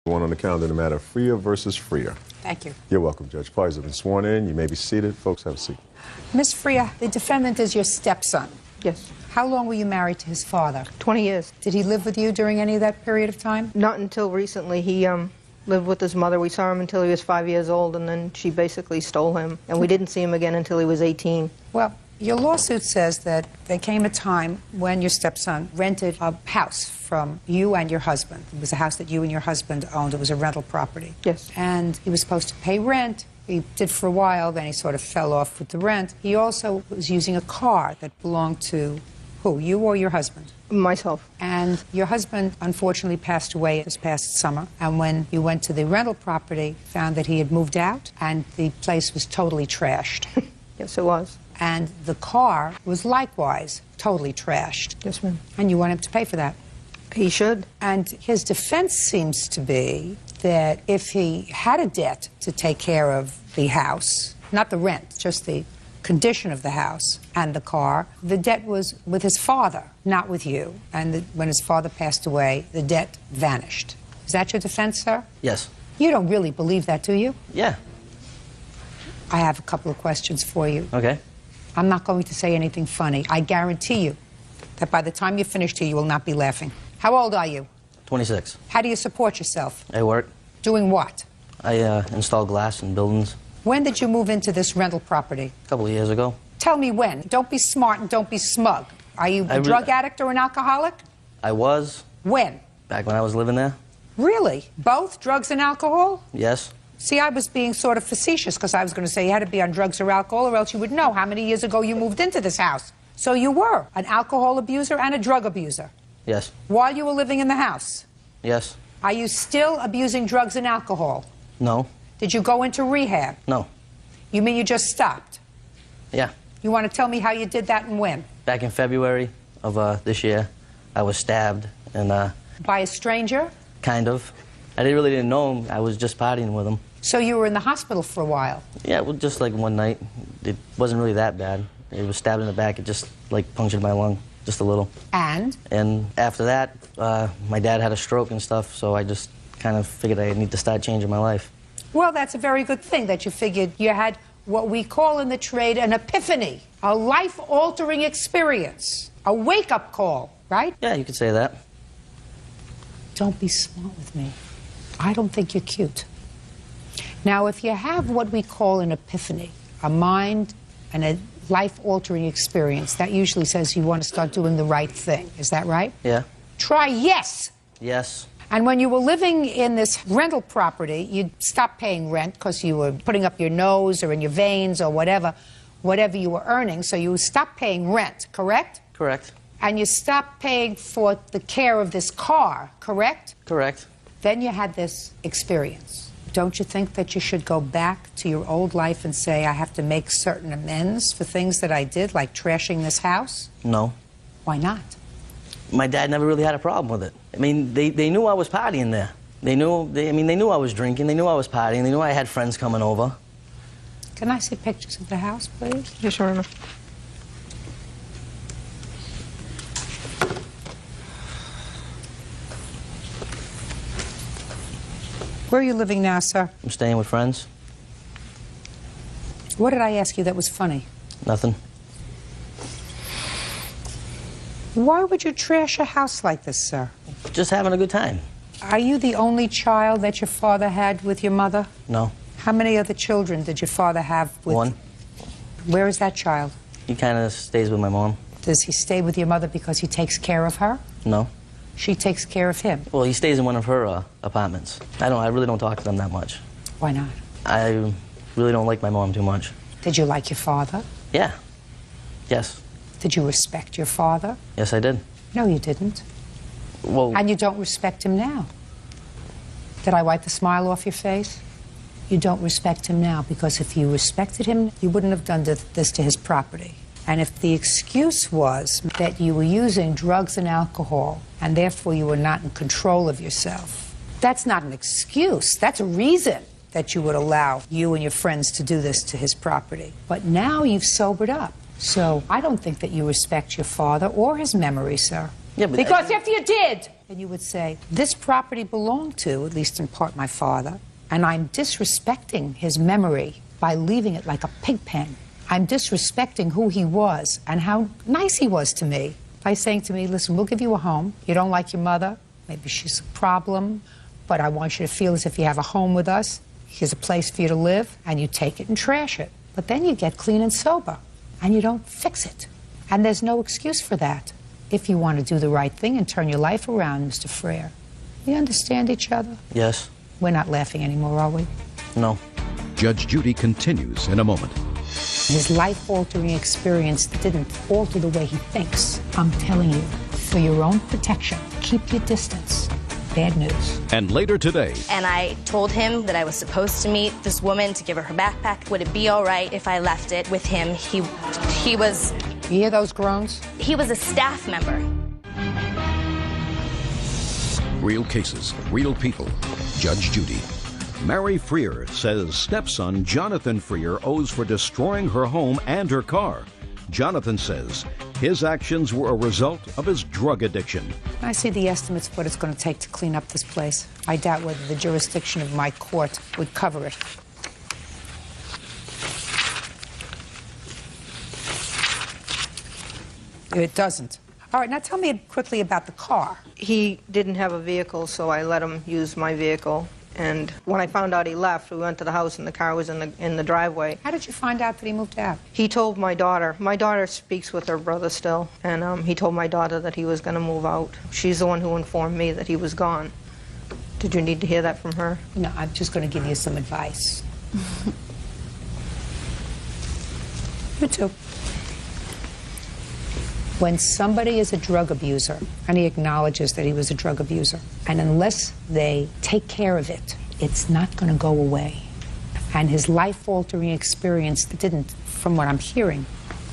One on the calendar, the matter Freer versus Freer. Thank you. You're welcome, Judge. Parties have been sworn in. You may be seated. Folks, have a seat. Ms. Freer, the defendant is your stepson. Yes. How long were you married to his father? 20 years. Did he live with you during any of that period of time? Not until recently. He lived with his mother. We saw him until he was 5 years old, and then she basically stole him. And we didn't see him again until he was 18. Well, your lawsuit says that there came a time when your stepson rented a house from you and your husband. It was a house that you and your husband owned. It was a rental property. Yes. And he was supposed to pay rent. He did for a while, then he sort of fell off with the rent. He also was using a car that belonged to who, you or your husband? Myself. And your husband, unfortunately, passed away this past summer. And when you went to the rental property, found that he had moved out, and the place was totally trashed. Yes, it was. And the car was likewise totally trashed. Yes, ma'am. And you want him to pay for that. He should. And his defense seems to be that if he had a debt to take care of the house, not the rent, just the condition of the house and the car, the debt was with his father, not with you. And when his father passed away, the debt vanished. Is that your defense, sir? Yes. You don't really believe that, do you? Yeah. I have a couple of questions for you. Okay. I'm not going to say anything funny. I guarantee you that by the time you're finished here, you will not be laughing. How old are you? 26. How do you support yourself? I work. Doing what? I install glass in buildings. When did you move into this rental property? A couple of years ago. Tell me when. Don't be smart and don't be smug. Are you a drug addict or an alcoholic? I was. When? Back when I was living there. Really? Both drugs and alcohol? Yes. See, I was being sort of facetious because I was going to say you had to be on drugs or alcohol or else you would know how many years ago you moved into this house. So you were an alcohol abuser and a drug abuser. Yes. While you were living in the house? Yes. Are you still abusing drugs and alcohol? No. Did you go into rehab? No. You mean you just stopped? Yeah. You want to tell me how you did that and when? Back in February of this year, I was stabbed and By a stranger? kind of. I really didn't know him. I was just partying with him. So you were in the hospital for a while? Yeah, well, just like one night. It wasn't really that bad. It was stabbed in the back. It just like punctured my lung, just a little. And? And after that, my dad had a stroke and stuff, so I just kind of figured I need to start changing my life. Well, that's a very good thing that you figured you had what we call in the trade an epiphany, a life-altering experience, a wake-up call, right? Yeah, you could say that. Don't be smart with me. I don't think you're cute. Now, if you have what we call an epiphany, a mind and a life-altering experience, that usually says you want to start doing the right thing. Is that right? Yeah. Try yes. Yes. And when you were living in this rental property, you stopped paying rent because you were putting up your nose or in your veins or whatever you were earning. So you stopped paying rent, correct? Correct. And you stopped paying for the care of this car, correct? Correct. Then you had this experience. Don't you think that you should go back to your old life and say, I have to make certain amends for things that I did, like trashing this house? No. Why not? My dad never really had a problem with it. I mean, they knew I was partying there. They knew I was drinking. They knew I was partying. They knew I had friends coming over. Can I see pictures of the house, please? Yes, Your Honor. Where are you living now, sir? I'm staying with friends. What did I ask you that was funny? Nothing. Why would you trash a house like this, sir? Just having a good time. Are you the only child that your father had with your mother? No. How many other children did your father have with... One. Where is that child? He kind of stays with my mom. Does he stay with your mother because he takes care of her? No. She takes care of him? Well, he stays in one of her apartments. I really don't talk to them that much. Why not? I really don't like my mom too much. Did you like your father? Yeah. Yes. Did you respect your father? Yes, I did. No, you didn't. Well... And you don't respect him now. Did I wipe the smile off your face? You don't respect him now because if you respected him, you wouldn't have done this to his property. And if the excuse was that you were using drugs and alcohol and therefore you were not in control of yourself, that's not an excuse. That's a reason that you would allow you and your friends to do this to his property. But now you've sobered up. So I don't think that you respect your father or his memory, sir. Yeah, but because if you did, and you would say, this property belonged to, at least in part, my father, and I'm disrespecting his memory by leaving it like a pig pen. I'm disrespecting who he was and how nice he was to me by saying to me, listen, we'll give you a home. You don't like your mother. Maybe she's a problem, but I want you to feel as if you have a home with us. Here's a place for you to live, and you take it and trash it. But then you get clean and sober, and you don't fix it. And there's no excuse for that if you want to do the right thing and turn your life around, Mr. Frere. We understand each other? Yes. We're not laughing anymore, are we? No. Judge Judy continues in a moment. His life-altering experience didn't alter the way he thinks. I'm telling you, for your own protection, keep your distance. Bad news. And later today. And I told him that I was supposed to meet this woman to give her her backpack. Would it be all right if I left it with him? He was... You hear those groans? He was a staff member. Real cases, real people. Judge Judy. Mary Freer says stepson Jonathan Freer owes for destroying her home and her car. Jonathan says his actions were a result of his drug addiction. I see the estimates of what it's going to take to clean up this place. I doubt whether the jurisdiction of my court would cover it. It doesn't. All right, now tell me quickly about the car. He didn't have a vehicle, so I let him use my vehicle. And when I found out he left, we went to the house and the car was in the driveway. How did you find out that he moved out? He told my daughter. My daughter speaks with her brother still, and he told my daughter that he was going to move out. She's the one who informed me that he was gone. Did you need to hear that from her? No, I'm just going to give you some advice. You too. When somebody is a drug abuser, and he acknowledges that he was a drug abuser, and unless they take care of it, it's not going to go away. And his life-altering experience didn't, from what I'm hearing,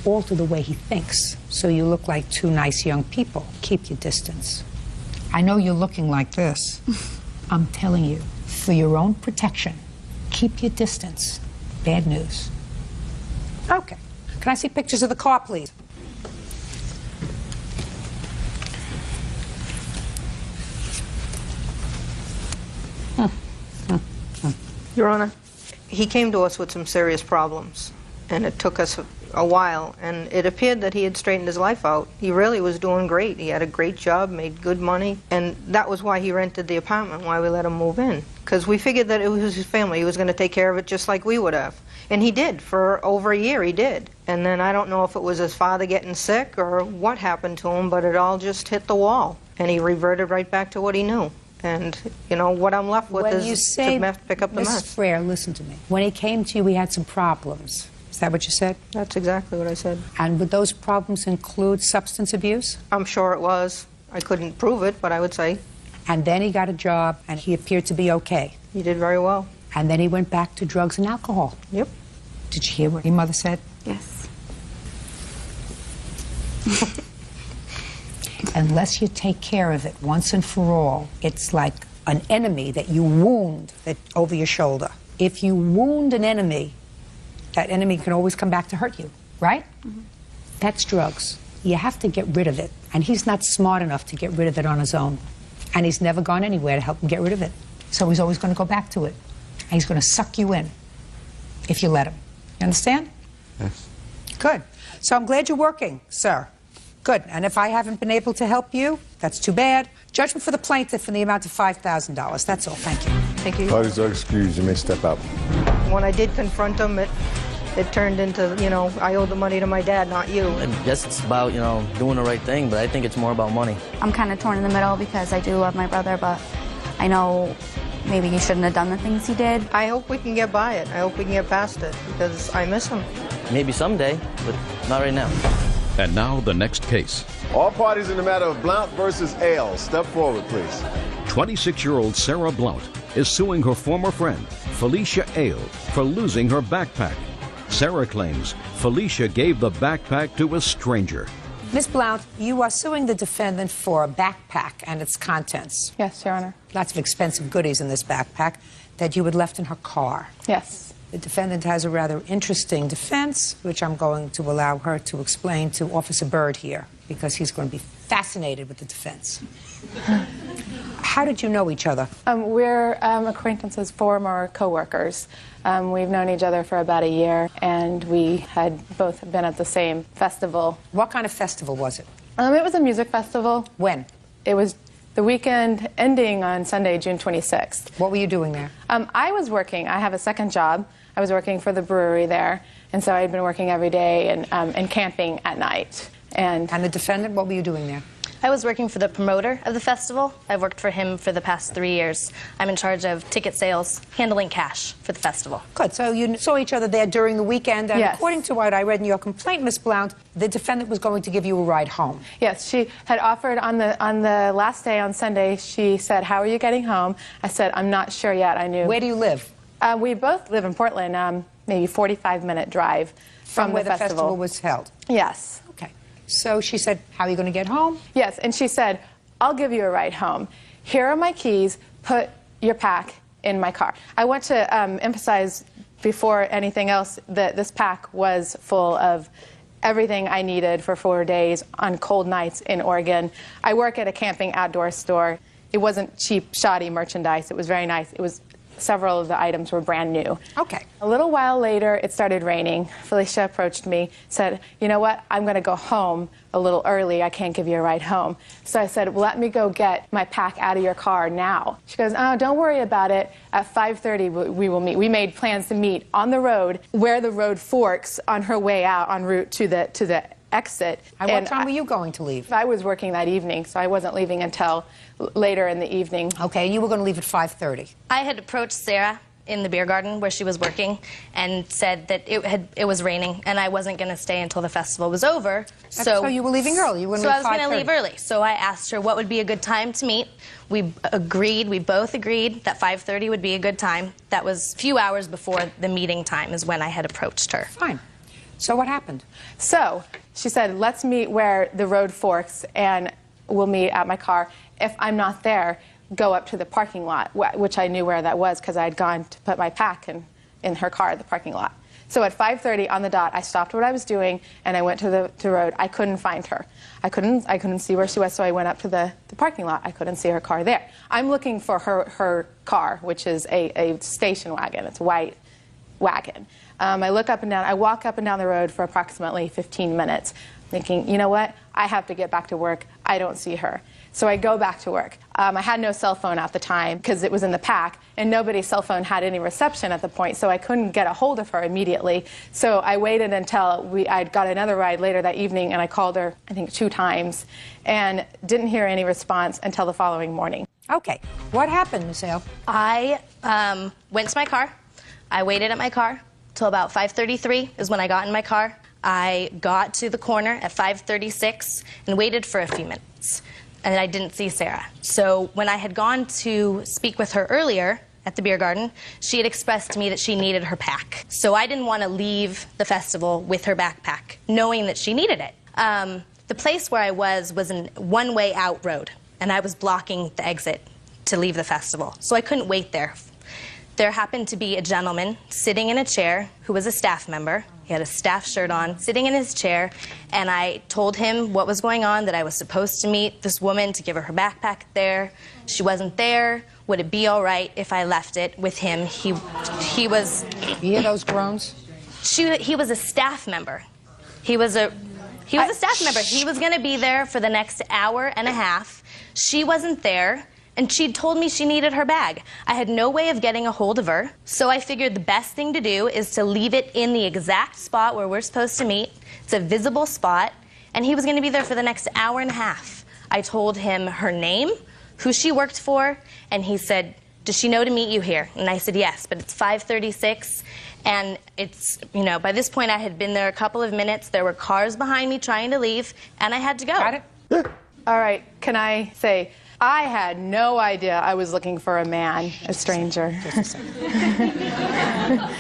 alter the way he thinks. So you look like two nice young people. Keep your distance. I know you're looking like this. I'm telling you, for your own protection, keep your distance. Bad news. Okay. Can I see pictures of the car, please? Your Honor, he came to us with some serious problems, and it took us a while, and it appeared that he had straightened his life out. He really was doing great. He had a great job, made good money, and that was why he rented the apartment, why we let him move in, because we figured that it was his family. He was going to take care of it just like we would have. And he did. For over a year, he did. And then I don't know if it was his father getting sick or what happened to him, but it all just hit the wall, and he reverted right back to what he knew. And, you know, what I'm left with is to pick up the mess. Mrs. Frere, listen to me. When he came to you, he had some problems. Is that what you said? That's exactly what I said. And would those problems include substance abuse? I'm sure it was. I couldn't prove it, but I would say. And then he got a job, and he appeared to be okay. He did very well. And then he went back to drugs and alcohol. Yep. Did you hear what your mother said? Yes. Unless you take care of it once and for all, it's like an enemy that you wound over your shoulder. If you wound an enemy, that enemy can always come back to hurt you, right? Mm-hmm. That's drugs. You have to get rid of it. And he's not smart enough to get rid of it on his own. And he's never gone anywhere to help him get rid of it. So he's always going to go back to it. And he's going to suck you in if you let him. You understand? Yes. Good. So I'm glad you're working, sir. Good. And if I haven't been able to help you, that's too bad. Judgment for the plaintiff in the amount of $5,000. That's all. Thank you. Thank you. Parties are excused. You may step out. When I did confront him, it turned into, you know, I owe the money to my dad, not you. I guess it's about, you know, doing the right thing, but I think it's more about money. I'm kind of torn in the middle because I do love my brother, but I know maybe he shouldn't have done the things he did. I hope we can get by it. I hope we can get past it because I miss him. Maybe someday, but not right now. And now the next case. All parties in the matter of Blount versus Ailes. Step forward, please. 26-year-old Sarah Blount is suing her former friend, Felicia Ailes, for losing her backpack. Sarah claims Felicia gave the backpack to a stranger. Ms. Blount, you are suing the defendant for a backpack and its contents. Yes, Your Honor. Lots of expensive goodies in this backpack that you had left in her car. Yes. The defendant has a rather interesting defense, which I'm going to allow her to explain to Officer Byrd here, because he's going to be fascinated with the defense. How did you know each other? We're acquaintances, former co-workers. We've known each other for about a year, and we had both been at the same festival. What kind of festival was it? It was a music festival. When? It was the weekend ending on Sunday, June 26th. What were you doing there? I was working. I have a second job. I was working for the brewery there, and so I had been working every day and camping at night. And the defendant, what were you doing there? I was working for the promoter of the festival. I've worked for him for the past 3 years. I'm in charge of ticket sales, handling cash for the festival. Good. So you saw each other there during the weekend, and yes. According to what I read in your complaint, Ms. Blount, the defendant was going to give you a ride home. Yes, she had offered on the last day on Sunday. She said, "How are you getting home?" I said, "I'm not sure yet." I knew. Where do you live? We both live in Portland. Maybe 45-minute drive from where the festival was held. Yes. Okay. So she said, "How are you going to get home?" Yes, and she said, "I'll give you a ride home. Here are my keys. Put your pack in my car." I want to emphasize before anything else that this pack was full of everything I needed for 4 days on cold nights in Oregon. I work at a camping outdoor store. It wasn't cheap, shoddy merchandise. It was very nice. It was several of the items were brand new. Okay. A little while later, it started raining. Felicia approached me, said, "You know what? I'm going to go home a little early. I can't give you a ride home." So I said, "Well, let me go get my pack out of your car now." She goes, "Oh, don't worry about it. At 5:30, we will meet." We made plans to meet on the road where the road forks on her way out en route to the exit. And what time were you going to leave? I was working that evening, so I wasn't leaving until later in the evening. Okay, you were going to leave at 5:30. I had approached Sarah in the beer garden where she was working and said that it was raining and I wasn't going to stay until the festival was over. So you were leaving early. You were so I was going to leave early. So I asked her what would be a good time to meet. We both agreed that 5:30 would be a good time. That was a few hours before the meeting time is when I had approached her. Fine. So what happened? So she said, "Let's meet where the road forks and we'll meet at my car. If I'm not there, go up to the parking lot," which I knew where that was because I had gone to put my pack in her car at the parking lot. So at 5:30 on the dot, I stopped what I was doing and I went to the road. I couldn't find her. I couldn't see where she was, so I went up to the parking lot. I couldn't see her car there. I'm looking for her car, which is a station wagon. It's a white wagon. I look up and down. I walk up and down the road for approximately 15 minutes, thinking, you know what? I have to get back to work. I don't see her. So I go back to work. I had no cell phone at the time because it was in the pack, and nobody's cell phone had any reception at the point, so I couldn't get a hold of her immediately. So I waited until I'd got another ride later that evening, and I called her, I think, 2 times, and didn't hear any response until the following morning. Okay. What happened, Ms. Hale? I went to my car. I waited at my car till about 5:33 is when I got in my car. I got to the corner at 5:36 and waited for a few minutes. And I didn't see Sarah. So when I had gone to speak with her earlier at the beer garden, she had expressed to me that she needed her pack. So I didn't want to leave the festival with her backpack, knowing that she needed it. The place where I was a one-way out road, and I was blocking the exit to leave the festival. So I couldn't wait there. There happened to be a gentleman sitting in a chair who was a staff member. He had a staff shirt on, sitting in his chair, and I told him what was going on, that I was supposed to meet this woman to give her backpack there. She wasn't there. Would it be all right if I left it with him? He was... You hear those groans? He was a staff member. He was a staff member. He was going to be there for the next hour and a half. She wasn't there. And she'd told me she needed her bag. I had no way of getting a hold of her, so I figured the best thing to do is to leave it in the exact spot where we're supposed to meet. It's a visible spot, and he was going to be there for the next hour and a half. I told him her name, who she worked for, and he said, "Does she know to meet you here?" And I said, "Yes," but it's 5:36, and it's, you know, by this point I had been there a couple of minutes. There were cars behind me trying to leave, and I had to go. Got it? Yeah. All right, can I say, I had no idea I was looking for a man, a stranger. Just a second.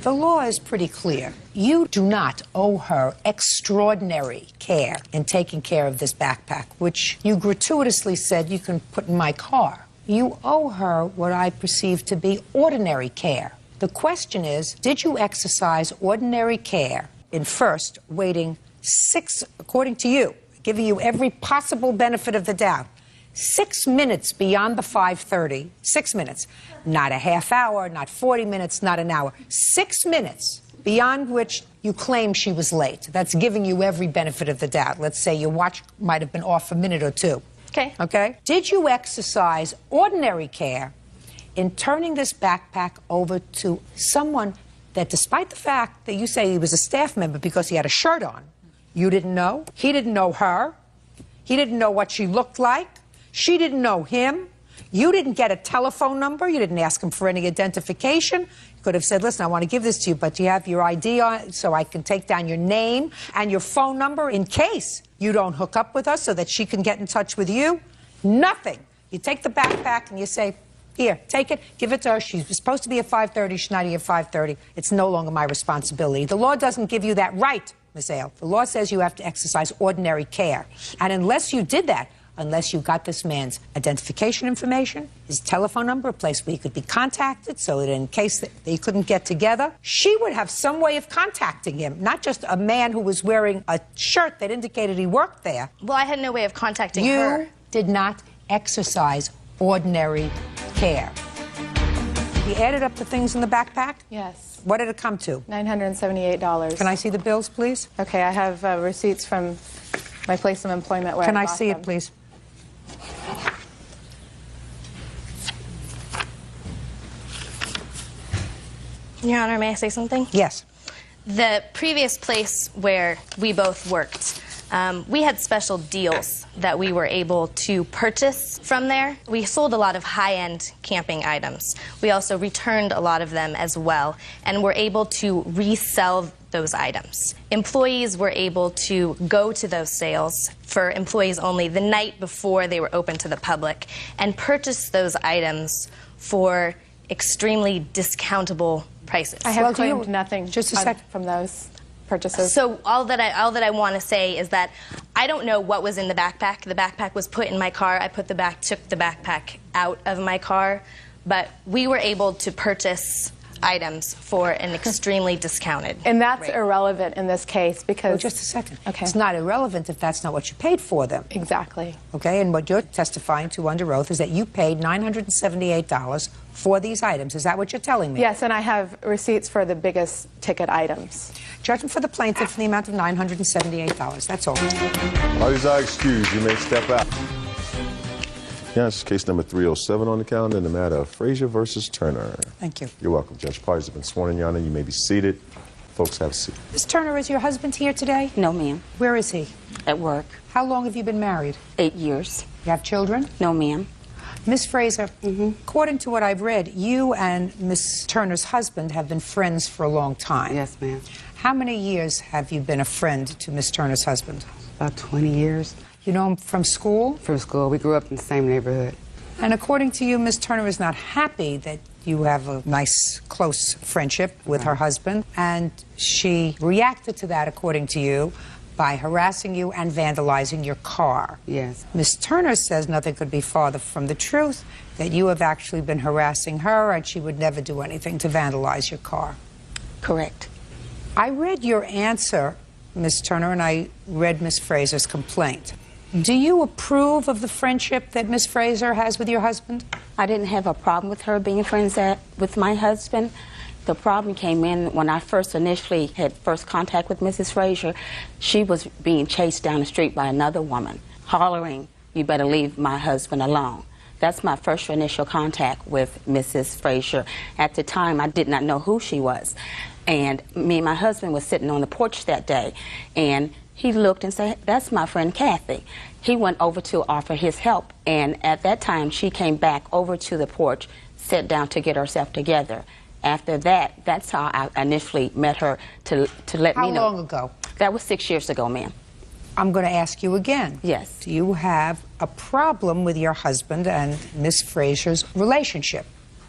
The law is pretty clear. You do not owe her extraordinary care in taking care of this backpack, which you gratuitously said you can put in my car. You owe her what I perceive to be ordinary care. The question is, did you exercise ordinary care in first waiting according to you, giving you every possible benefit of the doubt, 6 minutes beyond the 5:30, 6 minutes, not a half hour, not 40 minutes, not an hour, 6 minutes beyond which you claim she was late. That's giving you every benefit of the doubt. Let's say your watch might have been off a minute or two. Okay. Okay? Did you exercise ordinary care in turning this backpack over to someone that, despite the fact that you say he was a staff member because he had a shirt on, you didn't know? He didn't know her. He didn't know what she looked like. She didn't know him. You didn't get a telephone number. You didn't ask him for any identification. You could have said, listen, I want to give this to you, but do you have your ID on it so I can take down your name and your phone number in case you don't hook up with us so that she can get in touch with you? Nothing. You take the backpack and you say, here, take it, give it to her. She's supposed to be at 5:30. She's not here at 5:30. It's no longer my responsibility. The law doesn't give you that right, Ms. Ale. The law says you have to exercise ordinary care. And unless you did that, unless you got this man's identification information, his telephone number, a place where he could be contacted so that in case that they couldn't get together, she would have some way of contacting him, not just a man who was wearing a shirt that indicated he worked there. Well, I had no way of contacting her. You did not exercise ordinary care. You added up the things in the backpack? Yes. What did it come to? $978. Can I see the bills, please? Okay, I have receipts from my place of employment where Can I I bought see them. it, please? Your Honor, may I say something? Yes. The previous place where we both worked, we had special deals that we were able to purchase from there. We sold a lot of high-end camping items. We also returned a lot of them as well, and were able to resell those items. Employees were able to go to those sales for employees only the night before they were open to the public and purchase those items for extremely discountable prices. I have Well, claimed nothing just a sec. from those purchases. So all that I want to say is that I don't know what was in the backpack. The backpack was put in my car. I took the backpack out of my car, but we were able to purchase items for an extremely discounted And that's rate. irrelevant in this case because... Well, just a second. Okay. It's not irrelevant if that's not what you paid for them. Exactly. Okay, and what you're testifying to under oath is that you paid $978 for these items. Is that what you're telling me? Yes, and I have receipts for the biggest ticket items. Judgment for the plaintiff in the amount of $978. That's all. Parties are excused. You may step out. Yes, case number 307 on the calendar in the matter of Frazier versus Turner. Thank you. You're welcome, Judge. Parties have been sworn in, Your Honor. You may be seated. Folks, have a seat. Ms. Turner, is your husband here today? No, ma'am. Where is he? At work. How long have you been married? 8 years. You have children? No, ma'am. Miss Frazier, according to what I've read, you and Miss Turner's husband have been friends for a long time. Yes, ma'am. How many years have you been a friend to Miss Turner's husband? About 20 years. You know him from school? From school. We grew up in the same neighborhood. And according to you, Miss Turner is not happy that you have a nice, close friendship with her husband, and she reacted to that, according to you, by harassing you and vandalizing your car. Yes. Miss Turner says nothing could be farther from the truth, that you have actually been harassing her and she would never do anything to vandalize your car. Correct. I read your answer, Miss Turner, and I read Miss Frazier's complaint. Do you approve of the friendship that Miss Frazier has with your husband? I didn't have a problem with her being friends with my husband. The problem came in when I initially had contact with Mrs. Frazier. She was being chased down the street by another woman, hollering, "You better leave my husband alone." That's my first initial contact with Mrs. Frazier. At the time, I did not know who she was. And me and my husband was sitting on the porch that day, and he looked and said, "That's my friend Kathy." He went over to offer his help, and at that time, she came back over to the porch, sat down to get herself together. After that, that's how I initially met her to let me know. How long ago? That was 6 years ago, ma'am. I'm going to ask you again. Yes. Do you have a problem with your husband and Miss Frazier's relationship?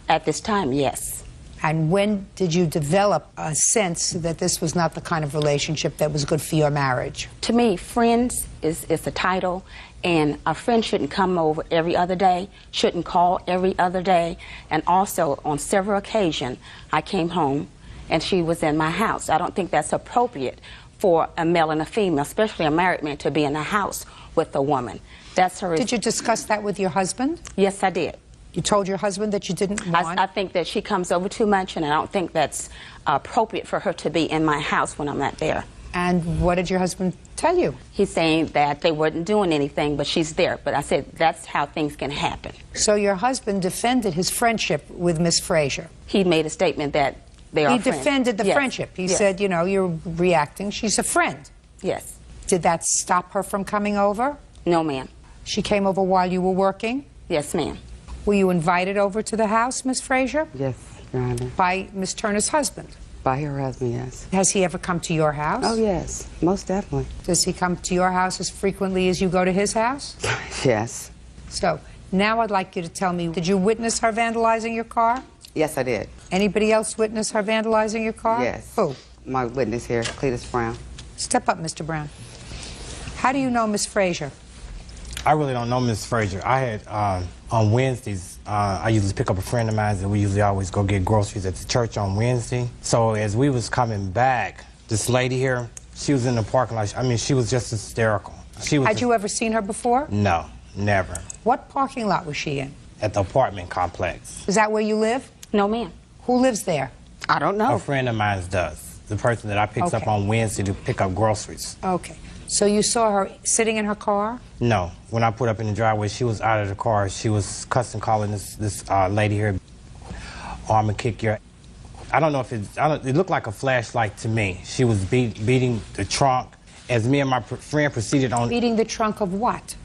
At this time, yes. And when did you develop a sense that this was not the kind of relationship that was good for your marriage? To me, friends is a title, and a friend shouldn't come over every other day, shouldn't call every other day. And also, on several occasions, I came home and she was in my house. I don't think that's appropriate for a male and a female, especially a married man, to be in a house with a woman. That's her. Did you discuss that with your husband? Yes, I did. You told your husband that you didn't want? I think that she comes over too much, and I don't think that's appropriate for her to be in my house when I'm not there. And what did your husband tell you? He's saying that they weren't doing anything, but she's there. But I said, that's how things can happen. So your husband defended his friendship with Miss Frazier? He made a statement that they are friends. He defended the friendship. He said, you know, you're reacting. She's a friend. Yes. Did that stop her from coming over? No, ma'am. She came over while you were working? Yes, ma'am. Were you invited over to the house, Miss Frazier? Yes, Your Honor. By Miss Turner's husband? By her husband, yes. Has he ever come to your house? Oh, yes, most definitely. Does he come to your house as frequently as you go to his house? Yes. So, now I'd like you to tell me, did you witness her vandalizing your car? Yes, I did. Anybody else witness her vandalizing your car? Yes. Who? My witness here, Cletus Brown. Step up, Mr. Brown. How do you know Miss Frazier? I really don't know Miss Frazier. I had, on Wednesdays, I usually pick up a friend of mine, and we usually always go get groceries at the church on Wednesday. So as we was coming back, this lady here, she was in the parking lot. I mean, she was just hysterical. Had you ever seen her before? No, never. What parking lot was she in? At the apartment complex. Is that where you live? No, ma'am. Who lives there? I don't know. A friend of mine does. The person that I picked up on Wednesday to pick up groceries. Okay. So you saw her sitting in her car? No. When I put up in the driveway, she was out of the car. She was cussing, calling this lady here, "Oh, I'm gonna kick your." I don't know if it looked like a flashlight to me. She was beating the trunk as me and my friend proceeded on. Beating the trunk of what?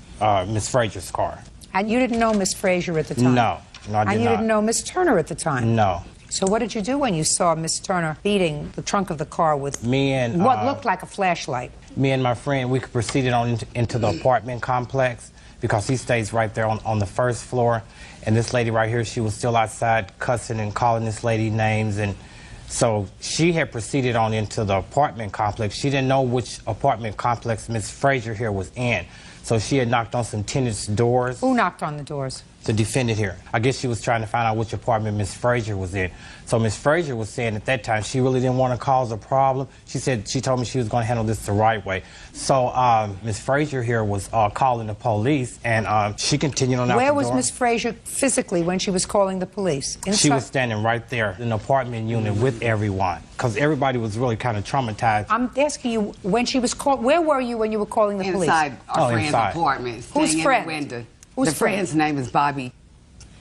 Miss Frazier's car. And you didn't know Miss Frazier at the time? No, no, I did not. And you didn't know Miss Turner at the time? No. So what did you do when you saw Miss Turner beating the trunk of the car with what looked like a flashlight? Me and my friend, we proceeded on into the apartment complex because he stays right there on the first floor. And this lady right here, she was still outside cussing and calling this lady names. And so she had proceeded on into the apartment complex. She didn't know which apartment complex Miss Frazier here was in. So she had knocked on some tenants' doors. Who knocked on the doors? The defendant here. I guess she was trying to find out which apartment Miss Frazier was in. So Miss Frazier was saying at that time she really didn't want to cause a problem. She told me she was going to handle this the right way. So Miss Frazier here was calling the police, and she continued on out the door. Where was Miss Frazier physically when she was calling the police? Inside? She was standing right there in the apartment unit with everyone, because everybody was really kind of traumatized. I'm asking you, when she was called, where were you when you were calling the police? Inside our friend's apartment. Whose friend? In the window. Whose the friend's name is Bobby.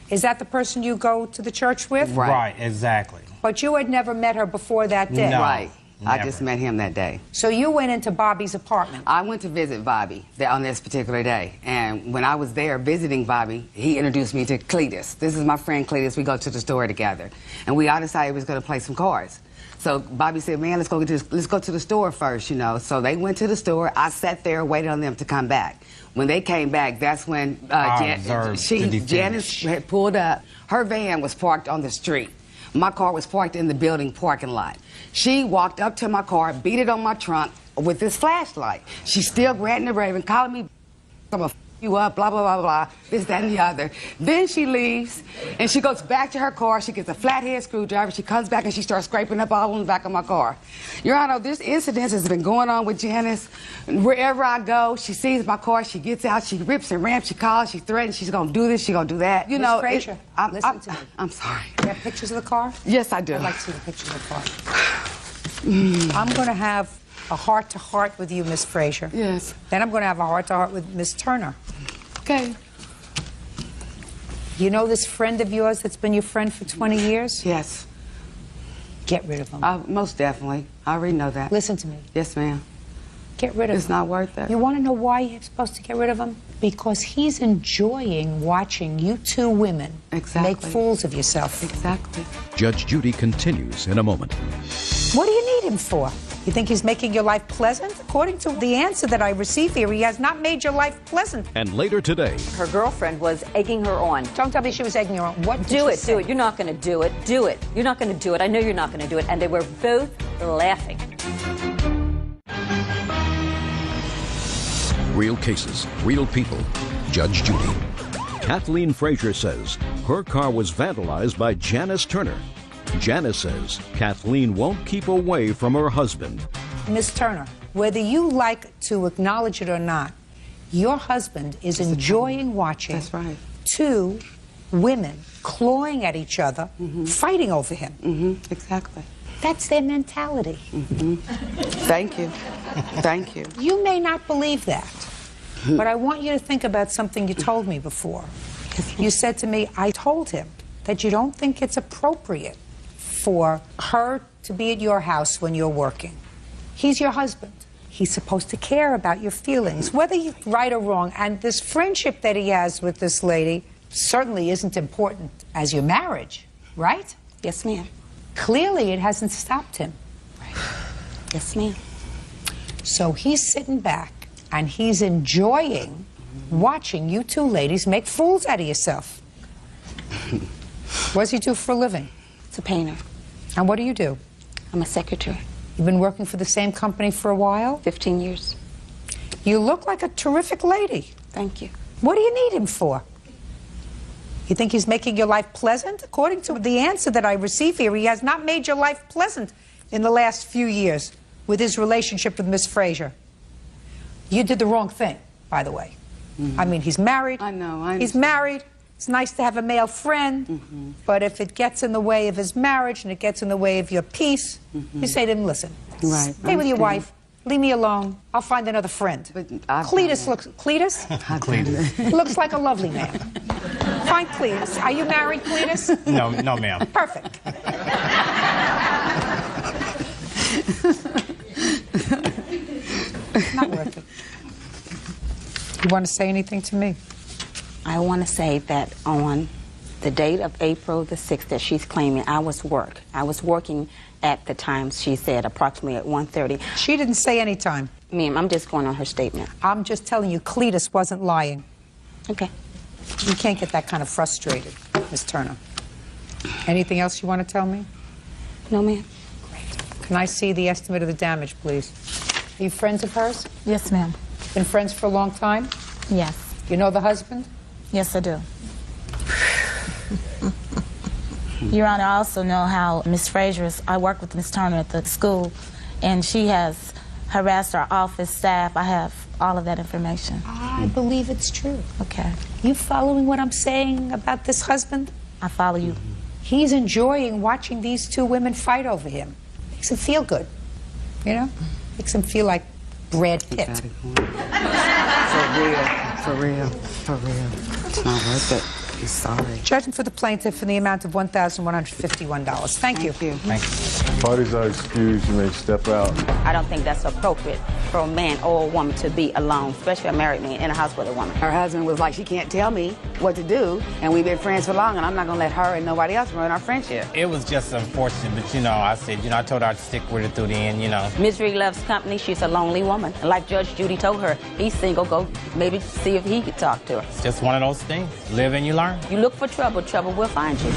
Is that the person you go to the church with? Right, exactly. But you had never met her before that day? No, right. never. I just met him that day. So you went into Bobby's apartment? I went to visit Bobby on this particular day. And when I was there visiting Bobby, he introduced me to Cletus. This is my friend Cletus. We go to the store together. And we all decided we was going to play some cards. So Bobby said, man, let's go to the store first, you know. So they went to the store. I sat there, waited on them to come back. When they came back, that's when Janice had pulled up. Her van was parked on the street. My car was parked in the building parking lot. She walked up to my car, beat it on my trunk with this flashlight. She's still ranting and raving, calling me, I'm gonna f you up, blah, blah, blah, blah, this, that, and the other. Then she leaves, and she goes back to her car. She gets a flathead screwdriver. She comes back, and she starts scraping up all on the back of my car. Your Honor, this incident has been going on with Janice. Wherever I go, she sees my car. She gets out. She rips and ramps. She calls. She threatens. She's going to do this. She's going to do that. You know, Frazier, listen to me. I'm sorry. You have pictures of the car? Yes, I do. I'd like to see the pictures of the car. I'm going to have a heart-to-heart with you, Miss Frazier. Yes. Then I'm going to have a heart-to-heart with Miss Turner. Okay. You know this friend of yours that's been your friend for 20 years? Yes. Get rid of him. Most definitely. I already know that. Listen to me. Yes, ma'am. Get rid of him. It's not worth it. You want to know why you're supposed to get rid of him? Because he's enjoying watching you two women make fools of yourself. Exactly. Judge Judy continues in a moment. What do you need him for? You think he's making your life pleasant? According to the answer that I received here, he has not made your life pleasant. And later today, her girlfriend was egging her on. Don't tell me she was egging her on. What? Do it. You're not going to do it. Do it. You're not going to do it. I know you're not going to do it. And they were both laughing. real cases, real people. Judge Judy. Kathleen Frazier says her car was vandalized by Janice Turner. Janice says Kathleen won't keep away from her husband. Miss Turner, whether you like to acknowledge it or not, Your husband is enjoying watching That's right. two women clawing at each other, fighting over him. Exactly. That's their mentality. Thank you. Thank you. You may not believe that, but I want you to think about something you told me before. You said to me, I told him that you don't think it's appropriate for her to be at your house when you're working. He's your husband. He's supposed to care about your feelings, whether you're right or wrong. And this friendship that he has with this lady certainly isn't important as your marriage, right? Yes, ma'am. Clearly, it hasn't stopped him. Yes, ma'am. So he's sitting back and he's enjoying watching you two ladies make fools out of yourself. What does he do for a living? It's a painter. And what do you do? I'm a secretary. You've been working for the same company for a while? 15 years. You look like a terrific lady. Thank you. What do you need him for? You think he's making your life pleasant? According to the answer that I receive here, he has not made your life pleasant in the last few years with his relationship with Miss Frazier. You did the wrong thing, by the way. I mean, he's married. I know. He's married. It's nice to have a male friend. But if it gets in the way of his marriage and it gets in the way of your peace, you say to him, listen, stay with your wife. Leave me alone. I'll find another friend. Cletus looks like a lovely man. Find Cletus. Are you married, Cletus? No, ma'am. Perfect. Not worth it. You want to say anything to me? I want to say that on the date of April the 6th that she's claiming, I was working at the time she said, approximately at 1:30. She didn't say any time. Ma'am, I'm just going on her statement. I'm just telling you, Cletus wasn't lying. Okay. You can't get that kind of frustrated, Miss Turner. Anything else you want to tell me? No, ma'am. Can I see the estimate of the damage, please? Are you friends of hers? Yes, ma'am. Been friends for a long time? Yes. You know the husband? Yes, I do. Your Honor, I also know how Miss Frazier I work with Miss Turner at the school, and she has harassed our office staff. I have all of that information. I believe it's true. Okay. You following what I'm saying about this husband? I follow you. He's enjoying watching these two women fight over him. Makes him feel good. You know? Makes him feel like Brad Pitt. For real. It's not worth it. I'm sorry. Judgment for the plaintiff in the amount of $1,151. Thank you. Parties are excused. You may step out. I don't think that's appropriate for a man or a woman to be alone, especially a married man in a house with a woman. Her husband was like, she can't tell me what to do, and we've been friends for long, and I'm not going to let her and nobody else ruin our friendship. It was just unfortunate, but I said, I told her I'd stick with it through the end, Misery loves company. She's a lonely woman. And like Judge Judy told her, he's single. Go maybe see if he could talk to her. It's just one of those things. Live and you learn. You look for trouble, trouble will find you.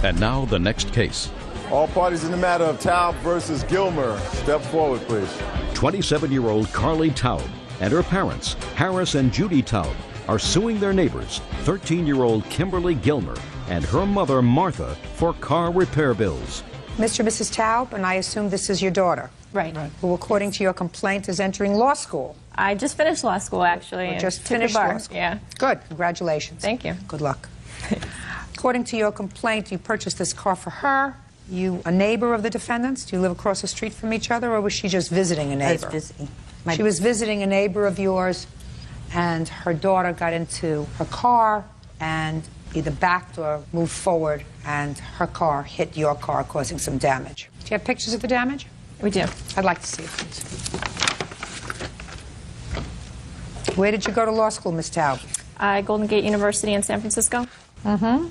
And now the next case. All parties in the matter of Taub versus Gilmer. Step forward, please. 27-year-old Carly Taub and her parents, Harris and Judy Taub, are suing their neighbors, 13-year-old Kimberly Gilmer and her mother, Martha, for car repair bills. Mr. and Mrs. Taub, and I assume this is your daughter. Right. Who, according to your complaint, is entering law school. I just finished law school, actually. Or just took the finished bar. law school. Yeah. Good. Congratulations. Thank you. Good luck. According to your complaint, you purchased this car for her. You a neighbor of the defendants? Do you live across the street from each other, or was she just visiting a neighbor? I was visiting. She was visiting a neighbor of yours, and her daughter got into her car and either backed or moved forward, and her car hit your car, causing some damage. Do you have pictures of the damage? We do. I'd like to see it, please. Where did you go to law school, Miss Taub? Golden Gate University in San Francisco. Mm-hmm.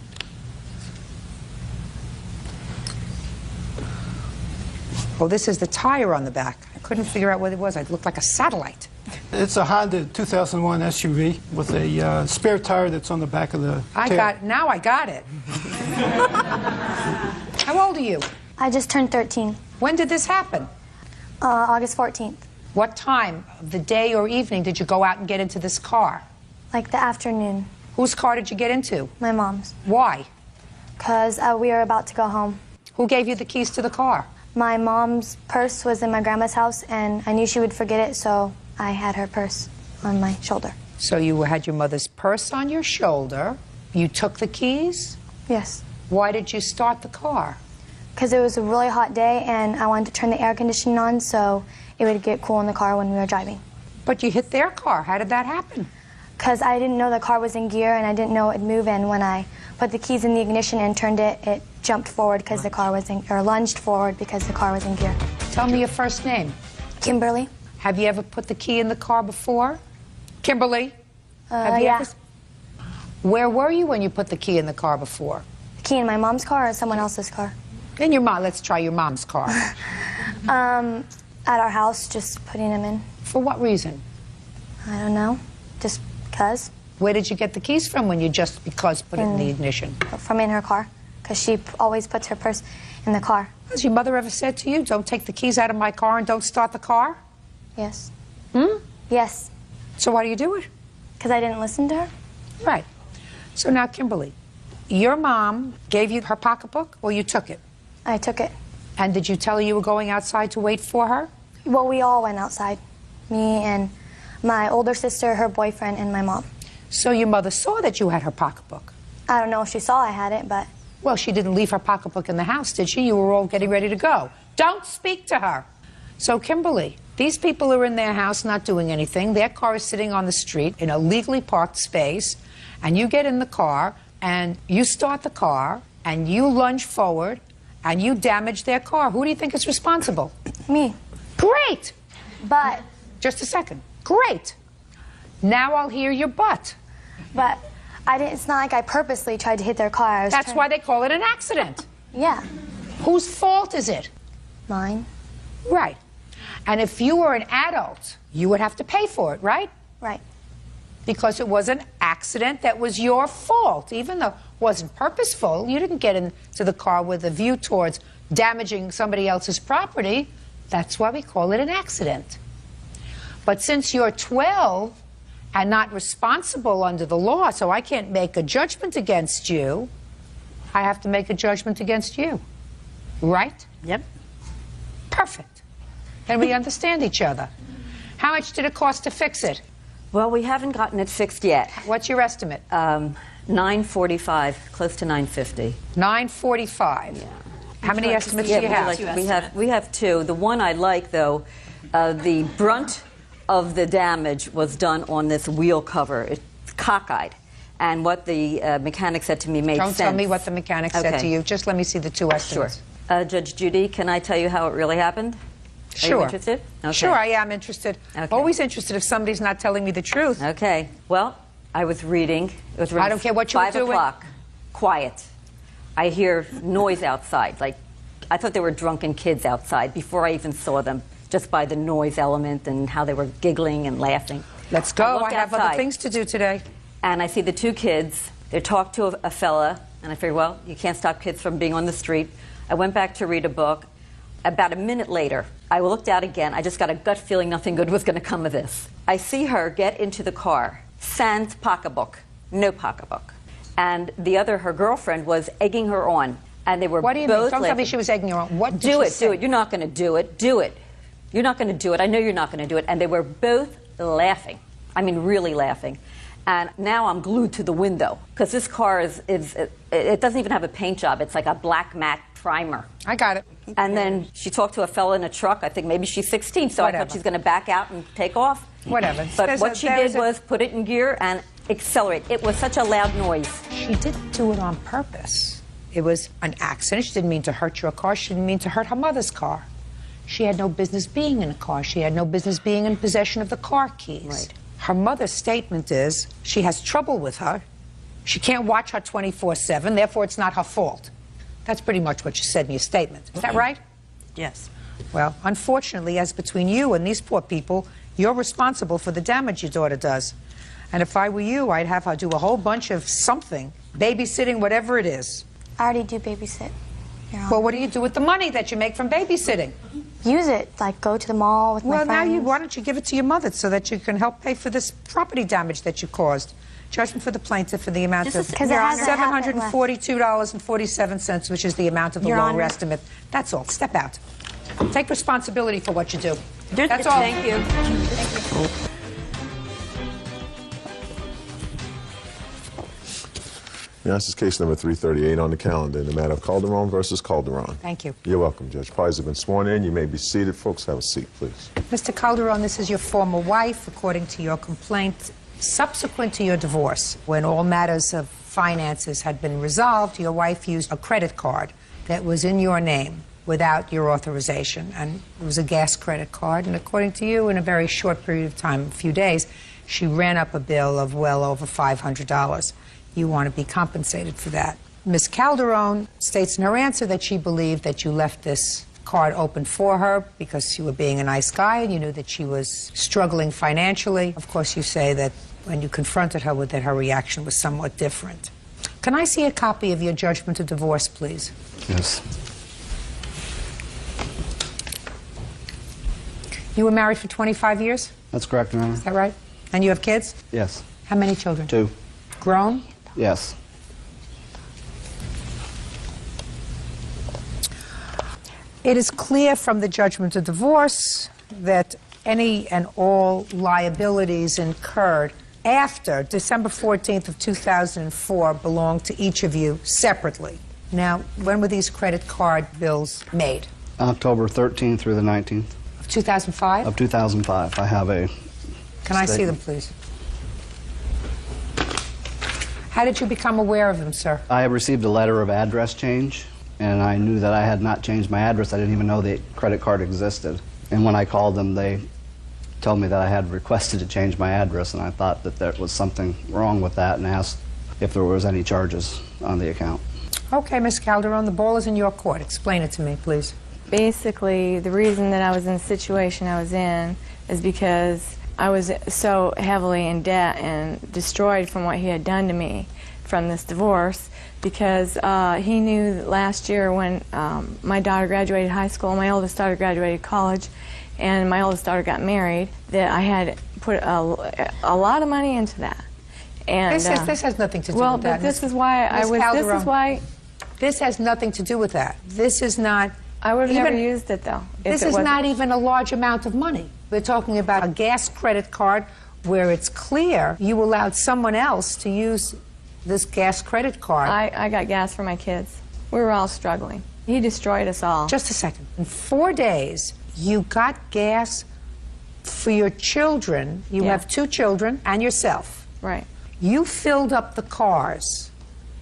Oh, this is the tire on the back. I couldn't figure out what it was. It looked like a satellite. It's a Honda 2001 SUV with a spare tire that's on the back of the tail. Now I got it. How old are you? I just turned 13. When did this happen? August 14th. What time of the day or evening did you go out and get into this car? Like the afternoon. Whose car did you get into? My mom's. Why? Because we were about to go home. Who gave you the keys to the car? My mom's purse was in my grandma's house, and I knew she would forget it, so I had her purse on my shoulder. So you had your mother's purse on your shoulder. You took the keys? Yes. Why did you start the car? Because it was a really hot day and I wanted to turn the air conditioning on so it would get cool in the car when we were driving. But you hit their car. How did that happen? Because I didn't know the car was in gear and I didn't know it would move, and when I put the keys in the ignition and turned it, it jumped forward because the car was in, or lunged forward because the car was in gear. Tell me your first name. Kimberly. Have you ever put the key in the car before? Kimberly? Have you Yeah. ever... Where were you when you put the key in the car before? The key in my mom's car or someone else's car? In your mom. Let's try your mom's car. At our house, just putting them in. For what reason? I don't know. Just because. Where did you get the keys from when you just because put it in the ignition? From in her car, because she always puts her purse in the car. Has your mother ever said to you, don't take the keys out of my car and don't start the car? Yes. Hmm? Yes. So why do you do it? Because I didn't listen to her. Right. So now, Kimberly, your mom gave you her pocketbook or you took it? I took it. And did you tell her you were going outside to wait for her? Well, we all went outside. Me and my older sister, her boyfriend, and my mom. So your mother saw that you had her pocketbook? I don't know if she saw I had it, but... Well, she didn't leave her pocketbook in the house, did she? You were all getting ready to go. Don't speak to her. So, Kimberly, these people are in their house not doing anything. Their car is sitting on the street in a legally parked space, and you get in the car, and you start the car, and you lunge forward, and you damage their car. Who do you think is responsible? Me. Great! But... Just a second. Great! Now I'll hear your butt. But I didn't, it's not like I purposely tried to hit their car. That's why they call it an accident. Yeah. Whose fault is it? Mine. Right. And if you were an adult, you would have to pay for it, right? Right. Because it was an accident that was your fault. Even though it wasn't purposeful, you didn't get into the car with a view towards damaging somebody else's property. That's why we call it an accident. But since you're 12 and not responsible under the law, so I can't make a judgment against you, I have to make a judgment against you. Right? Yep. Perfect. Then we understand each other. How much did it cost to fix it? Well, we haven't gotten it fixed yet. What's your estimate? $945, close to $950. $945. Yeah. How many estimates do you have? We have two. The one I like, though, the brunt of the damage was done on this wheel cover. It's cockeyed. And what the mechanic said to me made sense. Don't tell me what the mechanic said to you. Just let me see the two estimates. Sure. Judge Judy, can I tell you how it really happened? Sure. Are you interested? Okay. Sure, I am interested. Okay. Always interested if somebody's not telling me the truth. Okay. Well, I was reading. It was around I don't care what you were doing. 5 o'clock. Quiet. I hear noise outside. Like, I thought there were drunken kids outside before I even saw them, just by the noise element and how they were giggling and laughing. Let's go. I have other things to do today. And I see the two kids. They talk to a fella, and I figured, well, you can't stop kids from being on the street. I went back to read a book. About a minute later, I looked out again. I just got a gut feeling nothing good was going to come of this. I see her get into the car, sans pocketbook, no pocketbook. And the other, her girlfriend, was egging her on. And they were What do you both mean? Don't tell laughing. me she was egging her on. What did Do she it, say? do it. You're not going to do it. Do it. You're not going to do it. I know you're not going to do it. And they were both laughing. I mean, really laughing. And now I'm glued to the window because this car it doesn't even have a paint job. It's like a black matte primer. I got it. And then she talked to a fella in a truck. I think maybe she's 16, so Whatever. I thought she's going to back out and take off. Whatever. But what she did was put it in gear and accelerate. It was such a loud noise. She didn't do it on purpose. It was an accident. She didn't mean to hurt your car. She didn't mean to hurt her mother's car. She had no business being in a car. She had no business being in possession of the car keys. Right. Her mother's statement is she has trouble with her. She can't watch her 24/7, therefore it's not her fault. That's pretty much what you said in your statement. Is that right? Yes. Well, unfortunately, as between you and these poor people, you're responsible for the damage your daughter does. And if I were you, I'd have her do a whole bunch of something, babysitting, whatever it is. I already do babysit. Well, what do you do with the money that you make from babysitting? Use it, like go to the mall with my friends. Why don't you give it to your mother so that you can help pay for this property damage that you caused? Judgment for the plaintiff for the amount of $742.47, which is the amount of the lower estimate. That's all. Step out. Take responsibility for what you do. That's all. Thank you. Yeah, this is case number 338 on the calendar in the matter of Calderon versus Calderon. Thank you. You're welcome, Judge. Parties have been sworn in. You may be seated. Folks, have a seat, please. Mr. Calderon, this is your former wife, according to your complaint. Subsequent to your divorce, when all matters of finances had been resolved, your wife used a credit card that was in your name without your authorization, and it was a gas credit card, and according to you, in a very short period of time, a few days, she ran up a bill of well over $500. You want to be compensated for that. Ms. Calderon states in her answer that she believed that you left this card open for her because you were being a nice guy and you knew that she was struggling financially. Of course, you say that when you confronted her with it, her reaction was somewhat different. Can I see a copy of your judgment of divorce, please? Yes. You were married for 25 years? That's correct, Your Honor. Is that right? And you have kids? Yes. How many children? 2. Grown? Yes. It is clear from the judgment of divorce that any and all liabilities incurred after December 14th of 2004 belong to each of you separately. Now, when were these credit card bills made? October 13th through the 19th. Of 2005? Of 2005. I have a Can I see them, please? How did you become aware of them, sir? I received a letter of address change, and I knew that I had not changed my address. I didn't even know the credit card existed. And when I called them, they told me that I had requested to change my address, and I thought that there was something wrong with that and asked if there was any charges on the account. Okay, Ms. Calderon, the ball is in your court. Explain it to me, please. Basically, the reason that I was in the situation I was in is because I was so heavily in debt and destroyed from what he had done to me from this divorce, because he knew that last year when my daughter graduated high school, my oldest daughter graduated college, and my oldest daughter got married, that I had put a lot of money into that. And this has nothing to do well, with that. but this is why I was. Calderon, this is why. This has nothing to do with that. This is not. I would have never used it though. This is not even a large amount of money. We're talking about a gas credit card where it's clear you allowed someone else to use this gas credit card. I got gas for my kids. We were all struggling. He destroyed us all. Just a second. In 4 days, you got gas for your children. You have 2 children and yourself. Right. You filled up the cars.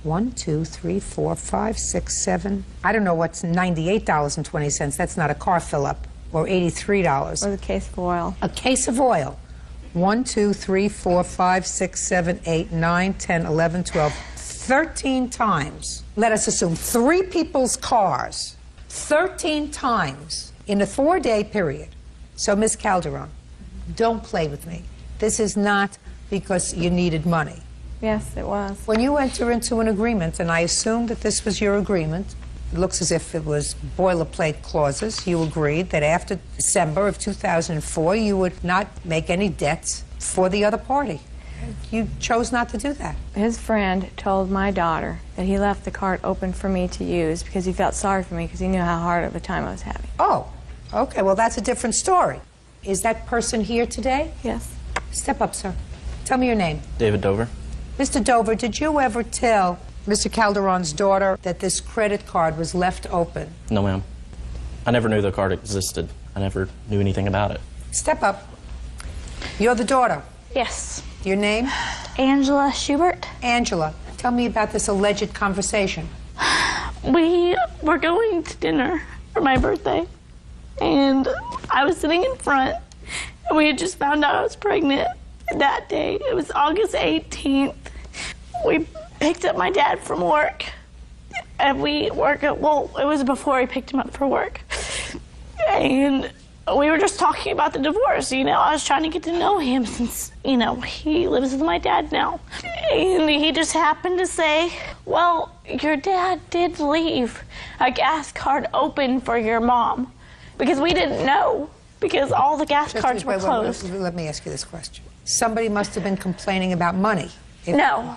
1, 2, 3, 4, 5, 6, 7. I don't know what's $98.20. That's not a car fill up. Or $83. Or a case of oil. A case of oil. 1, 2, 3, 4, 5, 6, 7, 8, 9, 10, 11, 12, 13 times. Let us assume 3 people's cars, 13 times in a 4-day period. So, Ms. Calderon, don't play with me. This is not because you needed money. Yes, it was. When you enter into an agreement, and I assume that this was your agreement, it looks as if it was boilerplate clauses. You agreed that after December of 2004, you would not make any debts for the other party. You chose not to do that. His friend told my daughter that he left the card open for me to use because he felt sorry for me because he knew how hard of a time I was having. Oh, okay. Well, that's a different story. Is that person here today? Yes. Step up, sir. Tell me your name. David Dover. Mr. Dover, did you ever tell Mr. Calderon's daughter that this credit card was left open? No, ma'am. I never knew the card existed. I never knew anything about it. Step up. You're the daughter. Yes. Your name? Angela Schubert. Angela, tell me about this alleged conversation. We were going to dinner for my birthday, and I was sitting in front, and we had just found out I was pregnant that day. It was August 18th. We picked up my dad from work, and we work at, well, it was before we picked him up for work. And we were just talking about the divorce, you know. I was trying to get to know him since, you know, he lives with my dad now. And he just happened to say, well, your dad did leave a gas card open for your mom. Because we didn't know, because all the gas cards were closed. Let me ask you this question. Somebody must have been complaining about money. No.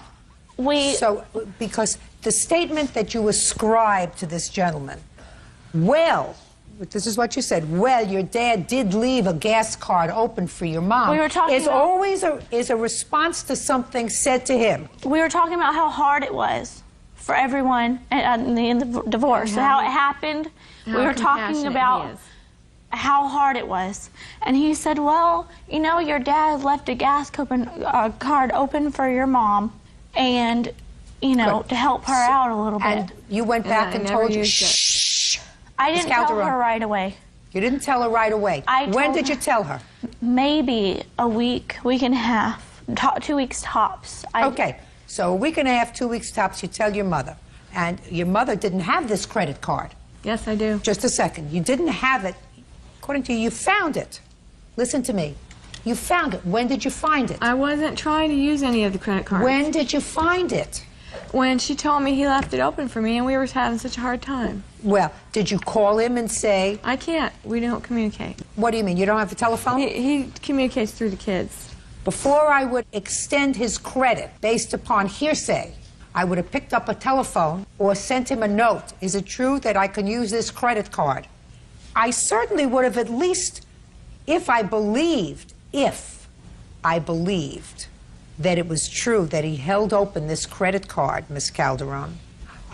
So, because the statement that you ascribed to this gentleman, well, This is what you said. Well, your dad did leave a gas card open for your mom. We were talking It's about... always a response to something said to him. We were talking about how hard it was for everyone in the divorce, And how it happened. We were talking compassionate about he is. how hard it was. And he said, well, you know, your dad left a gas card open for your mom and, you know, Good. to help her out a little bit. And you went back and told her, shh. I Ms. didn't tell Calderon. her right away. You didn't tell her right away. When did you tell her? Maybe a week and a half, 2 weeks tops. Okay, so a week and a half, 2 weeks tops, you tell your mother. And your mother didn't have this credit card. Yes, I do. Just a second. You didn't have it. According to you, you found it. Listen to me. You found it. When did you find it? I wasn't trying to use any of the credit cards. When did you find it? When she told me he left it open for me and we were having such a hard time. Well, did you call him and say... I can't. We don't communicate. What do you mean? You don't have a telephone? He communicates through the kids. Before I would extend his credit based upon hearsay, I would have picked up a telephone or sent him a note. Is it true that I can use this credit card? I certainly would have at least, if I believed that it was true that he held open this credit card, Miss Calderon,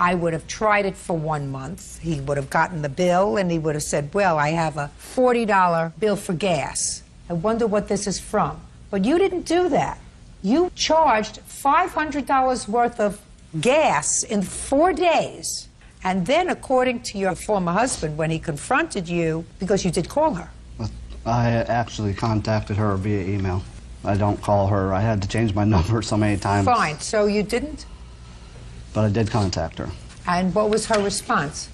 I would have tried it for 1 month. He would have gotten the bill and he would have said, well, I have a $40 bill for gas. I wonder what this is from. But you didn't do that. You charged $500 worth of gas in 4 days. And then, according to your former husband, when he confronted you, because you did call her. I actually contacted her via email. I don't call her. I had to change my number so many times. Fine, so you didn't? But I did contact her. And what was her response?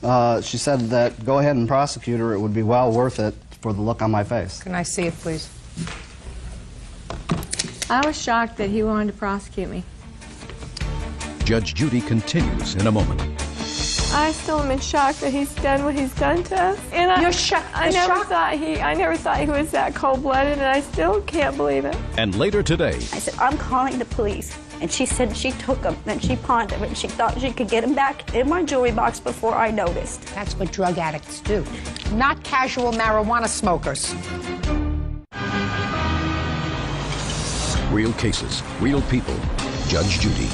She said that go ahead and prosecute her. It would be well worth it for the look on my face. Can I see it, please? I was shocked that he wanted to prosecute me. Judge Judy continues in a moment. I still am in shock that he's done what he's done to us. And You're shocked. I never thought he was that cold-blooded, and I still can't believe it. And later today, I said, I'm calling the police. And she said she took him and she pawned him and she thought she could get him back in my jewelry box before I noticed. That's what drug addicts do, not casual marijuana smokers. real cases, real people. Judge Judy.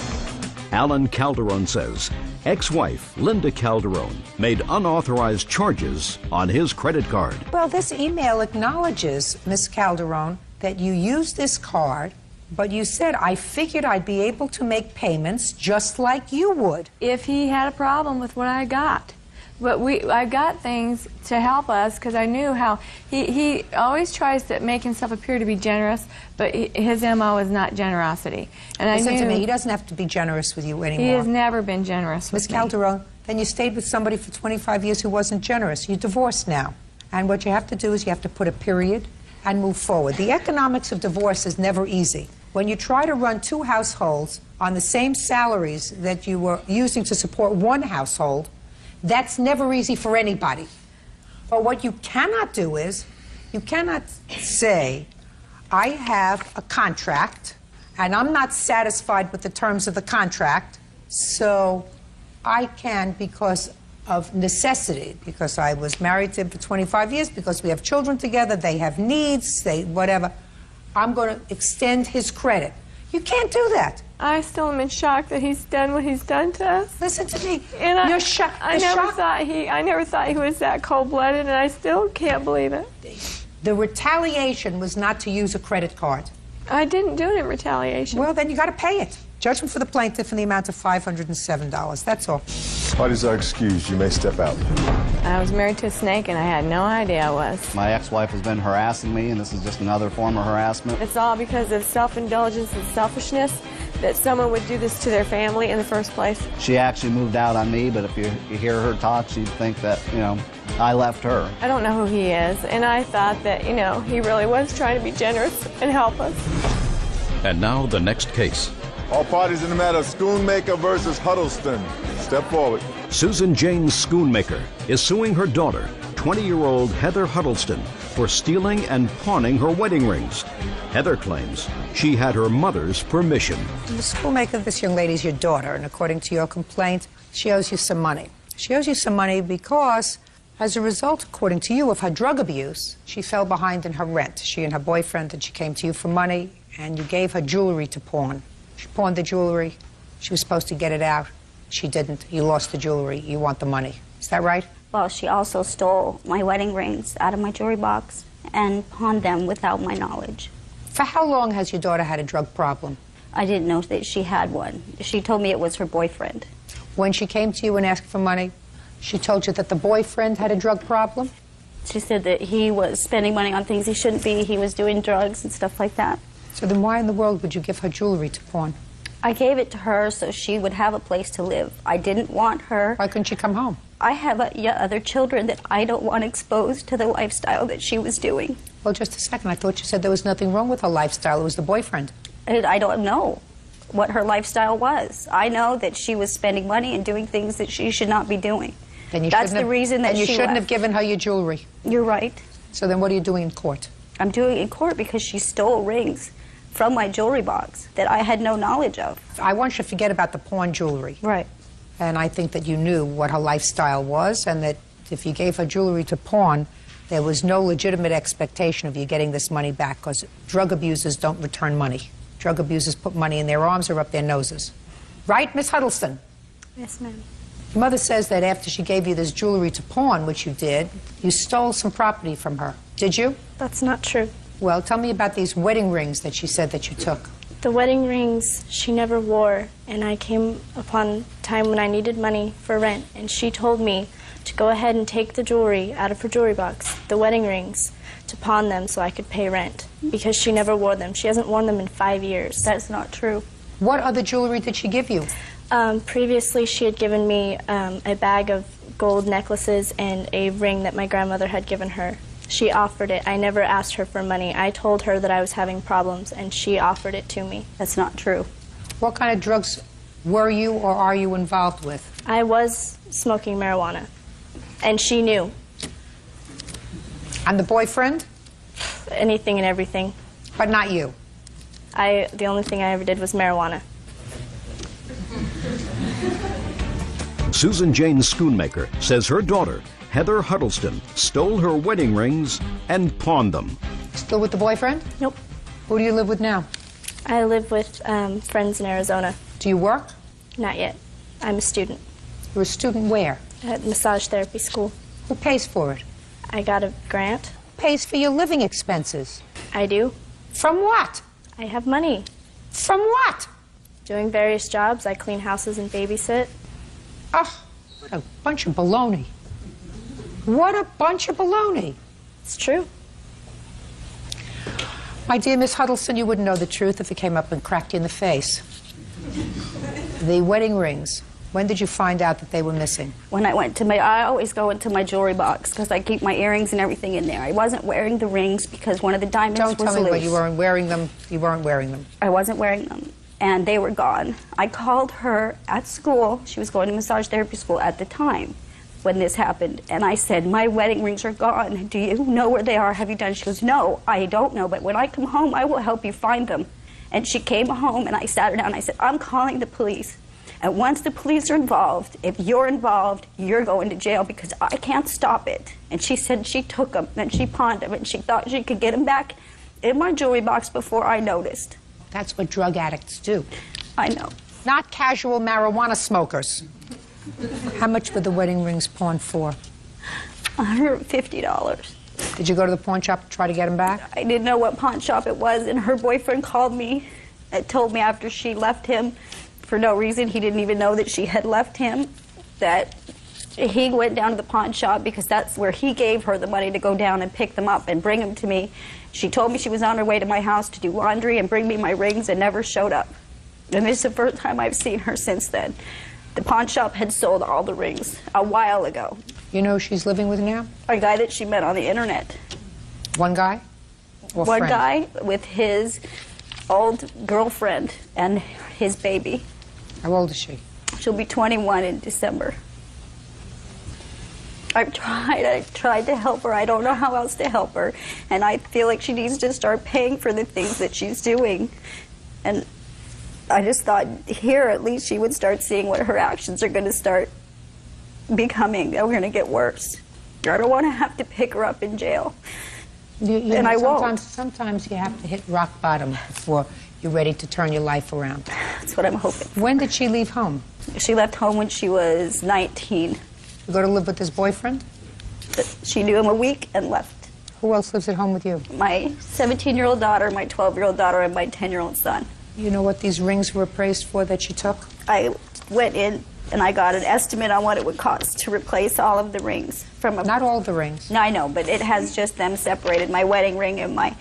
Alan Calderon says ex-wife Linda Calderon made unauthorized charges on his credit card. Well, this email acknowledges, Miss Calderon, that you used this card, but you said, I figured I'd be able to make payments just like you would. If he had a problem with what I got. But I got things to help us because I knew how he always tries to make himself appear to be generous, but his MO is not generosity. And Listen I knew to me, he doesn't have to be generous with you anymore. he has never been generous with Miss me. Calderon, then you stayed with somebody for 25 years who wasn't generous. You're divorced now. And what you have to do is you have to put a period and move forward. The economics of divorce is never easy. When you try to run two households on the same salaries that you were using to support one household, that's never easy for anybody. But what you cannot do is, you cannot say, I have a contract, and I'm not satisfied with the terms of the contract, so I can, because of necessity, because I was married to him for 25 years, because we have children together, they have needs, they whatever, I'm going to extend his credit. You can't do that. I still am in shock that he's done what he's done to us. Listen to me. And You're shocked. I never thought he was that cold-blooded, and I still can't believe it. The retaliation was not to use a credit card. I didn't do it in retaliation. Well, then you got to pay it. Judgment for the plaintiff in the amount of $507. That's all. Parties are excused. You may step out. I was married to a snake, and I had no idea I was. My ex-wife has been harassing me, and this is just another form of harassment. It's all because of self-indulgence and selfishness that someone would do this to their family in the first place. She actually moved out on me, but if you hear her talk, you'd think that, I left her. I don't know who he is, and I thought that, he really was trying to be generous and help us. And now the next case. All parties in the matter of Schoonmaker versus Huddleston. Step forward. Susan Jane Schoonmaker is suing her daughter, 20-year-old Heather Huddleston, for stealing and pawning her wedding rings. Heather claims she had her mother's permission. The Schoonmaker, this young lady is your daughter, and according to your complaint, she owes you some money. She owes you some money because As a result, according to you, of her drug abuse, she fell behind in her rent. She and her boyfriend, and she came to you for money, and you gave her jewelry to pawn. She pawned the jewelry. She was supposed to get it out. She didn't. You lost the jewelry. You want the money. Is that right? Well, she also stole my wedding rings out of my jewelry box and pawned them without my knowledge. For how long has your daughter had a drug problem? I didn't know that she had one. She told me it was her boyfriend. When she came to you and asked for money, she told you that the boyfriend had a drug problem? She said that he was spending money on things he shouldn't be. He was doing drugs and stuff like that. So then why in the world would you give her jewelry to pawn? I gave it to her so she would have a place to live. I didn't want her. Why couldn't she come home? I have other children that I don't want exposed to the lifestyle that she was doing. Well, just a second. I thought you said there was nothing wrong with her lifestyle. It was the boyfriend. I don't know what her lifestyle was. I know that she was spending money and doing things that she should not be doing. Then you That's the reason that you she shouldn't left. have given her your jewelry. You're right. So then what are you doing in court? I'm doing it in court because she stole rings from my jewelry box that I had no knowledge of. I want you to forget about the pawn jewelry. Right. And I think that you knew what her lifestyle was, and that if you gave her jewelry to pawn, there was no legitimate expectation of you getting this money back, because drug abusers don't return money. Drug abusers put money in their arms or up their noses. Right, Miss Huddleston? Yes, ma'am. Your mother says that after she gave you this jewelry to pawn, which you did, you stole some property from her. Did you? That's not true. Well, tell me about these wedding rings that she said that you took. The wedding rings she never wore, and I came upon a time when I needed money for rent, and she told me to go ahead and take the jewelry out of her jewelry box, the wedding rings, to pawn them so I could pay rent, because she never wore them. She hasn't worn them in 5 years. That's not true. What other jewelry did she give you? Previously, she had given me a bag of gold necklaces and a ring that my grandmother had given her. She offered it. I never asked her for money. I told her that I was having problems, and she offered it to me. That's not true. What kind of drugs were you or are you involved with? I was smoking marijuana, and she knew. And the boyfriend? Anything and everything. But not you? The only thing I ever did was marijuana. Susan Jane Schoonmaker says her daughter, Heather Huddleston, stole her wedding rings and pawned them. Still with the boyfriend? Nope. Who do you live with now? I live with friends in Arizona. Do you work? Not yet. I'm a student. You're a student where? At massage therapy school. Who pays for it? I got a grant. Who pays for your living expenses? I do. From what? I have money. From what? Doing various jobs. I clean houses and babysit. Oh, what a bunch of baloney. What a bunch of baloney. It's true. My dear Miss Huddleston, you wouldn't know the truth if it came up and cracked you in the face. The wedding rings, when did you find out that they were missing? When I always go into my jewelry box because I keep my earrings and everything in there. I wasn't wearing the rings because one of the diamonds was loose. Don't tell me what you weren't wearing them. You weren't wearing them. I wasn't wearing them, and they were gone. I called her at school. She was going to massage therapy school at the time when this happened, and I said, my wedding rings are gone. Do you know where they are? Have you done? She goes, no, I don't know, but when I come home, I will help you find them. And she came home, and I sat her down, and I said, I'm calling the police. And once the police are involved, if you're involved, you're going to jail because I can't stop it. And she said she took them, and she pawned them, and she thought she could get them back in my jewelry box before I noticed. That's what drug addicts do. I know. Not casual marijuana smokers. How much were the wedding rings pawned for? $150. Did you go to the pawn shop to try to get them back? I didn't know what pawn shop it was, and her boyfriend called me and told me after she left him, for no reason, he didn't even know that she had left him, that he went down to the pawn shop because that's where he gave her the money to go down and pick them up and bring them to me. She told me she was on her way to my house to do laundry and bring me my rings and never showed up. And this is the first time I've seen her since then. The pawn shop had sold all the rings a while ago. You know who she's living with now? A guy that she met on the internet. One guy? Or One friend? guy with his old girlfriend and his baby. How old is she? She'll be 21 in December. I've tried to help her. I don't know how else to help her. And I feel like she needs to start paying for the things that she's doing. And I just thought here at least she would start seeing what her actions are going to start becoming. They're going to get worse. I don't want to have to pick her up in jail. You And know, I won't. Sometimes you have to hit rock bottom before you're ready to turn your life around. That's what I'm hoping. When did she leave home? She left home when she was 19. You go to live with this boyfriend? She knew him a week and left. Who else lives at home with you? My 17-year-old daughter, my 12-year-old daughter, and my 10-year-old son. You know what these rings were appraised for that you took? I went in and I got an estimate on what it would cost to replace all of the rings. Not all the rings. No, I know, but it has just them separated. My wedding ring and my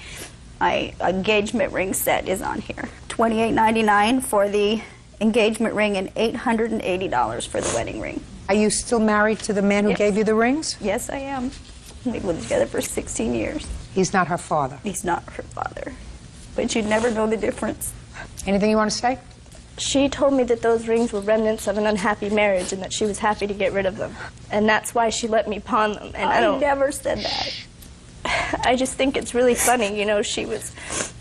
engagement ring set is on here. $28.99 for the engagement ring and $880 for the wedding ring. Are you still married to the man who gave you the rings? Yes, I am. We've lived together for 16 years. He's not her father. He's not her father. But you'd never know the difference. Anything you want to say? She told me that those rings were remnants of an unhappy marriage and that she was happy to get rid of them. And that's why she let me pawn them. And I never said that. I just think it's really funny, you know, she was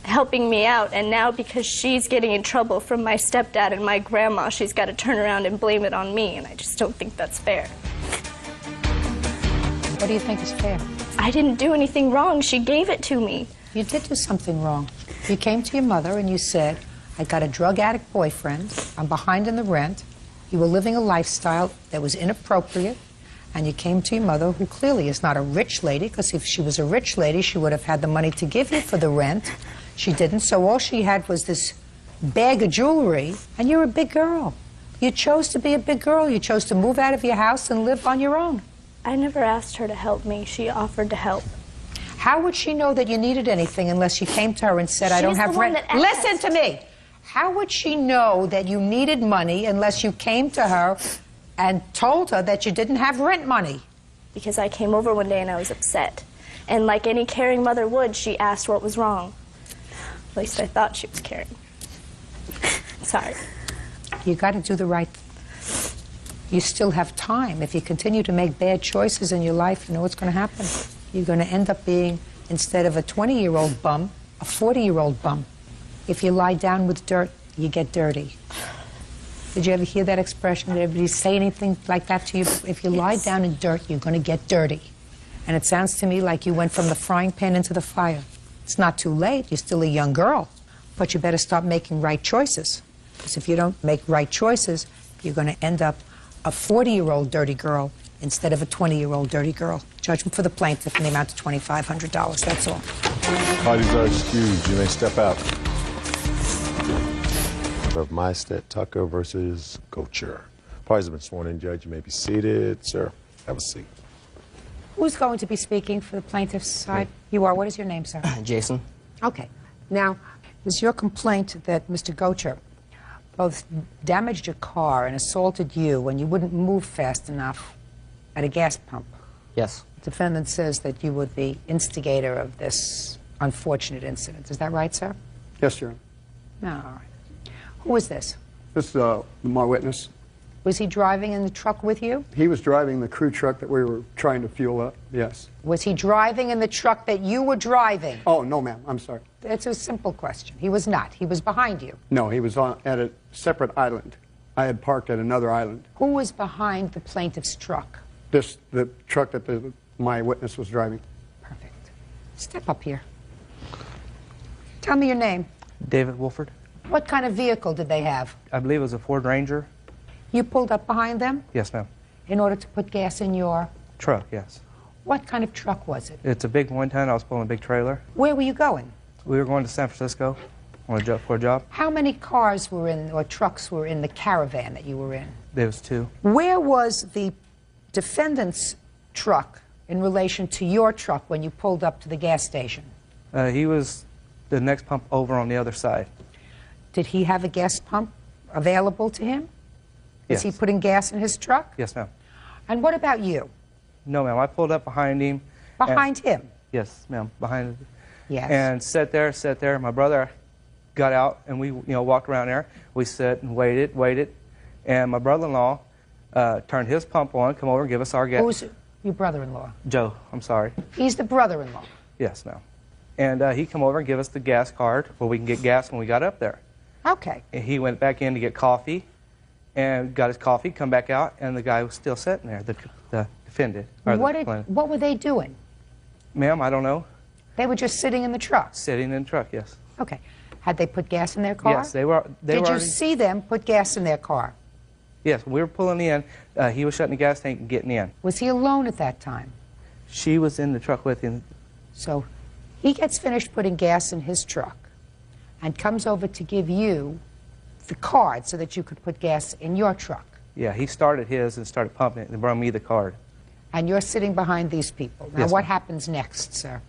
helping me out, and now because she's getting in trouble from my stepdad and my grandma, she's got to turn around and blame it on me, and I just don't think that's fair. What do you think is fair? I didn't do anything wrong. She gave it to me. You did do something wrong. You came to your mother and you said, I got a drug addict boyfriend, I'm behind in the rent, you were living a lifestyle that was inappropriate, and you came to your mother, who clearly is not a rich lady, because if she was a rich lady, she would have had the money to give you for the rent. She didn't, so all she had was this bag of jewelry, and you're a big girl. You chose to be a big girl. You chose to move out of your house and live on your own. I never asked her to help me. She offered to help. How would she know that you needed anything unless you came to her and said, I don't have rent? Listen to me. How would she know that you needed money unless you came to her and told her that you didn't have rent money? Because I came over one day and I was upset. And like any caring mother would, she asked what was wrong. At least I thought she was caring. Sorry. You got to do the right thing. You still have time. If you continue to make bad choices in your life, you know what's going to happen. You're going to end up being, instead of a 20-year-old bum, a 40-year-old bum. If you lie down with dirt, you get dirty. Did you ever hear that expression? Did everybody say anything like that to you? If you lie down in dirt, you're going to get dirty. And it sounds to me like you went from the frying pan into the fire. It's not too late. You're still a young girl. But you better start making right choices. Because if you don't make right choices, you're going to end up a 40-year-old dirty girl instead of a 20-year-old dirty girl. Judgment for the plaintiff in the amount of $2,500. That's all. Parties are excused. You may step out. Of Mystead Tucker versus Gocher. Parties have been sworn in, Judge. You may be seated. Sir, have a seat. Who's going to be speaking for the plaintiff's side? You are. What is your name, sir? Jason. Okay. Now, is your complaint that Mr. Gocher both damaged your car and assaulted you when you wouldn't move fast enough at a gas pump? Yes. The defendant says that you were the instigator of this unfortunate incident. Is that right, sir? Yes, Your Honor. No, all right. Who is this? This is my witness. Was he driving in the truck with you? He was driving the crew truck that we were trying to fuel up, yes. Was he driving in the truck that you were driving? Oh, no, ma'am. I'm sorry. It's a simple question. He was not. He was behind you. No, he was at a separate island. I had parked at another island. Who was behind the plaintiff's truck? The truck that my witness was driving. Perfect. Step up here. Tell me your name. David Wolford. What kind of vehicle did they have? I believe it was a Ford Ranger. You pulled up behind them? Yes, ma'am. In order to put gas in your... Truck, yes. What kind of truck was it? It's a big 1-ton. I was pulling a big trailer. Where were you going? We were going to San Francisco for a job. How many cars were in, or trucks were in the caravan that you were in? There was 2. Where was the defendant's truck in relation to your truck when you pulled up to the gas station? He was the next pump over on the other side. Did he have a gas pump available to him? Yes. Is he putting gas in his truck? Yes, ma'am. And what about you? No, ma'am. I pulled up behind him. Behind him? Yes, ma'am. Behind him. Yes. And sat there. My brother got out, and we walked around there. We sat and waited. And my brother-in-law turned his pump on, come over and give us our gas. Who's your brother-in-law? Joe, I'm sorry. He's the brother-in-law? Yes, ma'am. And he come over and give us the gas card where we can get gas when we got up there. Okay. And he went back in to get coffee and got his coffee, come back out, and the guy was still sitting there. The defendant. Or the plaintiff. What were they doing? Ma'am, I don't know. They were just sitting in the truck? Sitting in the truck, yes. Okay. Had they put gas in their car? Yes, they were. Did you see them put gas in their car? Yes, we were pulling in. He was shutting the gas tank and getting in. Was he alone at that time? She was in the truck with him. So he gets finished putting gas in his truck and comes over to give you the card so that you could put gas in your truck. Yeah, he started his and started pumping it and brought me the card. And you're sitting behind these people. Now, Yes, what ma'am. happens next, sir?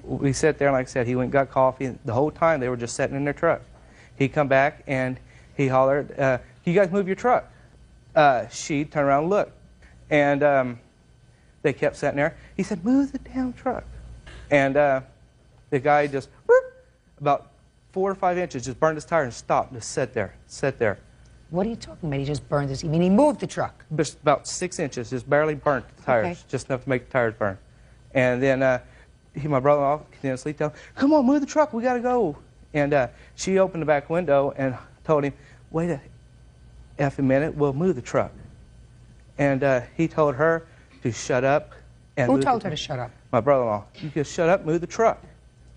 We sat there, and like I said, he went and got coffee. And the whole time, they were just sitting in their truck. He come back, and he hollered, you guys move your truck. She turned around and looked. And they kept sitting there. He said, move the damn truck. And the guy just, about 4 or 5 inches, just burned his tire and stopped, just sat there. What are you talking about? He just burned his... You mean he moved the truck? Just about 6 inches, just barely burnt the tires, Okay. just enough to make the tires burn. And then my brother-in-law continuously told him, come on, move the truck, we got to go. And she opened the back window and told him, wait a effing minute, we'll move the truck. And he told her to shut up. And Who told her to shut up? My brother-in-law. You just shut up, move the truck.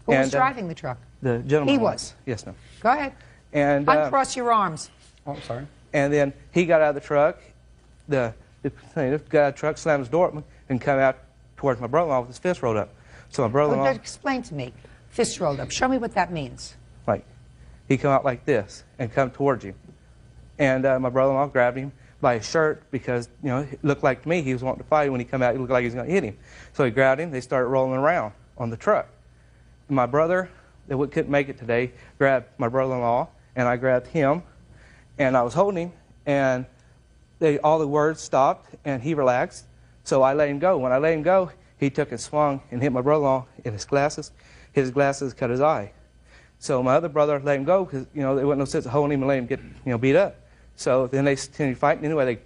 Who was driving the truck? The gentleman. He was? Yes, ma'am. Go ahead. And Uncross your arms. Oh, I'm sorry. And then he got out of the truck. The plaintiff got out of the truck, slammed his door open, and come out towards my brother-in-law with his fist rolled up. So my brother-in-law, Explain to me. Fist rolled up. Show me what that means. like, he come out like this and come towards you. And my brother-in-law grabbed him by his shirt because, you know, it looked like to me he was wanting to fight. When he come out, it looked like he was going to hit him. So he grabbed him. They started rolling around on the truck. And my brother, that couldn't make it today, grabbed my brother-in-law, and I grabbed him. And I was holding him, and all the words stopped, and he relaxed. So I let him go. When I let him go, he took and swung and hit my brother-in-law in his glasses. His glasses cut his eye. So my other brother let him go because, you know, there wasn't no sense of holding him and letting him get, you know, beat up. So then they continued fighting. Anyway, they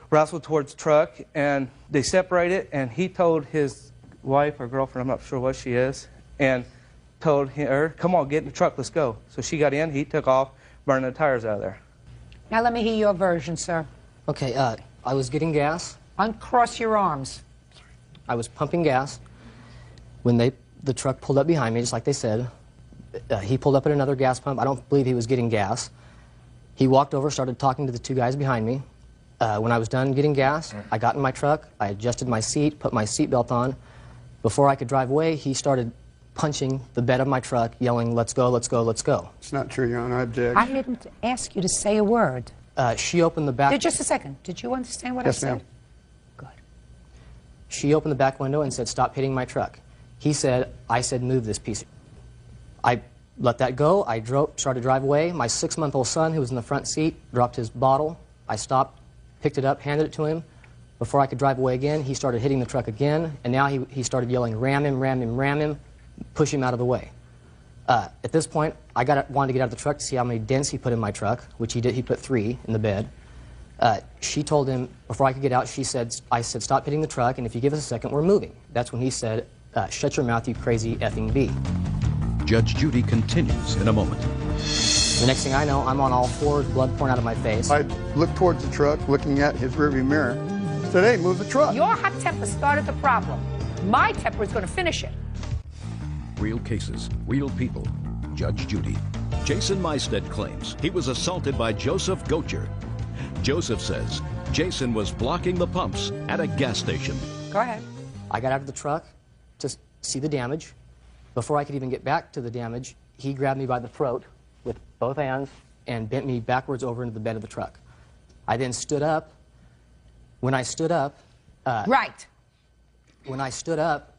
wrestled towards the truck, and they separated, and he told his wife or girlfriend, I'm not sure what she is, and told her, come on, get in the truck, let's go. So she got in, he took off, burning the tires out of there. Now let me hear your version, sir. Okay, I was getting gas. Uncross your arms. I was pumping gas. When the truck pulled up behind me, just like they said, he pulled up at another gas pump. I don't believe he was getting gas. He walked over, started talking to the 2 guys behind me. When I was done getting gas, I got in my truck, I adjusted my seat, put my seatbelt on. Before I could drive away, he started punching the bed of my truck, yelling, let's go, let's go, let's go. It's not true, Your Honor. I object. I didn't ask you to say a word. She opened the back... Just a second. Did you understand what I Yes, said? ma'am. She opened the back window and said, stop hitting my truck. He said, I said, move this piece. I let that go. I started to drive away. My 6-month-old son, who was in the front seat, dropped his bottle. I stopped, picked it up, handed it to him. Before I could drive away again, he started hitting the truck again, and now he started yelling, ram him, ram him, ram him, push him out of the way. At this point, I wanted to get out of the truck to see how many dents he put in my truck, which he did. He put 3 in the bed. She told him, before I could get out, I said, stop hitting the truck, and if you give us a second, we're moving. That's when he said, shut your mouth, you crazy effing bee. Judge Judy continues in a moment. The next thing I know, I'm on all fours, blood pouring out of my face. I looked towards the truck, looking at his rearview mirror. Said, hey, move the truck. Your hot temper started the problem. My temper is going to finish it. Real cases, real people. Judge Judy. Jason Meisted claims he was assaulted by Joseph Gocher. Joseph says Jason was blocking the pumps at a gas station. Go ahead. I got out of the truck to see the damage. Before I could even get back to the damage, he grabbed me by the throat with both hands and bent me backwards over into the bed of the truck. I then stood up. When I stood up... right. When I stood up,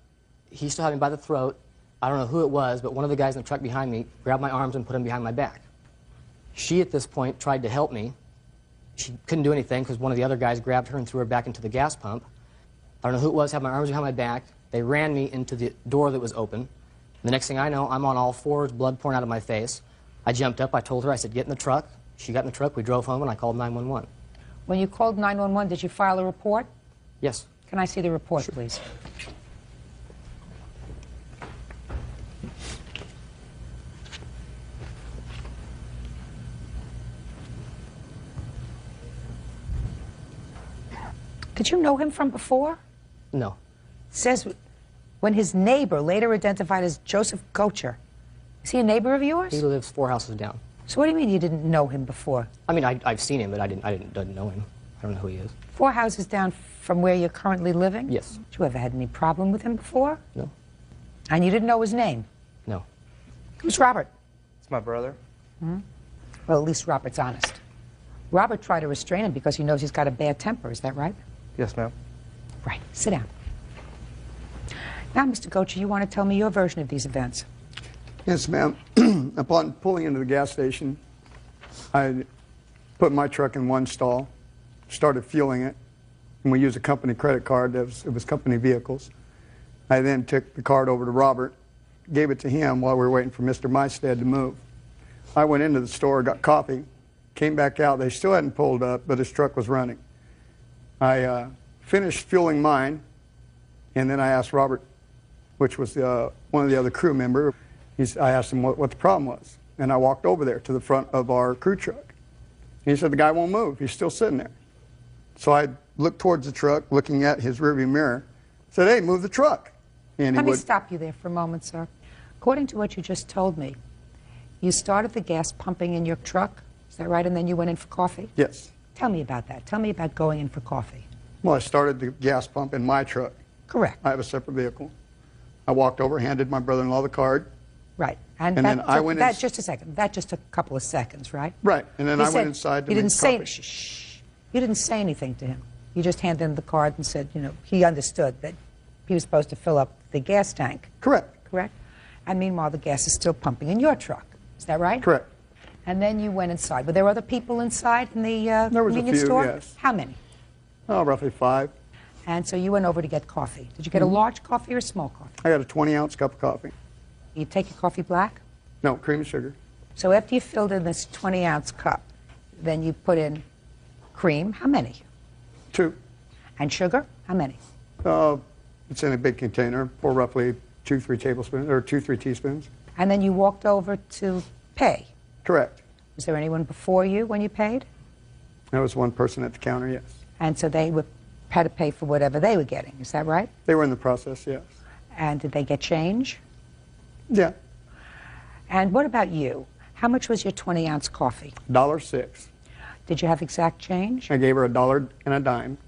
he still had me by the throat. I don't know who it was, but one of the guys in the truck behind me grabbed my arms and put them behind my back. She, at this point, tried to help me. She couldn't do anything because one of the other guys grabbed her and threw her back into the gas pump. I don't know who it was, had my arms behind my back. They ran me into the door that was open. The next thing I know, I'm on all fours, blood pouring out of my face. I jumped up, I told her, I said, get in the truck. She got in the truck, we drove home, and I called 911. When you called 911, did you file a report? Yes. Can I see the report, please? Did you know him from before? No. Says when his neighbor, later identified as Joseph Gocher, is he a neighbor of yours? He lives 4 houses down. So what do you mean you didn't know him before? I mean, I've seen him, but I didn't know him. I don't know who he is. 4 houses down from where you're currently living? Yes. Did you ever had any problem with him before? No. And you didn't know his name? No. Who's Robert? It's my brother. Hmm? Well, at least Robert's honest. Robert tried to restrain him because he knows he's got a bad temper. Is that right? Yes, ma'am. Right. Sit down. Now, Mr. Gocher, you want to tell me your version of these events? Yes, ma'am. Upon pulling into the gas station, I put my truck in one stall, started fueling it, and we used a company credit card. It was company vehicles. I then took the card over to Robert, gave it to him while we were waiting for Mr. Mystad to move. I went into the store, got coffee, came back out. They still hadn't pulled up, but his truck was running. I finished fueling mine, and then I asked Robert, which was one of the other crew members, I asked him what the problem was. And I walked over there to the front of our crew truck. He said, the guy won't move. He's still sitting there. So I looked towards the truck, looking at his rearview mirror, said, hey, move the truck. And Let me stop you there for a moment, sir. According to what you just told me, you started the gas pumping in your truck, is that right? And then you went in for coffee? Yes. Tell me about that. Tell me about going in for coffee. Well, I started the gas pump in my truck. Correct. I have a separate vehicle. I walked over, handed my brother-in-law the card. Right. And then I went in. Just a second. That just took a couple of seconds, right? Right. And then I went inside to make coffee. Shh. You didn't say anything to him. You just handed him the card and said, he understood that he was supposed to fill up the gas tank. Correct. Correct? And meanwhile, the gas is still pumping in your truck. Is that right? Correct. And then you went inside. Were there other people inside in the there was convenience a few, store? yes. How many? Oh, roughly 5. And so you went over to get coffee. Did you get a large coffee or a small coffee? I got a 20-ounce cup of coffee. You take your coffee black? No, cream and sugar. So after you filled in this 20-ounce cup, then you put in cream. How many? 2. And sugar? How many? It's in a big container for roughly 2-3 tablespoons or 2-3 teaspoons. And then you walked over to pay. Correct. Was there anyone before you when you paid? There was one person at the counter, yes. And so they had to pay for whatever they were getting. Is that right? They were in the process, yes. And did they get change? Yeah. And what about you? How much was your 20-ounce coffee? $1.06. Did you have exact change? I gave her $1 and a dime.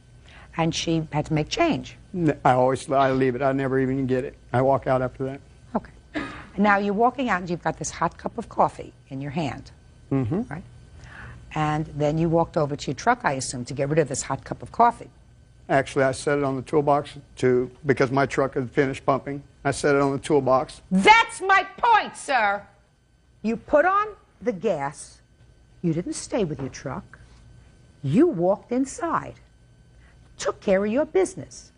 And she had to make change? I leave it. I never even get it. I walk out after that. Okay. Now you're walking out and you've got this hot cup of coffee in your hand. Mm-hmm. Right? And then you walked over to your truck, I assume, to get rid of this hot cup of coffee. Actually, I set it on the toolbox because my truck had finished pumping. I set it on the toolbox. That's my point, sir. You put on the gas. You didn't stay with your truck. You walked inside, took care of your business.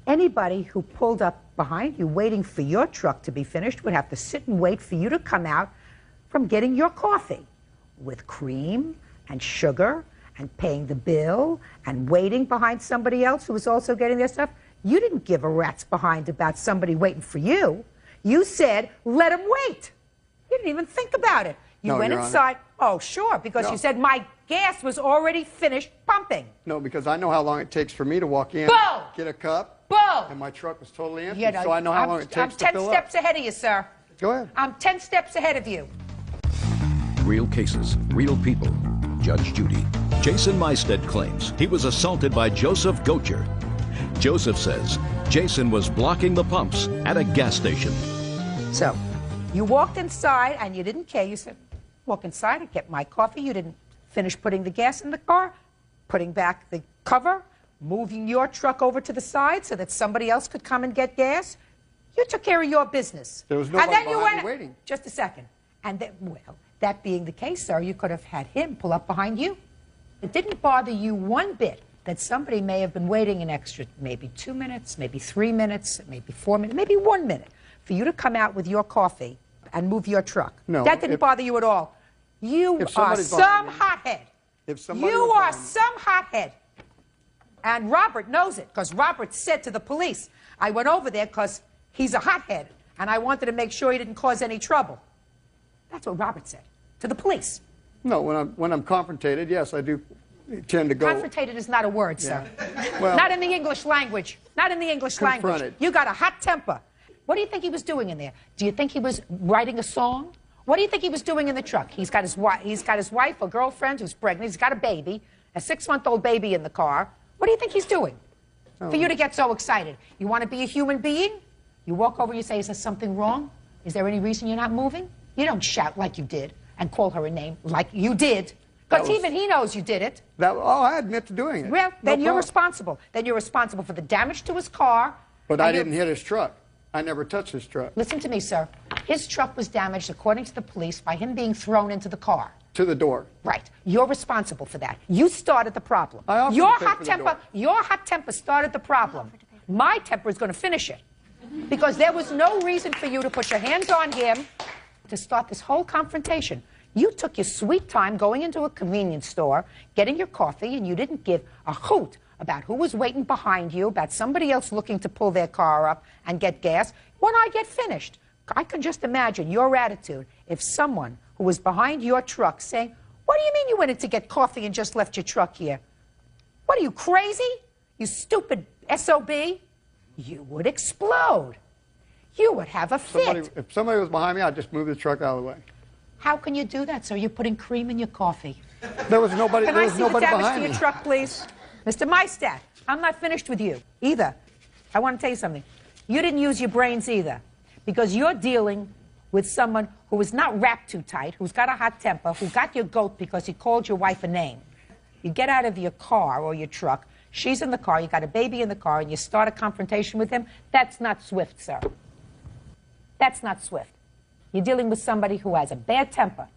Anybody who pulled up behind you waiting for your truck to be finished would have to sit and wait for you to come out from getting your coffee with cream and sugar and paying the bill and waiting behind somebody else who was also getting their stuff. You didn't give a rat's behind about somebody waiting for you. You said, let him wait. You didn't even think about it. You No, went Your Honor. inside. Oh, sure, because No. you said my gas was already finished pumping. No, because I know how long it takes for me to walk in, Boom! get a cup, Boom! and my truck was totally empty, You know, so I know how long it takes I'm to 10 fill steps up. ahead of you, sir. Go ahead. I'm 10 steps ahead of you. Real cases, real people. Judge Judy. Jason Mystad claims he was assaulted by Joseph Gocher. Joseph says Jason was blocking the pumps at a gas station. So, you walked inside and you didn't care. You said, walk inside and get my coffee. You didn't finish putting the gas in the car, putting back the cover, moving your truck over to the side so that somebody else could come and get gas. You took care of your business. There was And nobody then you behind went, me waiting. Just a second. And then, well, that being the case, sir, you could have had him pull up behind you. It didn't bother you one bit that somebody may have been waiting an extra maybe 2 minutes, maybe 3 minutes, maybe 4 minutes, maybe 1 minute for you to come out with your coffee and move your truck. No, that didn't bother you at all. You If are somebody's some behind me- hothead. If somebody You was are behind me- some hothead. And Robert knows it, because Robert said to the police, I went over there because he's a hothead, and I wanted to make sure he didn't cause any trouble. That's what Robert said to the police. No, when I'm confrontated, yes, I do tend to go. Confrontated is not a word, sir. Well, not in the English language. Not in the English language. Confronted. You got a hot temper. What do you think he was doing in there? Do you think he was writing a song? What do you think he was doing in the truck? He's got his wife or girlfriend who's pregnant. He's got a baby, a 6-month-old baby in the car. What do you think he's doing? For you to get so excited. You want to be a human being? You walk over and you say, is there something wrong? Is there any reason you're not moving? You don't shout like you did and call her a name like you did. Because even he knows you did it. I admit to doing it. Well, then No you're problem. responsible. Then you're responsible for the damage to his car. But I didn't hit his truck. I never touched his truck. Listen to me, sir. His truck was damaged, according to the police, by him being thrown into the car. To the door. Right. You're responsible for that. You started the problem. I offered Your to pay for the door. your hot temper started the problem. My temper is going to finish it. Because there was no reason for you to put your hands on him to start this whole confrontation. You took your sweet time going into a convenience store, getting your coffee, and you didn't give a hoot about who was waiting behind you, about somebody else looking to pull their car up and get gas. When I get finished, I can just imagine your attitude if someone who was behind your truck saying, what do you mean you went in to get coffee and just left your truck here? What are you, crazy? You stupid SOB? You would explode. You would have a fit. If somebody was behind me, I'd just move the truck out of the way. How can you do that, sir? You're putting cream in your coffee. There was nobody, Can there I was see the nobody damage behind to your me. truck, please? Mr. Maistat, I'm not finished with you either. I want to tell you something. You didn't use your brains either, because you're dealing with someone who is not wrapped too tight, who's got a hot temper, who got your goat because he called your wife a name. You get out of your car or your truck, she's in the car, you got a baby in the car, and you start a confrontation with him. That's not swift, sir. That's not swift. You're dealing with somebody who has a bad temper.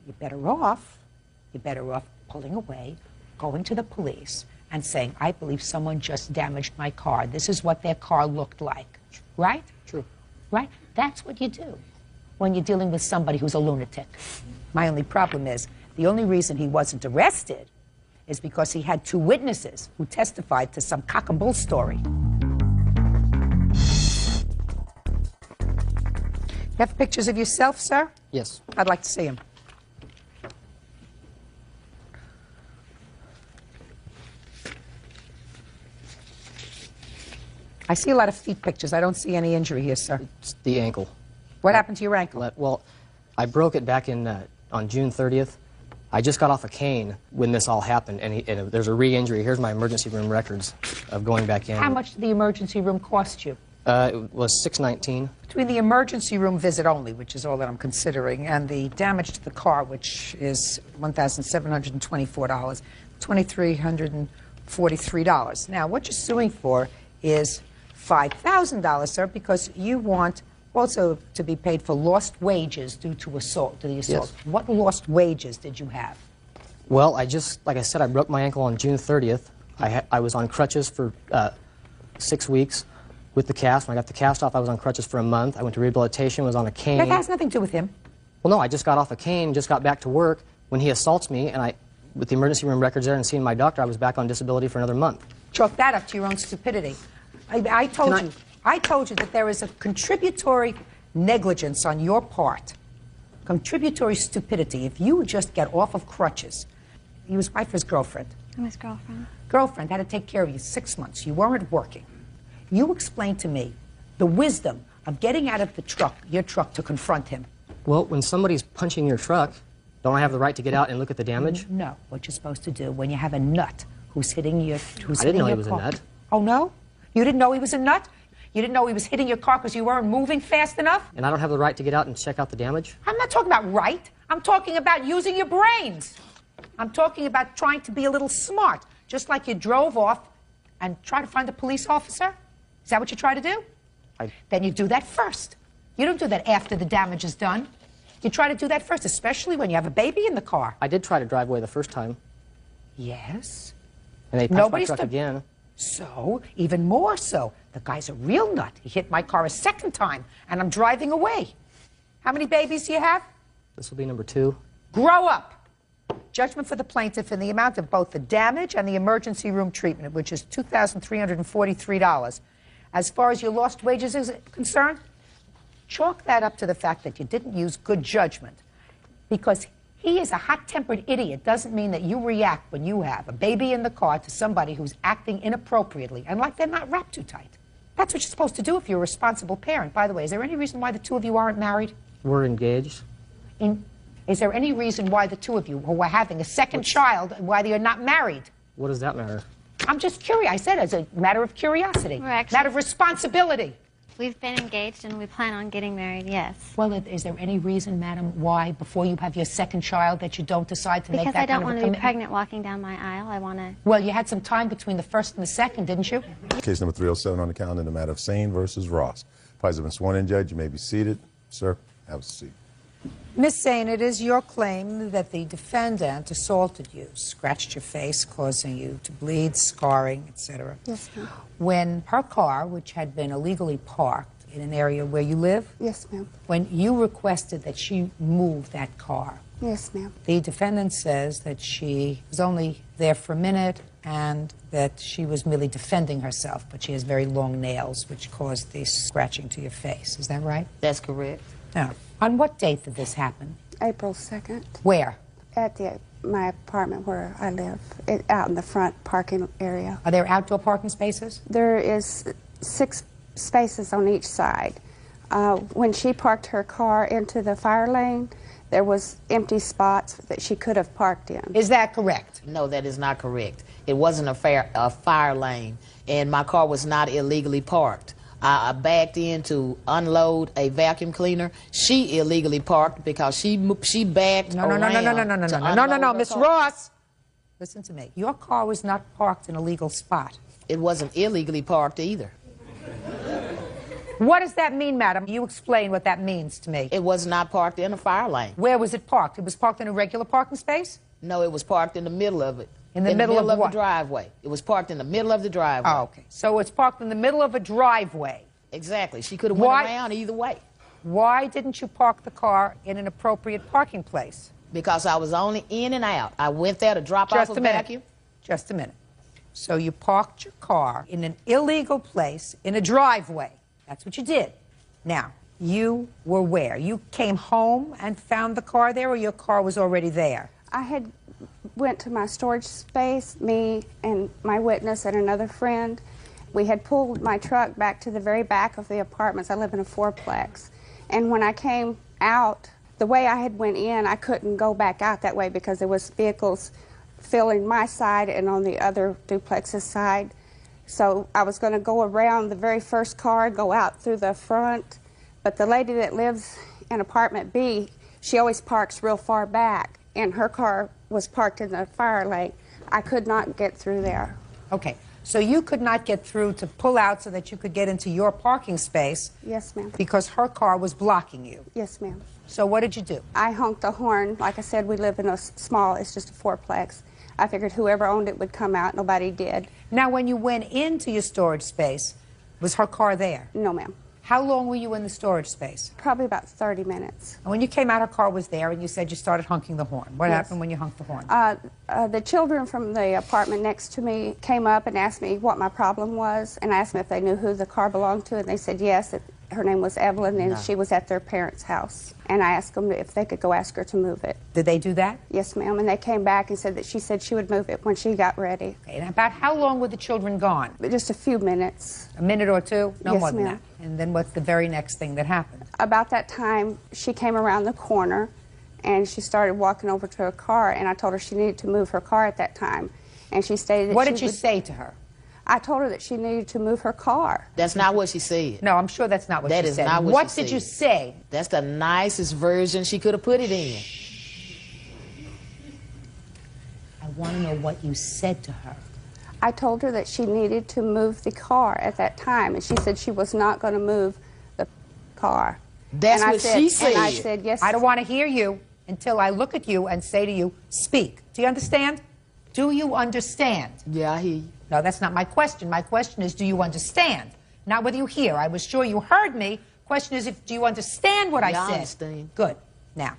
You're better off pulling away, going to the police, and saying, I believe someone just damaged my car. This is what their car looked like. Right? True. Right? That's what you do when you're dealing with somebody who's a lunatic. My only problem is, the only reason he wasn't arrested is because he had 2 witnesses who testified to some cock and bull story. You have pictures of yourself, sir? Yes. I'd like to see them. I see a lot of feet pictures. I don't see any injury here, sir. It's the ankle. What happened to your ankle? Well, I broke it back in on June 30th. I just got off a cane when this all happened, and there's a re-injury. Here's my emergency room records of going back in. How much did the emergency room cost you? It was $619. Between the emergency room visit only, which is all that I'm considering, and the damage to the car, which is $1,724, $2,343. Now, what you're suing for is $5,000, sir, because you want also to be paid for lost wages due to assault, to the assault. Yes. What lost wages did you have? Well, like I said, I broke my ankle on June 30th. I was on crutches for 6 weeks with the cast. When I got the cast off, I was on crutches for a month. I went to rehabilitation, was on a cane. That has nothing to do with him. Well, no, I just got off a cane, just got back to work. When he assaults me, and with the emergency room records there and seeing my doctor, I was back on disability for another month. Chalk that up to your own stupidity. I told you that there is a contributory negligence on your part, contributory stupidity. If you would just get off of crutches, he was wife or his girlfriend? His girlfriend. Girlfriend had to take care of you 6 months. You weren't working. You explained to me the wisdom of getting out of the truck, your truck, to confront him. Well, when somebody's punching your truck, don't I have the right to get out and look at the damage? No, what you're supposed to do when you have a nut who's hitting your car. I didn't know he was a nut. Oh, no? You didn't know he was a nut? You didn't know he was hitting your car because you weren't moving fast enough? And I don't have the right to get out and check out the damage? I'm not talking about right. I'm talking about using your brains. I'm talking about trying to be a little smart, just like you drove off and try to find a police officer. Is that what you try to do? Then you do that first. You don't do that after the damage is done. You try to do that first, especially when you have a baby in the car. I did try to drive away the first time. Yes. And they punched my truck again. So, even more so, the guy's a real nut. He hit my car a second time, and I'm driving away. How many babies do you have? This will be number 2. Grow up. Judgment for the plaintiff in the amount of both the damage and the emergency room treatment, which is $2,343. As far as your lost wages is concerned, chalk that up to the fact that you didn't use good judgment, because He is a hot-tempered idiot. Doesn't mean that you react when you have a baby in the car to somebody who's acting inappropriately and like they're not wrapped too tight. That's what you're supposed to do if you're a responsible parent. By the way, is there any reason why the two of you aren't married? We're engaged. Is there any reason why the two of you who are having a second child, why you're not married? What does that matter? I'm just curious. I said as a matter of curiosity. We're actually- matter of responsibility. We've been engaged and we plan on getting married, yes. Well, is there any reason, madam, why before you have your second child that you don't decide to make that Because I kind don't of a want to be commitment? pregnant walking down my aisle. I want to... Well, you had some time between the first and the second, didn't you? Case number 307 on the calendar in the matter of Sane versus Ross. Parties have been sworn in, Judge. You may be seated. Sir, have a seat. Miss Sane, it is your claim that the defendant assaulted you, scratched your face, causing you to bleed, scarring, etc. Yes, ma'am. When her car, which had been illegally parked in an area where you live, Yes, ma'am. when you requested that she move that car, Yes, ma'am. the defendant says that she was only there for a minute and that she was merely defending herself, but she has very long nails, which caused the scratching to your face. Is that right? That's correct. Now, on what date did this happen? April 2nd. Where? At my apartment where I live, out in the front parking area. Are there outdoor parking spaces? There is 6 spaces on each side. When she parked her car into the fire lane, there was empty spots that she could have parked in. Is that correct? No, that is not correct. It wasn't a fire lane, and my car was not illegally parked. I backed in to unload a vacuum cleaner. She illegally parked because she backed around No, Miss Ross. Listen to me. Your car was not parked in a legal spot. It wasn't illegally parked either. What does that mean, madam? You explain what that means to me. It was not parked in a fire lane. Where was it parked? It was parked in a regular parking space? No, it was parked in the middle of it. In the middle of the what? driveway. It was parked in the middle of the driveway. Oh, okay. So it's parked in the middle of a driveway. Exactly. She could have went around either way. Why didn't you park the car in an appropriate parking place? Because I was only in and out. I went there to drop off a vacuum. Just a minute. So you parked your car in an illegal place in a driveway. That's what you did. Now, you were where? You came home and found the car there, or your car was already there? I had went to my storage space, me and my witness and another friend. We had pulled my truck back to the very back of the apartments. I live in a 4-plex. And when I came out, the way I had went in, I couldn't go back out that way because there was vehicles filling my side and on the other duplex's side. So I was going to go around the very first car, go out through the front. But the lady that lives in apartment B, she always parks real far back, and her car was parked in the fire lane. I could not get through there. Okay. So you could not get through to pull out so that you could get into your parking space? Yes, ma'am. Because her car was blocking you? Yes, ma'am. So what did you do? I honked the horn. Like I said, we live in a small, it's just a 4-plex. I figured whoever owned it would come out. Nobody did. Now, when you went into your storage space, was her car there? No, ma'am. How long were you in the storage space? Probably about 30 minutes. And when you came out, her car was there, and you said you started honking the horn. What happened when you honked the horn? The children from the apartment next to me came up and asked me what my problem was, and I asked them if they knew who the car belonged to, and they said yes. Her name was Evelyn, and she was at their parents' house. And I asked them if they could go ask her to move it. Did they do that? Yes, ma'am. And they came back and said that she said she would move it when she got ready. Okay, and about how long were the children gone? Just a few minutes. A minute or two? No Yes, more than ma'am. that. And then what's the very next thing that happened? About that time, she came around the corner, and she started walking over to her car, and I told her she needed to move her car at that time. And she stated that What did you say to her? I told her that she needed to move her car. That's not what she said. No, I'm sure that's not what That she is said. not what What she did you said. say? That's the nicest version she could have put it in. I want to know what you said to her. I told her that she needed to move the car at that time, and she said she was not going to move the car. That's and what she said. And I said, yes. I don't want to hear you until I look at you and say to you, speak. Do you understand? Do you understand? Yeah, I hear you. No, that's not my question. My question is, do you understand? Not whether you hear. I was sure you heard me. Question is, do you understand what I Yeah, said? I understand. Good. Now.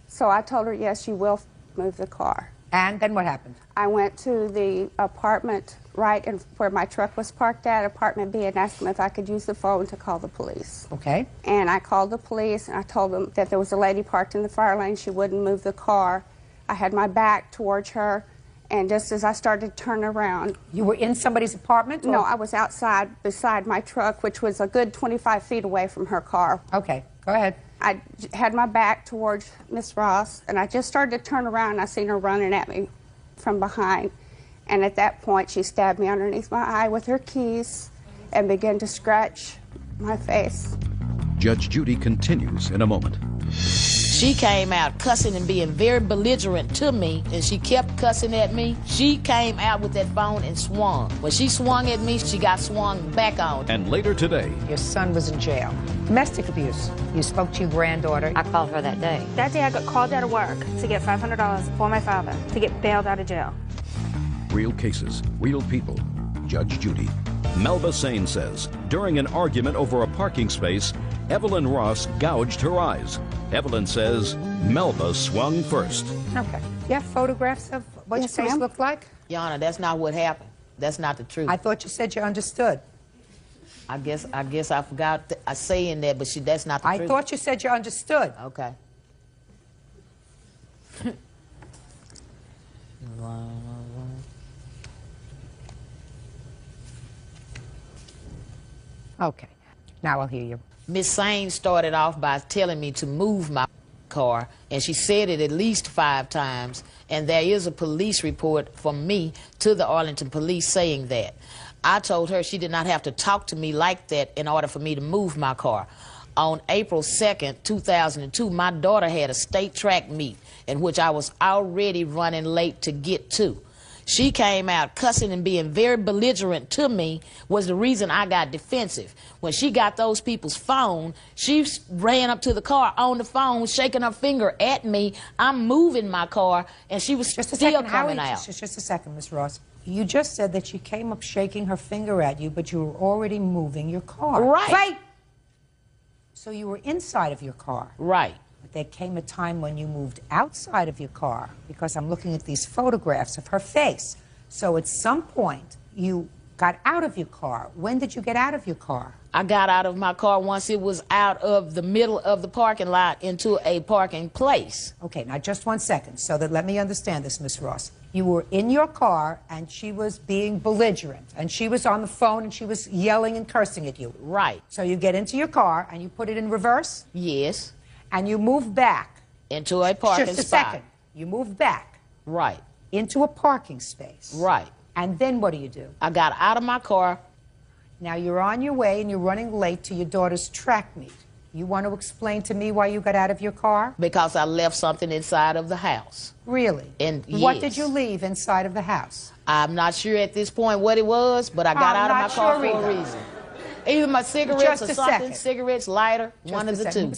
So I told her, yes, you will move the car. And then what happened? I went to the apartment right in where my truck was parked at, apartment B, and asked them if I could use the phone to call the police. Okay. And I called the police, and I told them that there was a lady parked in the fire lane. She wouldn't move the car. I had my back towards her, and just as I started to turn around... You were in somebody's apartment? Or? No, I was outside beside my truck, which was a good 25 feet away from her car. Okay, go ahead. I had my back towards Miss Ross, and I just started to turn around, and I seen her running at me from behind. And at that point, she stabbed me underneath my eye with her keys and began to scratch my face. Judge Judy continues in a moment. She came out cussing and being very belligerent to me, and she kept cussing at me. She came out with that phone and swung. When she swung at me, she got swung back on. And later today, your son was in jail. Domestic abuse. You spoke to your granddaughter. I called her that day. That day I got called out of work to get $500 for my father to get bailed out of jail. real cases, real people. Judge Judy. Melba Sane says, during an argument over a parking space, Evelyn Ross gouged her eyes. Evelyn says Melba swung first. Okay. You have photographs of what your face looked like? Your Honor, that's not what happened. That's not the truth. I thought you said you understood. I guess I forgot saying that, but that's not the truth. I thought you said you understood. Okay. Okay. Now I'll hear you. Miss Sane started off by telling me to move my car, and she said it at least 5 times, and there is a police report from me to the Arlington police saying that. I told her she did not have to talk to me like that in order for me to move my car. On April 2nd, 2002, my daughter had a state track meet in which I was already running late to get to. She came out cussing and being very belligerent to me was the reason I got defensive. When she got those people's phone, she ran up to the car on the phone, shaking her finger at me. I'm moving my car, and she was still coming out. Just a second, Miss Ross. You just said that she came up shaking her finger at you, but you were already moving your car. Right. Right. So you were inside of your car. Right. But there came a time when you moved outside of your car, because I'm looking at these photographs of her face. So at some point, you got out of your car. When did you get out of your car? I got out of my car once it was out of the middle of the parking lot into a parking place. Okay, now just 1 second, so that let me understand this, Miss Ross. You were in your car, and she was being belligerent, and she was on the phone, and she was yelling and cursing at you. Right. So you get into your car, and you put it in reverse? Yes. And you move back. Into a parking spot. Just a second. You move back. Right. Into a parking space. Right. And then what do? I got out of my car. Now you're on your way, and you're running late to your daughter's track meet. You want to explain to me why you got out of your car? Because I left something inside of the house. Really? And what did you leave inside of the house? I'm not sure at this point what it was, but I got out of my car for a reason. Either my cigarettes or something, cigarettes, lighter, one of the two.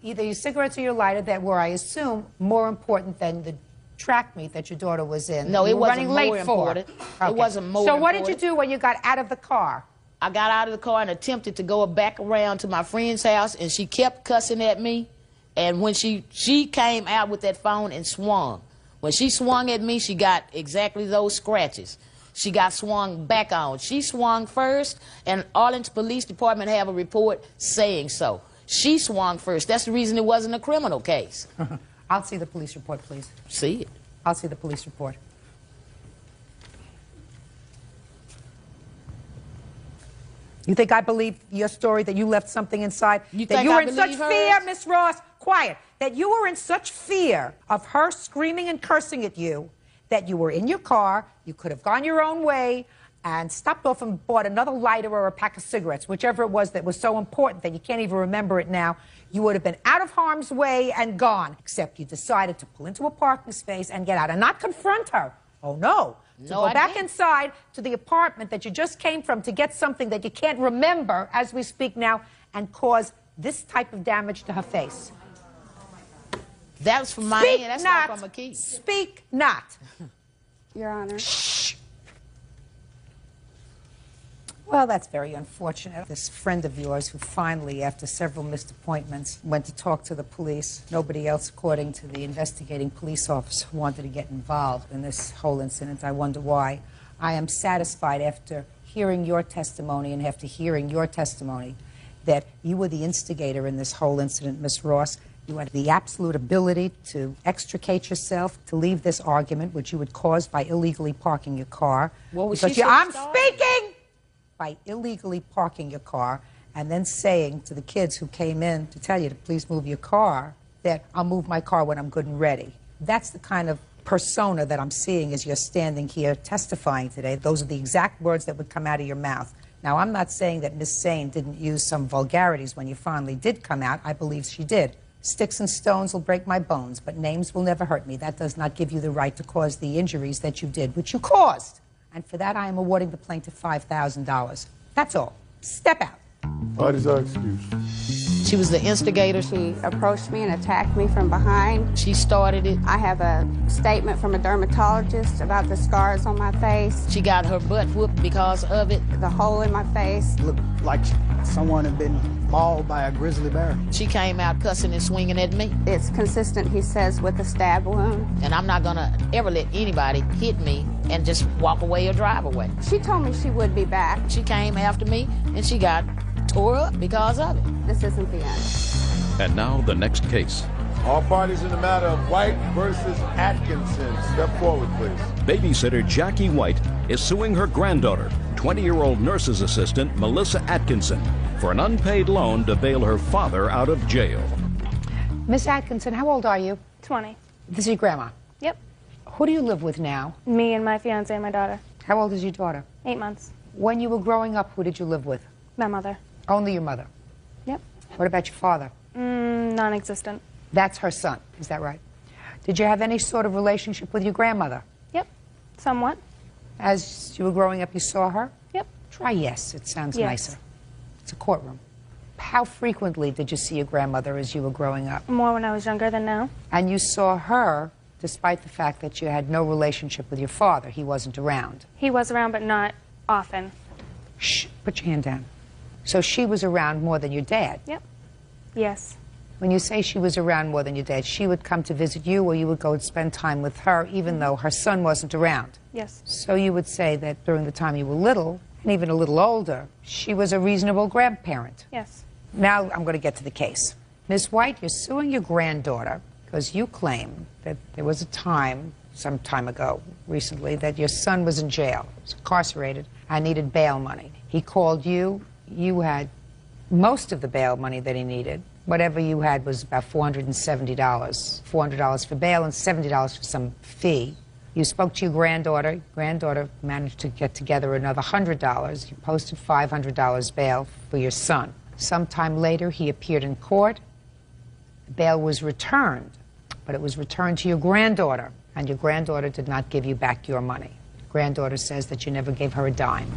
Either your cigarettes or your lighter that were, I assume, more important than the track meet that your daughter was in. No, it wasn't running more late important. For. It wasn't more So important. what did you do when you got out of the car? I got out of the car and attempted to go back around to my friend's house, and she kept cussing at me. And when she came out with that phone and swung. When she swung at me, she got exactly those scratches. She got swung back on. She swung first, and Arlington Police Department have a report saying so. She swung first. That's the reason it wasn't a criminal case. I'll see the police report, please. See it. I'll see the police report. You think I believe your story that you left something inside? That you were in such fear, Miss Ross, quiet, that you were in such fear of her screaming and cursing at you that you were in your car, you could have gone your own way and stopped off and bought another lighter or a pack of cigarettes, whichever it was that was so important that you can't even remember it now. You would have been out of harm's way and gone, except you decided to pull into a parking space and get out and not confront her. Oh, no. To go back inside to the apartment that you just came from to get something that you can't remember as we speak now and cause this type of damage to her face. That was from my hand. That's not from a key. Speak not. Your Honor. Shh. Well, that's very unfortunate. This friend of yours who finally, after several missed appointments, went to talk to the police. Nobody else, according to the investigating police officer, wanted to get involved in this whole incident. I wonder why. I am satisfied after hearing your testimony and after hearing your testimony that you were the instigator in this whole incident, Miss Ross. You had the absolute ability to extricate yourself, to leave this argument, which you had caused by illegally parking your car. What was Because she I'm saying? speaking! By illegally parking your car and then saying to the kids who came in to tell you to please move your car that I'll move my car when I'm good and ready. That's the kind of persona that I'm seeing as you're standing here testifying today. Those are the exact words that would come out of your mouth. Now, I'm not saying that Miss Sane didn't use some vulgarities when you finally did come out. I believe she did. Sticks and stones will break my bones, but names will never hurt me. That does not give you the right to cause the injuries that you did, which you caused. And for that, I am awarding the plaintiff $5,000. That's all. Step out. Parties are excused. She was the instigator. She approached me and attacked me from behind. She started it. I have a statement from a dermatologist about the scars on my face. She got her butt whooped because of it. The hole in my face. Looked like someone had been mauled by a grizzly bear. She came out cussing and swinging at me. It's consistent, he says, with a stab wound. And I'm not gonna ever let anybody hit me and just walk away or drive away. She told me she would be back. She came after me and she got tore up because of it. This isn't the end. And now the next case. All parties in the matter of White versus Atkinson. Step forward, please. Babysitter Jackie White is suing her granddaughter, 20-year-old nurse's assistant Melissa Atkinson, for an unpaid loan to bail her father out of jail. Miss Atkinson, how old are you? 20. This is your grandma. Yep. Who do you live with now? Me and my fiance and my daughter. How old is your daughter? 8 months. When you were growing up, who did you live with? My mother. Only your mother? Yep. What about your father? Non-existent. That's her son, is that right? Did you have any sort of relationship with your grandmother? Yep. Somewhat. As you were growing up, you saw her? Yep. Try yes, it sounds Yes. nicer. It's a courtroom. How frequently did you see your grandmother as you were growing up? More when I was younger than now. And you saw her despite the fact that you had no relationship with your father. He wasn't around. He was around, but not often. Shh, put your hand down. So she was around more than your dad? Yep. Yes. When you say she was around more than your dad, she would come to visit you or you would go and spend time with her even though her son wasn't around? Yes. So you would say that during the time you were little, and even a little older, she was a reasonable grandparent? Yes. Now I'm going to get to the case. Ms. White, you're suing your granddaughter because you claim that there was a time, some time ago, recently, that your son was in jail, was incarcerated, and needed bail money. He called you. You had most of the bail money that he needed. Whatever you had was about $470. $400 for bail and $70 for some fee. You spoke to your granddaughter. Granddaughter managed to get together another $100. You posted $500 bail for your son. Sometime later, he appeared in court. Bail was returned, but it was returned to your granddaughter, and your granddaughter did not give you back your money. Granddaughter says that you never gave her a dime.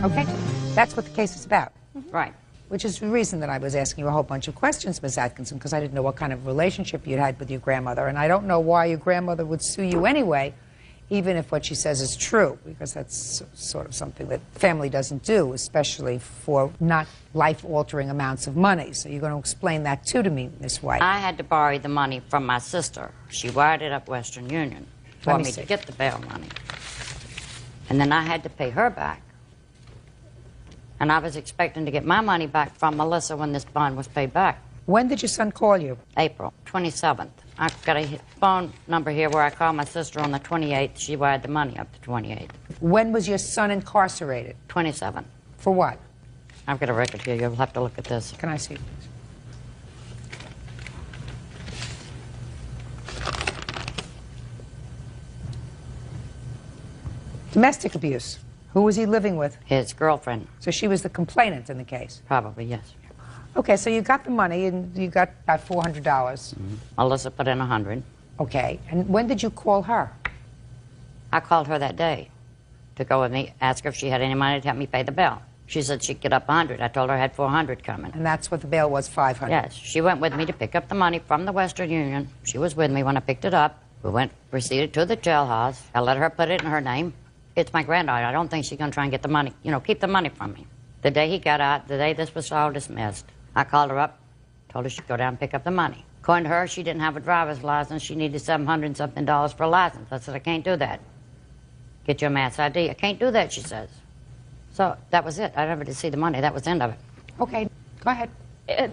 Okay? That's what the case is about. Right. Which is the reason that I was asking you a whole bunch of questions, Ms. Atkinson, because I didn't know what kind of relationship you'd had with your grandmother, and I don't know why your grandmother would sue you anyway, even if what she says is true, because that's sort of something that family doesn't do, especially for not life-altering amounts of money. So you're going to explain that too to me, Ms. White. I had to borrow the money from my sister. She wired it up Western Union for me to get the bail money. And then I had to pay her back. And I was expecting to get my money back from Melissa when this bond was paid back. When did your son call you? April 27th. I've got a phone number here where I called my sister on the 28th. She wired the money up the 28th. When was your son incarcerated? 27th. For what? I've got a record here. You'll have to look at this. Can I see it, please? Domestic abuse. Who was he living with? His girlfriend. So she was the complainant in the case? Probably, yes. Okay, so you got the money, and you got about $400. Melissa put in 100. Okay, and when did you call her? I called her that day to go with me, ask her if she had any money to help me pay the bill. She said she'd get up 100. I told her I had 400 coming. And that's what the bail was, 500? Yes, she went with me to pick up the money from the Western Union. She was with me when I picked it up. We proceeded to the jailhouse. I let her put it in her name. It's my granddaughter. I don't think she's going to try and get the money, keep the money from me. The day he got out, the day this was all dismissed, I called her up, told her she'd go down and pick up the money. According to her, she didn't have a driver's license. She needed $700 and something for a license. I said, I can't do that. get your mass ID. I can't do that, she says. So that was it. I never did see the money. That was the end of it. Okay, go ahead.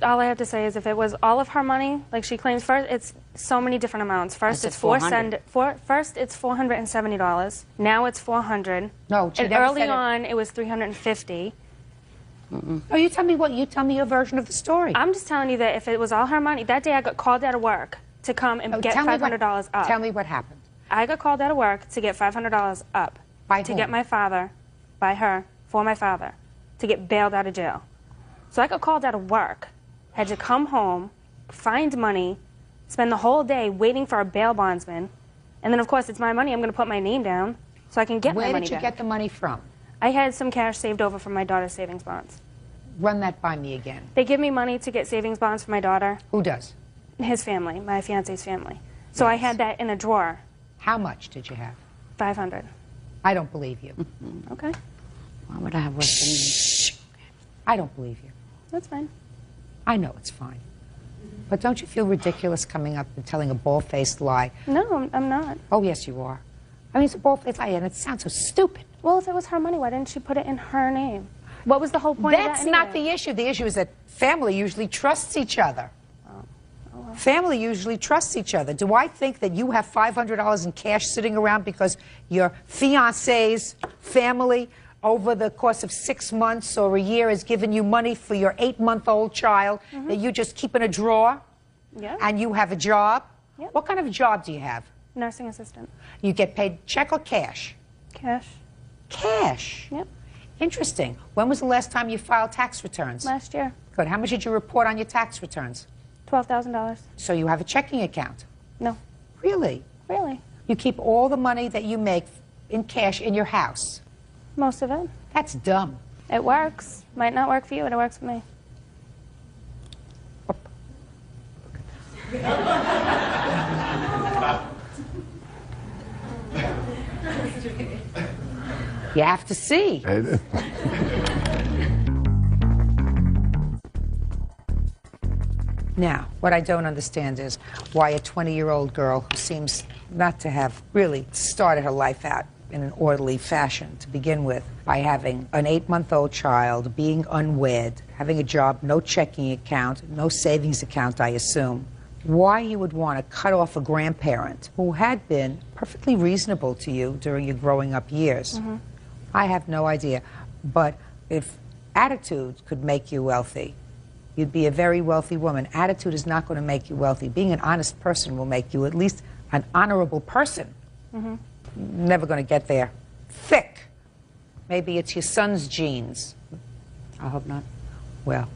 All I have to say is if it was all of her money, like she claims, first it's so many different amonts. First That's it's $400. First it's $470. Now it's $400. No, she and never early said it. on it was $350. Oh, you tell me your version of the story. I'm just telling you that if it was all her money, that day I got called out of work to come and get $500 up. Tell me what happened. I got called out of work to get $500 up. By to whom? get my father, by her, for my father, to get bailed out of jail. So I got called out of work, had to come home, find money, spend the whole day waiting for a bail bondsman, and then of course it's my money, I'm going to put my name down so I can get my money Where did you back. get the money from? I had some cash saved over from my daughter's savings bonds. Run that by me again. They give me money to get savings bonds for my daughter. Who does? His family, my fiance's family. So I had that in a drawer. How much did you have? 500. I don't believe you. Okay. Why would I have Western Union? I don't believe you. That's fine. I know it's fine. But don't you feel ridiculous coming up and telling a bald-faced lie? No, I'm not. Oh, yes, you are. I mean, it's a bald-faced lie, and it sounds so stupid. Well, if it was her money, why didn't she put it in her name? What was the whole point That's of that not anyway? the issue. The issue is that family usually trusts each other. Family usually trusts each other. Do I think that you have $500 in cash sitting around because your fiancé's family over the course of 6 months or a year has given you money for your 8-month-old child that you just keep in a drawer? Yeah. And you have a job? Yep. What kind of a job do you have? Nursing assistant. You get paid check or cash? Cash. Cash? Yep. Interesting. When was the last time you filed tax returns? Last year. Good. How much did you report on your tax returns? $12,000. So you have a checking account? No. Really? Really? You keep all the money that you make in cash in your house? Most of it. That's dumb. It works. Might not work for you, but it works for me. You have to see. Now, what I don't understand is why a 20-year-old girl who seems not to have really started her life out in an orderly fashion to begin with, by having an 8-month-old child, being unwed, having a job, no checking account, no savings account, I assume, why you would want to cut off a grandparent who had been perfectly reasonable to you during your growing up years. I have no idea. But if attitude could make you wealthy, you'd be a very wealthy woman. Attitude is not going to make you wealthy. Being an honest person will make you at least an honorable person. Never going to get there. Thick. Maybe it's your son's genes. I hope not. Well,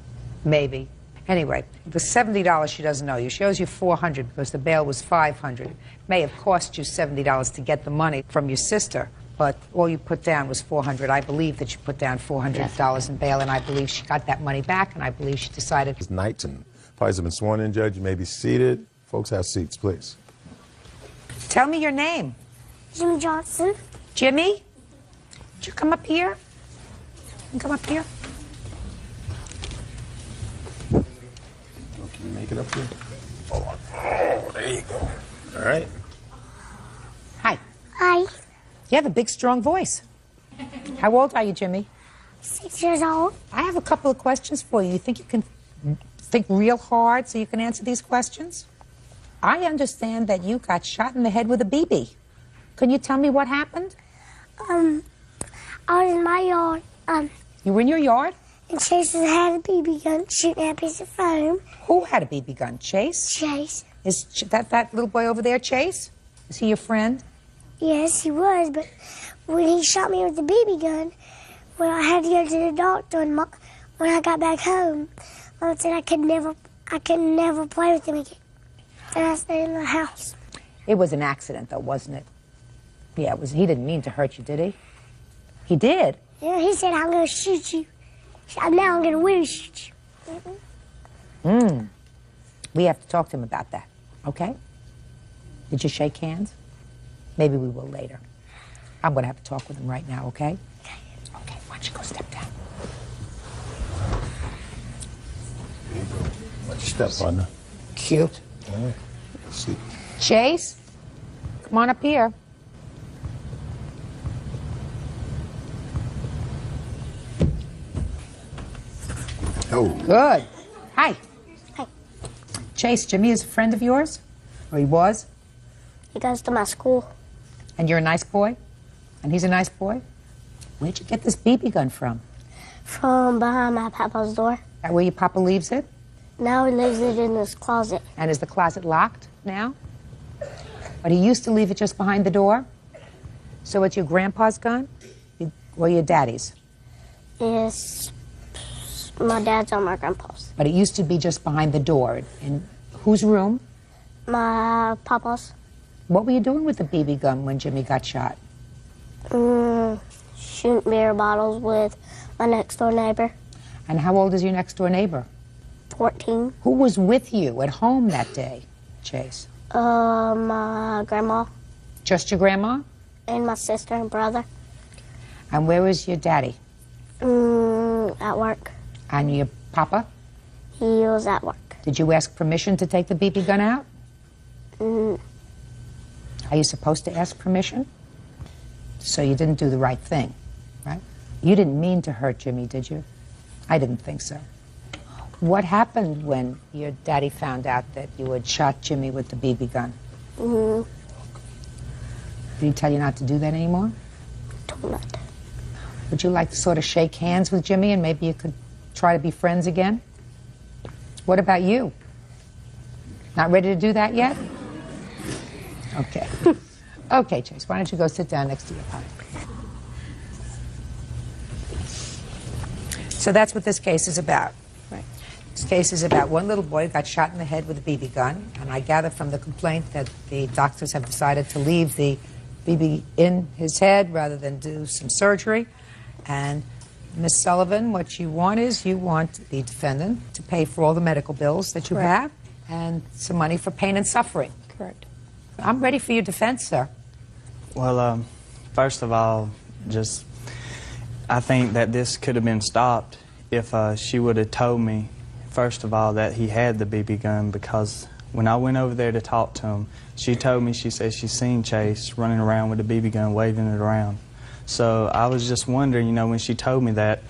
maybe. Anyway, the $70 she doesn't owe you. She owes you $400 because the bail was $500. It may have cost you $70 to get the money from your sister, but all you put down was $400. I believe that you put down $400 in bail, and I believe she got that money back, and I believe she decided... It's night, and parties have been sworn in, Judge. You may be seated. Folks, have seats, please. Tell me your name. Jimmy Johnson. Jimmy? Would you come up here? You come up here. Oh, can you make it up here? Oh, there you go. All right. Hi. Hi. You have a big, strong voice. How old are you, Jimmy? 6 years old. I have a couple of questions for you. You think you can think real hard so you can answer these questions? I understand that you got shot in the head with a BB. Can you tell me what happened? I was in my yard. You were in your yard? And Chase had a BB gun shooting at a piece of foam. Who had a BB gun? Chase? Chase. Is that little boy over there, Chase? Is he your friend? Yes, he was, but when he shot me with the BB gun, well, I had to go to the doctor, and when I got back home, Mom said I could never play with him again. And I stayed in the house. It was an accident, though, wasn't it? Yeah, it was. He didn't mean to hurt you, did he? He did? Yeah, he said, I'm going to shoot you. Now I'm going to really shoot you. We have to talk to him about that, okay? Did you shake hands? Maybe we will later. I'm going to have to talk with him right now, okay? Okay, why don't you go step down? There you go. Watch your step, partner. Cute. All right. See. Chase, come on up here. No. Good. Hi. Hi. Chase, Jimmy is a friend of yours? Or he was? He goes to my school. And you're a nice boy? And he's a nice boy? Where'd you get this BB gun from? From behind my papa's door. That where your papa leaves it? Now he leaves it in his closet. And is the closet locked now? But he used to leave it just behind the door? So it's your grandpa's gun? Or your daddy's? It's my dad's or my grandpa's. But it used to be just behind the door. In whose room? My papa's. What were you doing with the BB gun when Jimmy got shot? Shooting beer bottles with my next door neighbor. And how old is your next door neighbor? 14. Who was with you at home that day, Chase? My grandma. Just your grandma? And my sister and brother. And where was your daddy? At work. And your papa? He was at work. Did you ask permission to take the BB gun out? Are you supposed to ask permission? So you didn't do the right thing, right? You didn't mean to hurt Jimmy, did you? I didn't think so. What happened when your daddy found out that you had shot Jimmy with the BB gun? Did he tell you not to do that anymore? Told not to. Would you like to sort of shake hands with Jimmy and maybe you could try to be friends again? What about you? Not ready to do that yet? Okay. Okay, Chase, why don't you go sit down next to your papa? So that's what this case is about. Right. This case is about one little boy who got shot in the head with a BB gun, and I gather from the complaint that the doctors have decided to leave the BB in his head rather than do some surgery. And Ms. Sullivan, what you want is you want the defendant to pay for all the medical bills that you have and some money for pain and suffering. Correct. I'm ready for your defense, sir. Well, first of all, I think that this could have been stopped if she would have told me, first of all, that he had the BB gun, because when I went over there to talk to him, she told me, she said she seen Chase running around with a BB gun, waving it around. So I was just wondering, you know, when she told me that,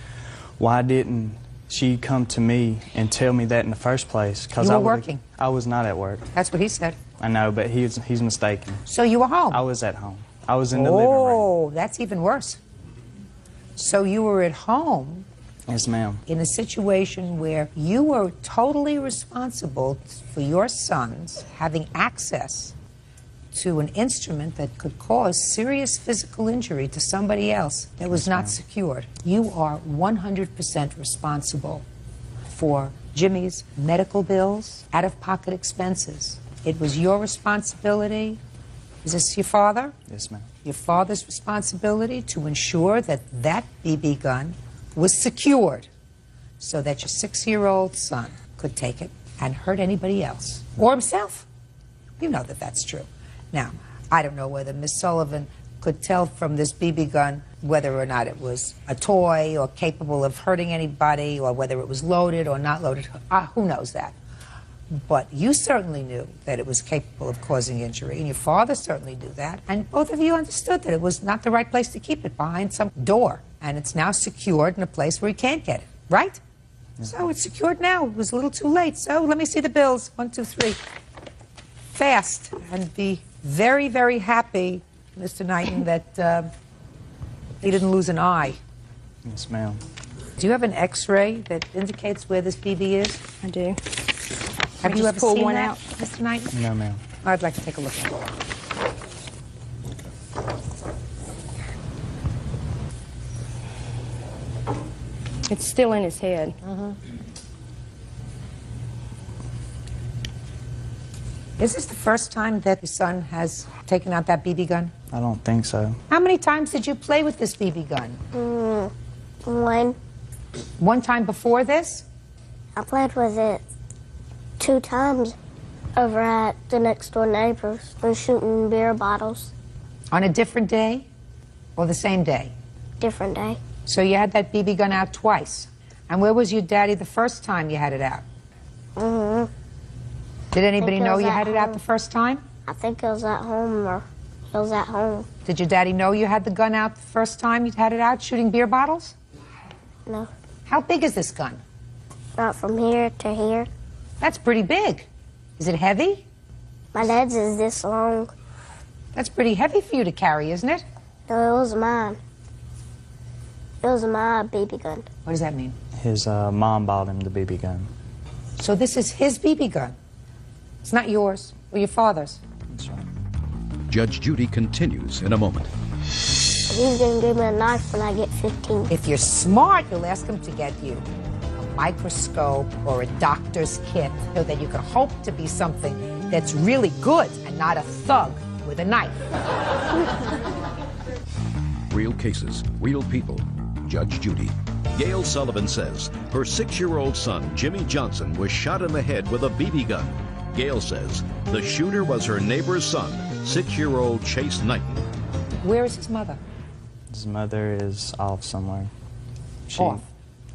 why didn't she come to me and tell me that in the first place? You were working. I was not at work. That's what he said. I know, but he's mistaken. So you were home? I was at home. I was in the living room. Oh, that's even worse. So you were at home. Yes, ma'am. In a situation where you were totally responsible for your sons having access to an instrument that could cause serious physical injury to somebody else that was not secured. You are 100% responsible for Jimmy's medical bills, out-of-pocket expenses. It was your responsibility. Is this your father? Yes, ma'am. Your father's responsibility to ensure that that BB gun was secured so that your 6-year-old son could take it and hurt anybody else or himself. You know that that's true. Now, I don't know whether Miss Sullivan could tell from this BB gun whether or not it was a toy or capable of hurting anybody or whether it was loaded or not loaded. Who knows that? But you certainly knew that it was capable of causing injury, and your father certainly knew that, and both of you understood that it was not the right place to keep it, behind some door, and it's now secured in a place where he can't get it, right? So it's secured now. It was a little too late. So let me see the bills. 1, 2, 3. Fast, and be very, very happy, Mr. Knighton, that he didn't lose an eye. Yes, ma'am. Do you have an X-ray that indicates where this BB is? I do. Have you ever pulled seen one that, out? Mr. Knighton? No, ma'am. I'd like to take a look at it. It's still in his head. Is this the first time that your son has taken out that BB gun? I don't think so. How many times did you play with this BB gun? One. One time before this? I played with it 2 times over at the next door neighbors. We're shooting beer bottles. On a different day or the same day? Different day. So you had that BB gun out twice. And where was your daddy the first time you had it out? Did anybody know you had it out the first time? I think it was at home, or it was at home. Did your daddy know you had the gun out the first time you had it out, shooting beer bottles? No. How big is this gun? Not from here to here. That's pretty big. Is it heavy? My dad's is this long. That's pretty heavy for you to carry, isn't it? No, it was mine. It was my BB gun. What does that mean? His mom bought him the BB gun. So this is his BB gun. It's not yours or your father's. That's right. Judge Judy continues in a moment. He's going to give me a knife when I get 15. If you're smart, you'll ask him to get you a microscope or a doctor's kit so that you can hope to be something that's really good and not a thug with a knife. Real cases, real people. Judge Judy. Gail Sullivan says her 6-year-old son, Jimmy Johnson, was shot in the head with a BB gun. Gail says the shooter was her neighbor's son, 6-year-old Chase Knighton. Where is his mother? His mother is off somewhere. Off?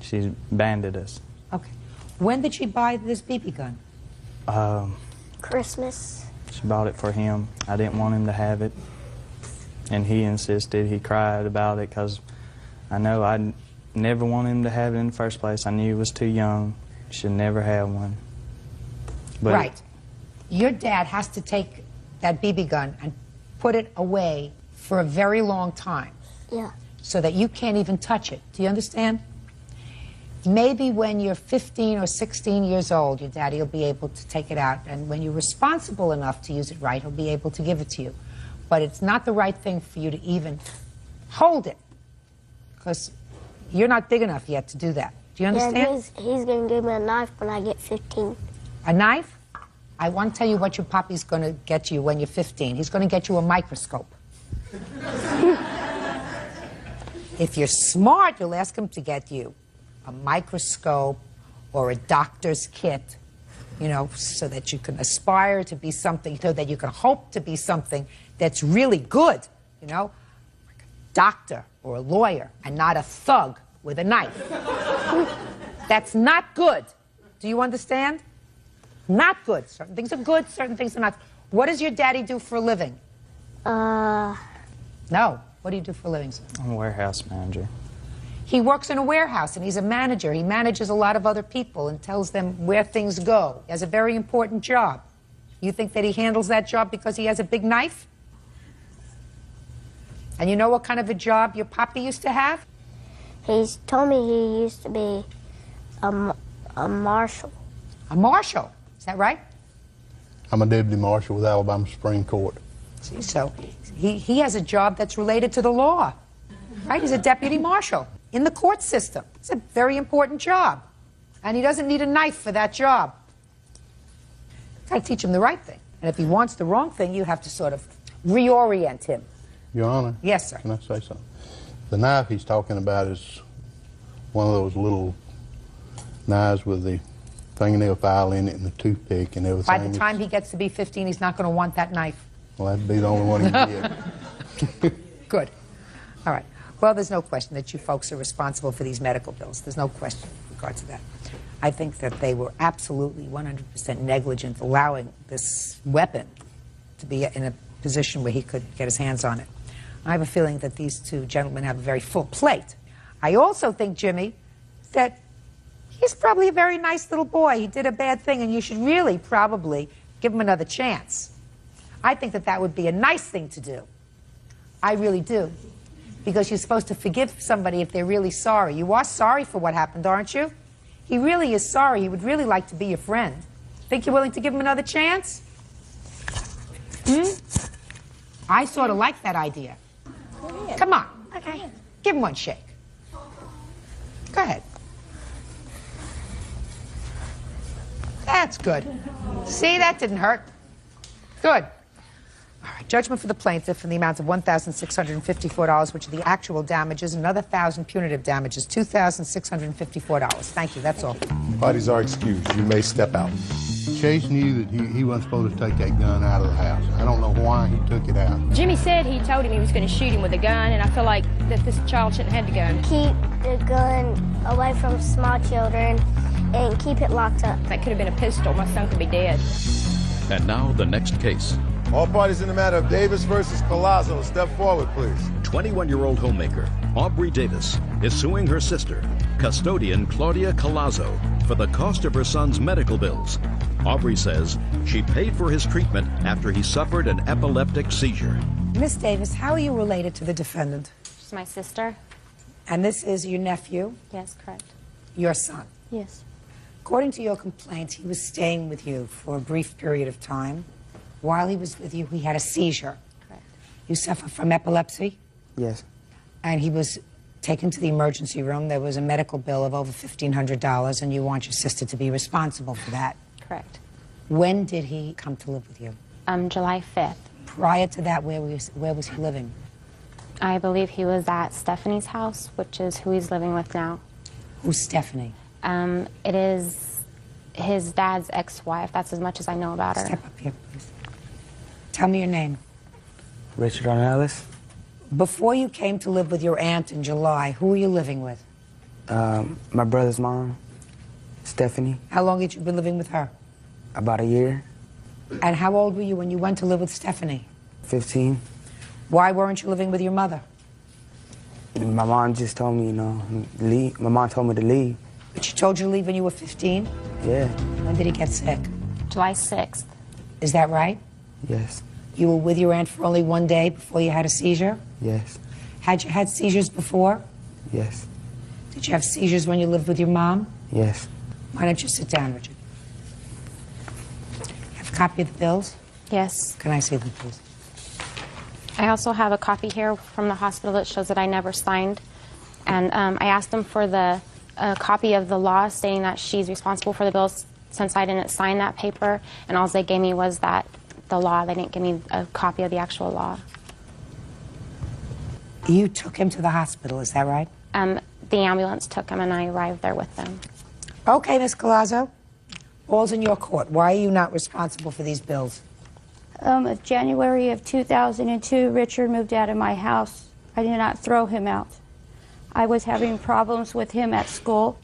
She abandoned us. Okay. When did she buy this BB gun? Christmas. She bought it for him. I didn't want him to have it. And he insisted. He cried about it because I know I never wanted him to have it in the first place. I knew he was too young. Should never have one. But right. Your dad has to take that BB gun and put it away for a very long time. Yeah. So that you can't even touch it. Do you understand? Maybe when you're 15 or 16 years old, your daddy will be able to take it out. And when you're responsible enough to use it right, he'll be able to give it to you. But it's not the right thing for you to even hold it. Because you're not big enough yet to do that. Do you understand? Yeah, he's going to give me a knife when I get 15. A knife? I want to tell you what your papi's going to get you when you're 15. He's going to get you a microscope. If you're smart, you'll ask him to get you a microscope or a doctor's kit, you know, so that you can aspire to be something, so that you can hope to be something that's really good, you know, like a doctor or a lawyer and not a thug with a knife. That's not good. Do you understand? Not good. Certain things are good, certain things are not. What does your daddy do for a living? No. What do you do for a living, sir? I'm a warehouse manager. He works in a warehouse, and he's a manager. He manages a lot of other people and tells them where things go. He has a very important job. You think that he handles that job because he has a big knife? And you know what kind of a job your papi used to have? He's told me he used to be a marshal. A marshal? Is that right? I'm a deputy marshal with Alabama Supreme Court. See, so he has a job that's related to the law, right? He's a deputy marshal in the court system. It's a very important job. And he doesn't need a knife for that job. You've got to teach him the right thing. And if he wants the wrong thing, you have to sort of reorient him. Your Honor? Yes, sir. Can I say something? The knife he's talking about is one of those little knives with the fingernail file in it and the toothpick and everything. By the time he gets to be 15, he's not going to want that knife. Well, that'd be the only one he get. Good. All right. Well, there's no question that you folks are responsible for these medical bills. There's no question in regard to that. I think that they were absolutely 100% negligent allowing this weapon to be in a position where he could get his hands on it. I have a feeling that these two gentlemen have a very full plate. I also think, Jimmy, that he's probably a very nice little boy. He did a bad thing, and you should really probably give him another chance. I think that that would be a nice thing to do. I really do. Because you're supposed to forgive somebody if they're really sorry. You are sorry for what happened, aren't you? He really is sorry. He would really like to be your friend. Think you're willing to give him another chance? I sort of like that idea. Come on. Okay. Give him one shake. Go ahead. That's good. See, that didn't hurt. Good. All right, judgment for the plaintiff in the amount of $1,654, which are the actual damages, another $1,000 punitive damages, $2,654. Thank you, that's all. Parties are excused. You may step out. Chase knew that he wasn't supposed to take that gun out of the house. I don't know why he took it out. Jimmy said he told him he was going to shoot him with a gun, and I feel like that this child shouldn't have had the gun. Keep the gun away from small children and keep it locked up. That could have been a pistol. My son could be dead. And now the next case. All parties in the matter of Davis versus Palazzo, step forward, please. 21-year-old homemaker Aubrey Davis is suing her sister, custodian Claudia Colazzo for the cost of her son's medical bills. Aubrey says she paid for his treatment after he suffered an epileptic seizure. Miss Davis, how are you related to the defendant? She's my sister. And this is your nephew? Yes, correct. Your son? Yes. According to your complaint, he was staying with you for a brief period of time. While he was with you, he had a seizure. Correct. You suffer from epilepsy? Yes. And he was taken to the emergency room. There was a medical bill of over $1,500, and you want your sister to be responsible for that. Correct. When did he come to live with you? July 5th. Prior to that, where was he living? I believe he was at Stephanie's house, which is who he's living with now. Who's Stephanie? It is his dad's ex-wife. That's as much as I know about her. Step up here, please. Tell me your name. Richard Ornelas. Before you came to live with your aunt in July, who were you living with? My brother's mom, Stephanie. How long had you been living with her? About a year. And how old were you when you went to live with Stephanie? 15. Why weren't you living with your mother? My mom just told me, you know, leave. My mom told me to leave. But she told you to leave when you were 15? Yeah. When did he get sick? July 6th. Is that right? Yes. You were with your aunt for only one day before you had a seizure? Yes. Had you had seizures before? Yes. Did you have seizures when you lived with your mom? Yes. Why don't you sit down, Richard? Have a copy of the bills? Yes. Can I see them, please? I also have a copy here from the hospital that shows that I never signed. And I asked them for the copy of the law stating that she's responsible for the bills since I didn't sign that paper. And all they gave me was that the law. They didn't give me a copy of the actual law. You took him to the hospital, is that right? The ambulance took him and I arrived there with them. Okay, Ms. Colazzo. All's in your court. Why are you not responsible for these bills? January of 2002, Richard moved out of my house. I did not throw him out. I was having problems with him at school.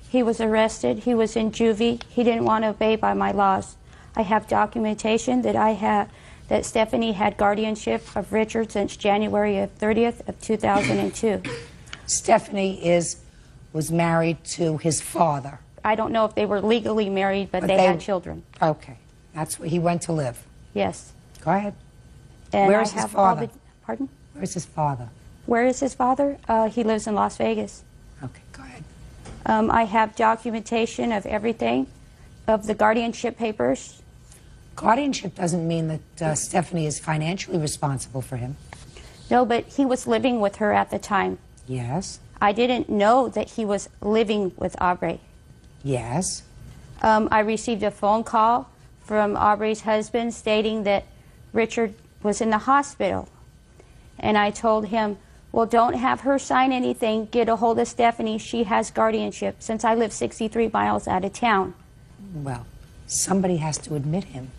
He was arrested. He was in juvie. He didn't want to obey by my laws. I have documentation that Stephanie had guardianship of Richard since January of 30th of 2002. Stephanie was married to his father. I don't know if they were legally married, but they had children. Okay. That's where he went to live. Yes. Go ahead. And where is his father? Pardon? Where's his father? Where is his father? He lives in Las Vegas. Okay, go ahead. I have documentation of everything, of the guardianship papers. Guardianship doesn't mean that Stephanie is financially responsible for him. No, but he was living with her at the time. Yes. I didn't know that he was living with Aubrey. Yes. I received a phone call from Aubrey's husband stating that Richard was in the hospital. And I told him, well, don't have her sign anything. Get a hold of Stephanie. She has guardianship since I live 63 miles out of town. Well, somebody has to admit him.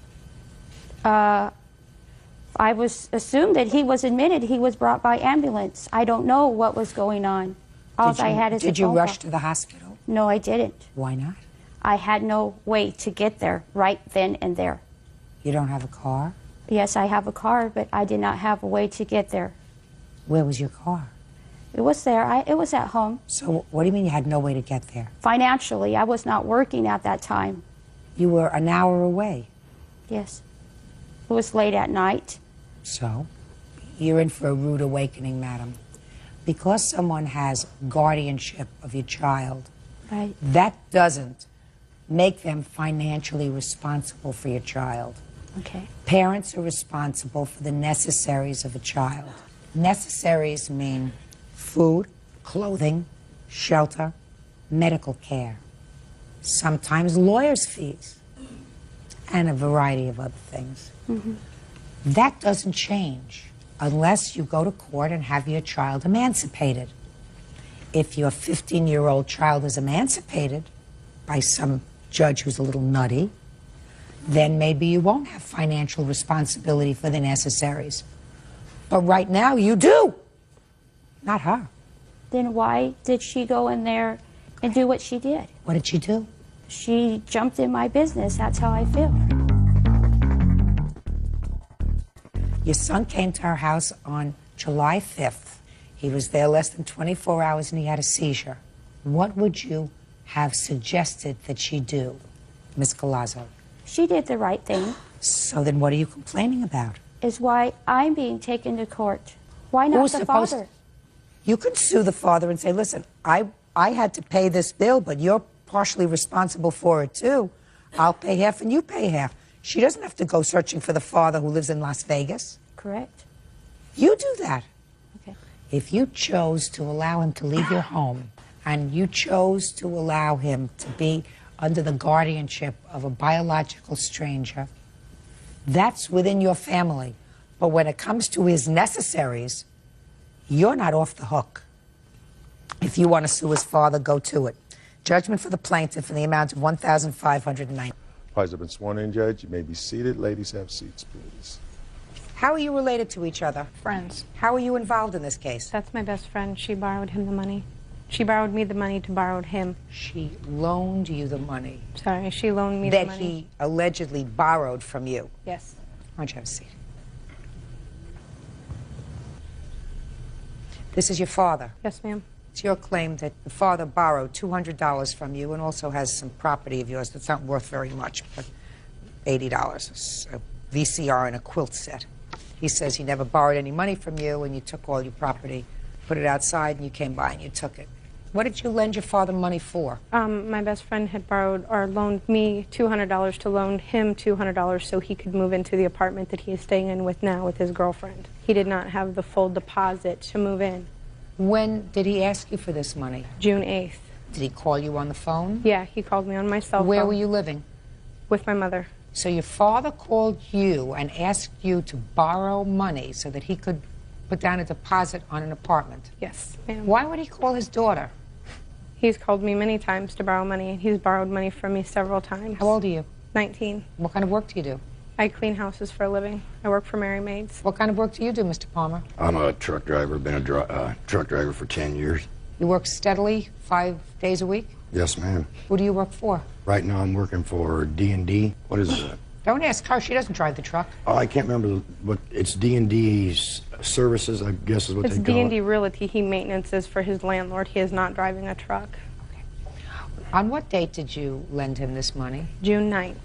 I was assumed that he was admitted. He was brought by ambulance. I don't know what was going on. All I had is a phone call. Did you rush to the hospital? No, I didn't. Why not? I had no way to get there right then and there. You don't have a car? Yes, I have a car, but I did not have a way to get there. Where was your car? It was there. It was at home. So what do you mean you had no way to get there? Financially, I was not working at that time. You were an hour away. Yes. It was late at night. So? You're in for a rude awakening, madam. Because someone has guardianship of your child, right, that doesn't make them financially responsible for your child. Okay. Parents are responsible for the necessaries of a child. Necessaries mean food, clothing, shelter, medical care, sometimes lawyers' fees, and a variety of other things. Mm-hmm. That doesn't change unless you go to court and have your child emancipated. If your 15-year-old child is emancipated by some judge who's a little nutty, then maybe you won't have financial responsibility for the necessaries. But right now, you do. Not her. Then why did she go in there and do what she did? What did she do? She jumped in my business. That's how I feel. Your son came to our house on July 5th. He was there less than 24 hours and he had a seizure. What would you have suggested that she do, Ms. Galazzo? She did the right thing. So then what are you complaining about? Is why I'm being taken to court. Why not Who's the supposed- father? You could sue the father and say, listen, I had to pay this bill, but you're partially responsible for it too. I'll pay half and you pay half. She doesn't have to go searching for the father who lives in Las Vegas. Correct. You do that. Okay. If you chose to allow him to leave your home and you chose to allow him to be under the guardianship of a biological stranger, that's within your family. But when it comes to his necessaries, you're not off the hook. If you want to sue his father, go to it. Judgment for the plaintiff in the amount of $1,590. Parties have been sworn in, Judge. You may be seated. Ladies, have seats, please. How are you related to each other? Friends. How are you involved in this case? That's my best friend. She borrowed him the money. She borrowed me the money to borrow him. She loaned you the money. Sorry, she loaned me the That money. he allegedly borrowed from you. Yes. Why don't you have a seat? This is your father. Yes, ma'am. It's your claim that the father borrowed $200 from you and also has some property of yours that's not worth very much, but $80, a VCR and a quilt set. He says he never borrowed any money from you and you took all your property, put it outside, and you came by and you took it. What did you lend your father money for? My best friend had borrowed or loaned me $200 to loan him $200 so he could move into the apartment that he is staying in with now with his girlfriend. He did not have the full deposit to move in. When did he ask you for this money? June 8th. Did he call you on the phone? Yeah, he called me on my cell phone. Where were you living? With my mother. So your father called you and asked you to borrow money so that he could put down a deposit on an apartment? Yes, ma'am. Why would he call his daughter? He's called me many times to borrow money, and he's borrowed money from me several times. How old are you? 19. What kind of work do you do? I clean houses for a living. I work for Mary Maids. What kind of work do you do, Mr. Palmer? I'm a truck driver, been a truck driver for 10 years. You work steadily 5 days a week? Yes, ma'am. Who do you work for? Right now I'm working for D&D. What is it? Don't ask her. She doesn't drive the truck. Oh, I can't remember what it's D&D's services, I guess is what It's they call D&D it. Realty. He maintenances for his landlord. He is not driving a truck. On what date did you lend him this money? June 9th.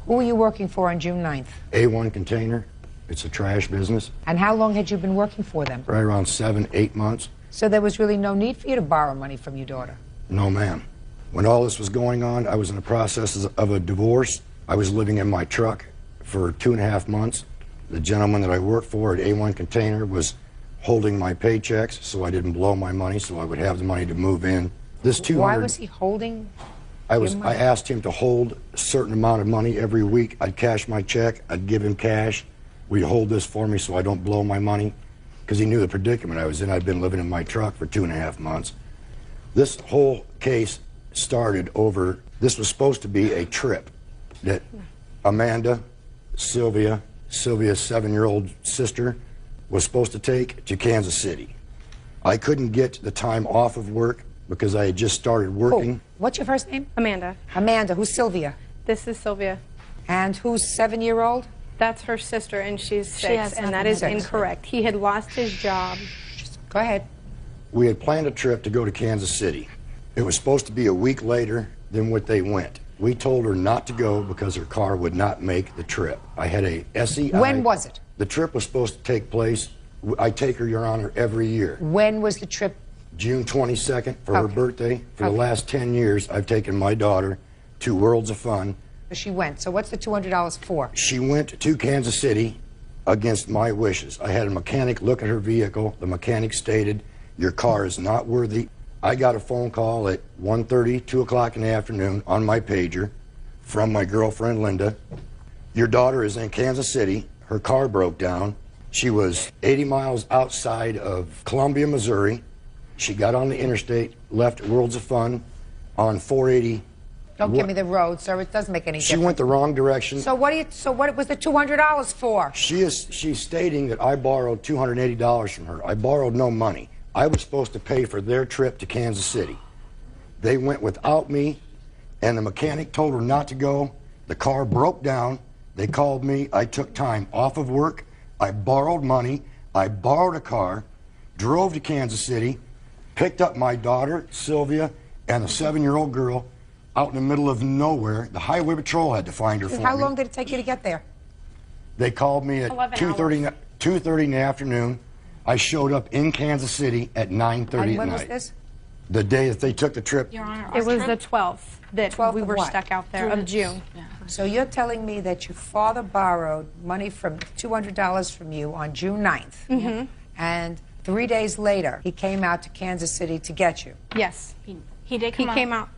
Who were you working for on June 9th? A1 Container. It's a trash business. And how long had you been working for them? Right around 7, 8 months. So there was really no need for you to borrow money from your daughter? No, ma'am. When all this was going on, I was in the process of a divorce. I was living in my truck for 2.5 months. The gentleman that I worked for at A1 Container was holding my paychecks so I didn't blow my money, so I would have the money to move in. This 200. Why was he holding I your money? asked him to hold a certain amount of money every week. I'd cash my check. I'd give him cash. We'd hold this for me so I don't blow my money, because he knew the predicament I was in. I'd been living in my truck for 2.5 months. This whole case started over. This was supposed to be a trip that Amanda, Sylvia's 7-year-old sister, was supposed to take to Kansas City. I couldn't get the time off of work because I had just started working. Oh, what's your first name? Amanda. Amanda. Who's Sylvia? This is Sylvia. And who's 7-year-old? That's her sister, and she's She 6, has and that nothing is to say. incorrect. He had lost his job. Go ahead. We had planned a trip to go to Kansas City. It was supposed to be a week later than what they went. We told her not to go because her car would not make the trip. I had a SEI. When was it? The trip was supposed to take place. I take her, Your Honor, every year. When was the trip? June 22nd for her birthday. For the last 10 years, I've taken my daughter to Worlds of Fun. She went. So what's the $200 for? She went to Kansas City against my wishes. I had a mechanic look at her vehicle. The mechanic stated, your car is not worthy. I got a phone call at 1:30, 2 o'clock in the afternoon on my pager from my girlfriend, Linda. Your daughter is in Kansas City. Her car broke down. She was 80 miles outside of Columbia, Missouri. She got on the interstate, left Worlds of Fun on 480. Don't give me the road, sir. It doesn't make any She difference. went the wrong direction. So what was the $200 for? She's stating that I borrowed $280 from her. I borrowed no money. I was supposed to pay for their trip to Kansas City. They went without me, and the mechanic told her not to go. The car broke down. They called me. I took time off of work. I borrowed money. I borrowed a car, drove to Kansas City, picked up my daughter, Sylvia, and a 7-year-old girl out in the middle of nowhere. The highway patrol had to find her for me. How long did it take you to get there? They called me at 2:30 in the afternoon. I showed up in Kansas City at 9:30 at night. And when was this? The day that they took the trip. Your Honor, it was the 12th that 12th we of were what? stuck out there, of June. So you're telling me that your father borrowed money from $200 from you on June 9th, Mhm. and 3 days later he came out to Kansas City to get you. Yes. He did come out.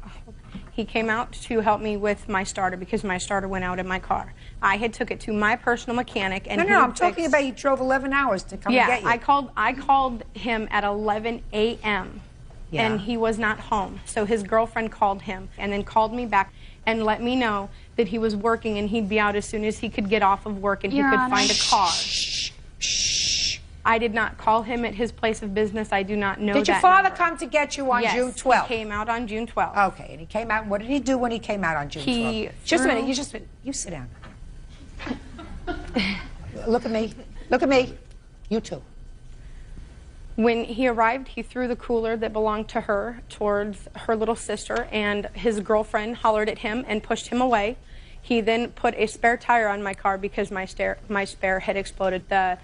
He came out to help me with my starter because my starter went out in my car. I had took it to my personal mechanic, and No, I'm talking about you drove 11 hours to come yeah, and get you. I called him at 11 a.m. Yeah. and he was not home. So his girlfriend called him and then called me back and let me know that he was working and he'd be out as soon as he could get off of work and Your he could Honor. find a car. I did not call him at his place of business. I do not know Did your that father number. come to get you on Yes, June 12th? He came out on June 12th. Okay, and he came out. What did he do when he came out on June 12th? Just a minute. You sit down. Look at me. Look at me. You too. When he arrived, he threw the cooler that belonged to her towards her little sister, and his girlfriend hollered at him and pushed him away. He then put a spare tire on my car because my spare had exploded. The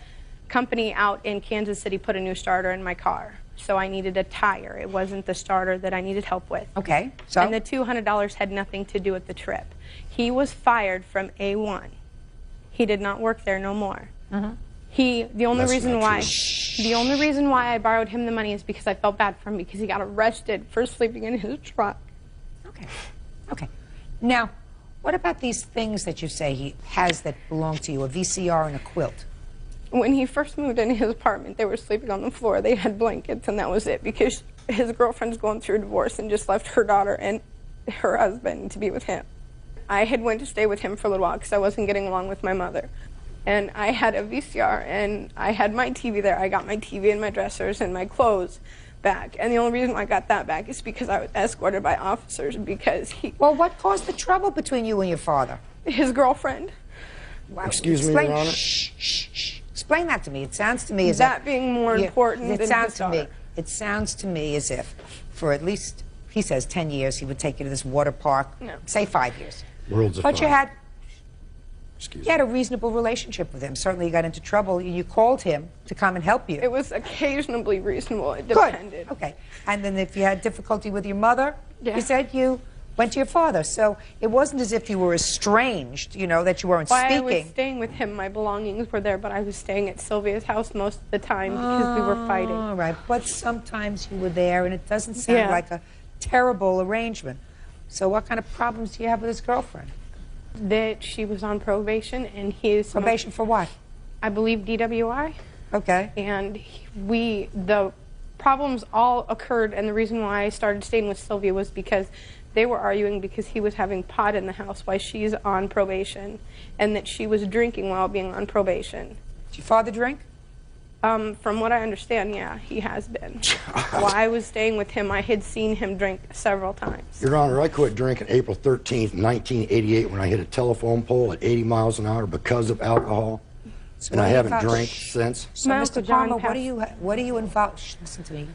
company out in Kansas City put a new starter in my car, so I needed a tire. It wasn't the starter that I needed help with. Okay, so? And the $200 had nothing to do with the trip. He was fired from A1. He did not work there no more. The only reason why I borrowed him the money is because I felt bad for him because he got arrested for sleeping in his truck. Okay. Now, what about these things that you say he has that belong to you, a VCR and a quilt? When he first moved into his apartment, they were sleeping on the floor. They had blankets, and that was it because his girlfriend's going through a divorce and just left her daughter and her husband to be with him. I had went to stay with him for a little while because I wasn't getting along with my mother. And I had a VCR, and I had my TV there. I got my TV and my dressers and my clothes back. And the only reason I got that back is because I was escorted by officers because he... Well, what caused the trouble between you and your father? His girlfriend. Wow. Excuse me, Explain- Your Honor? Explain that to me. It sounds to me as That if... being more important it than sounds his to me. daughter. It sounds to me as if for at least, he says 10 years, he would take you to this water park. No. Say 5 years. Worlds But you apart. had a reasonable relationship with him. Certainly you got into trouble and you called him to come and help you. It was occasionally reasonable. It Good. depended. Okay. And then if you had difficulty with your mother, Yeah. you said you went to your father. So it wasn't as if you were estranged, you know, that you weren't While I speaking. was staying with him, my belongings were there, but I was staying at Sylvia's house most of the time because we were fighting. All right. But sometimes you were there, and it doesn't sound Yeah. like a terrible arrangement. So what kind of problems do you have with his girlfriend? That she was on probation, and he is... Probation for what? I believe DWI. Okay. And the problems all occurred, and the reason why I started staying with Sylvia was because they were arguing because he was having pot in the house while she's on probation, and that she was drinking while being on probation. Did your father drink? From what I understand, yeah, he has been. While I was staying with him, I had seen him drink several times. Your Honor, I quit drinking April 13th, 1988 when I hit a telephone pole at 80 miles an hour because of alcohol. So And I what do you haven't got- drank since. So, My Mr. Uncle John Palmer, passed- what do you involve? Shh, listen to me.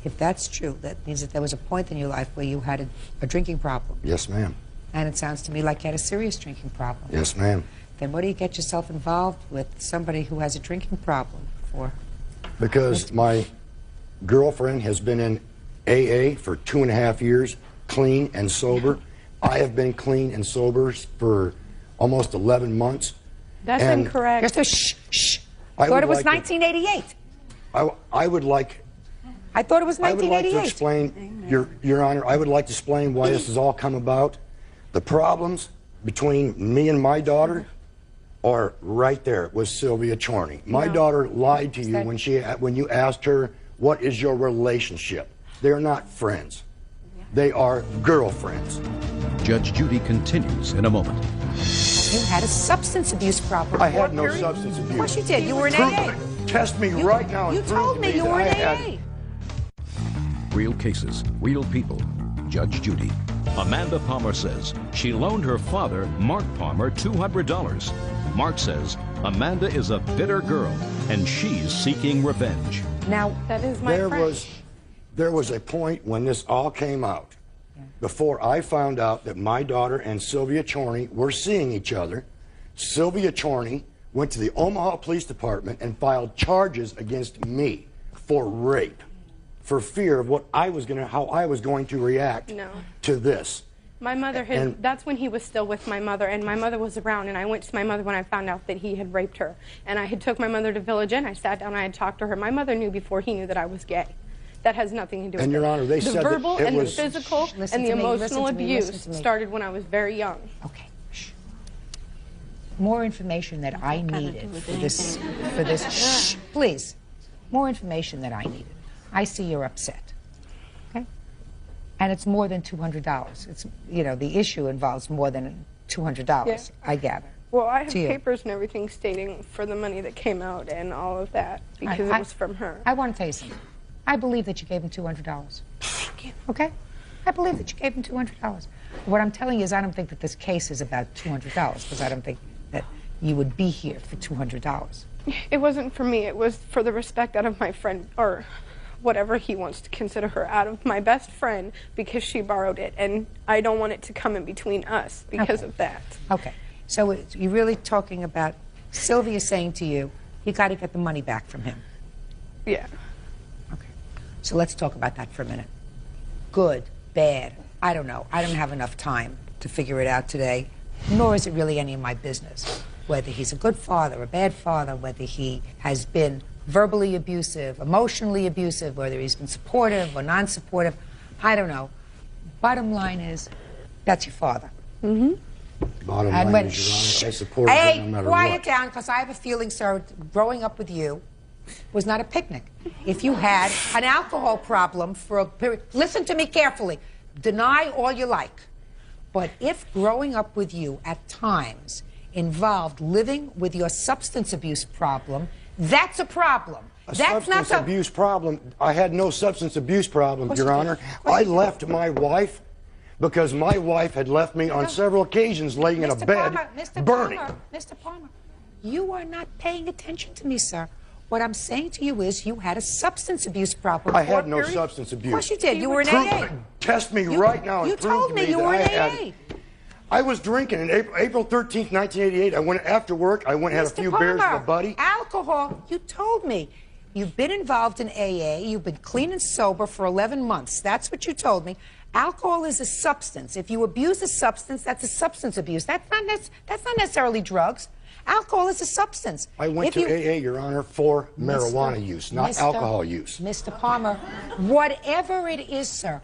If that's true, that means that there was a point in your life where you had a drinking problem. Yes, ma'am. And it sounds to me like you had a serious drinking problem. Yes, ma'am. Then what do you get yourself involved with somebody who has a drinking problem for? Because my girlfriend has been in AA for 2.5 years, clean and sober. I have been clean and sober for almost 11 months. That's And incorrect. Shh, shh. I Thought would it was like to- 1988. I would like... I thought it was I would like to 1988. explain, Your Honor, I would like to explain why this has all come about. The problems between me and my daughter are right there with Sylvia Chorney. My daughter lied to you when you asked her, what is your relationship? They're not friends. They are girlfriends. Judge Judy continues in a moment. You had a substance abuse problem. I had no substance abuse. Of course you did. You were in Prove AA. it. Test me right now. You and prove told to me you that were in I had- AA. Real cases, real people. Judge Judy. Amanda Palmer says she loaned her father, Mark Palmer, $200. Mark says Amanda is a bitter girl and she's seeking revenge. Now, that is my friend. There was a point when this all came out, before I found out that my daughter and Sylvia Chorney were seeing each other. Sylvia Chorney went to the Omaha Police Department and filed charges against me for rape, for fear of how I was going to react to this. My mother that's when he was still with my mother, and my mother was around, and I went to my mother when I found out that he had raped her. And I had took my mother to Village Inn. I sat down, I had talked to her. My mother knew before he knew that I was gay. That has nothing to do with And, Your Honor, they said that the verbal and the was... physical and the emotional abuse started when I was very young. Okay. More information that I needed for this, shh, please. More information that I needed. I see you're upset, okay? And it's more than $200. It's, you know, the issue involves more than $200, I gather. Well, I have papers and everything stating for the money that came out and all of that, because it was from her. I want to tell you something. I believe that you gave him $200. Okay? I believe that you gave him $200. What I'm telling you is I don't think that this case is about $200, because I don't think that you would be here for $200. It wasn't for me. It was for the respect out of my friend, or whatever he wants to consider her, out of my best friend, because she borrowed it, and I don't want it to come in between us because of that. Okay. So you're really talking about Sylvia saying to you, you got to get the money back from him. Yeah. Okay. So let's talk about that for a minute. Good, bad, I don't know. I don't have enough time to figure it out today, nor is it really any of my business. Whether he's a good father, a bad father, whether he has been verbally abusive, emotionally abusive, whether he's been supportive or non-supportive, I don't know. Bottom line is, that's your father. Bottom line is, Your Honor, I support him no matter quiet what. down, because I have a feeling, sir, growing up with you was not a picnic. If you had an alcohol problem for a period, listen to me carefully. Deny all you like. But if growing up with you at times involved living with your substance abuse problem, that's a problem. Substance abuse problem? I had no substance abuse problem, Your Honor. I left my wife because my wife had left me on several occasions laying in a bed, burning. Mr. Palmer, you are not paying attention to me, sir. What I'm saying to you is you had a substance abuse problem. I had no substance abuse. Of course you did. You were in AA. Test me right now and you prove told to me me you that were I in had... AA. I was drinking in April 13th, 1988. I went after work. I went and had a few beers with a buddy. Alcohol, you told me. You've been involved in AA. You've been clean and sober for 11 months. That's what you told me. Alcohol is a substance. If you abuse a substance, that's a substance abuse. That's not necessarily drugs. Alcohol is a substance. I went to AA, Your Honor, for marijuana use, not alcohol use. Mr. Palmer, whatever it is, sir,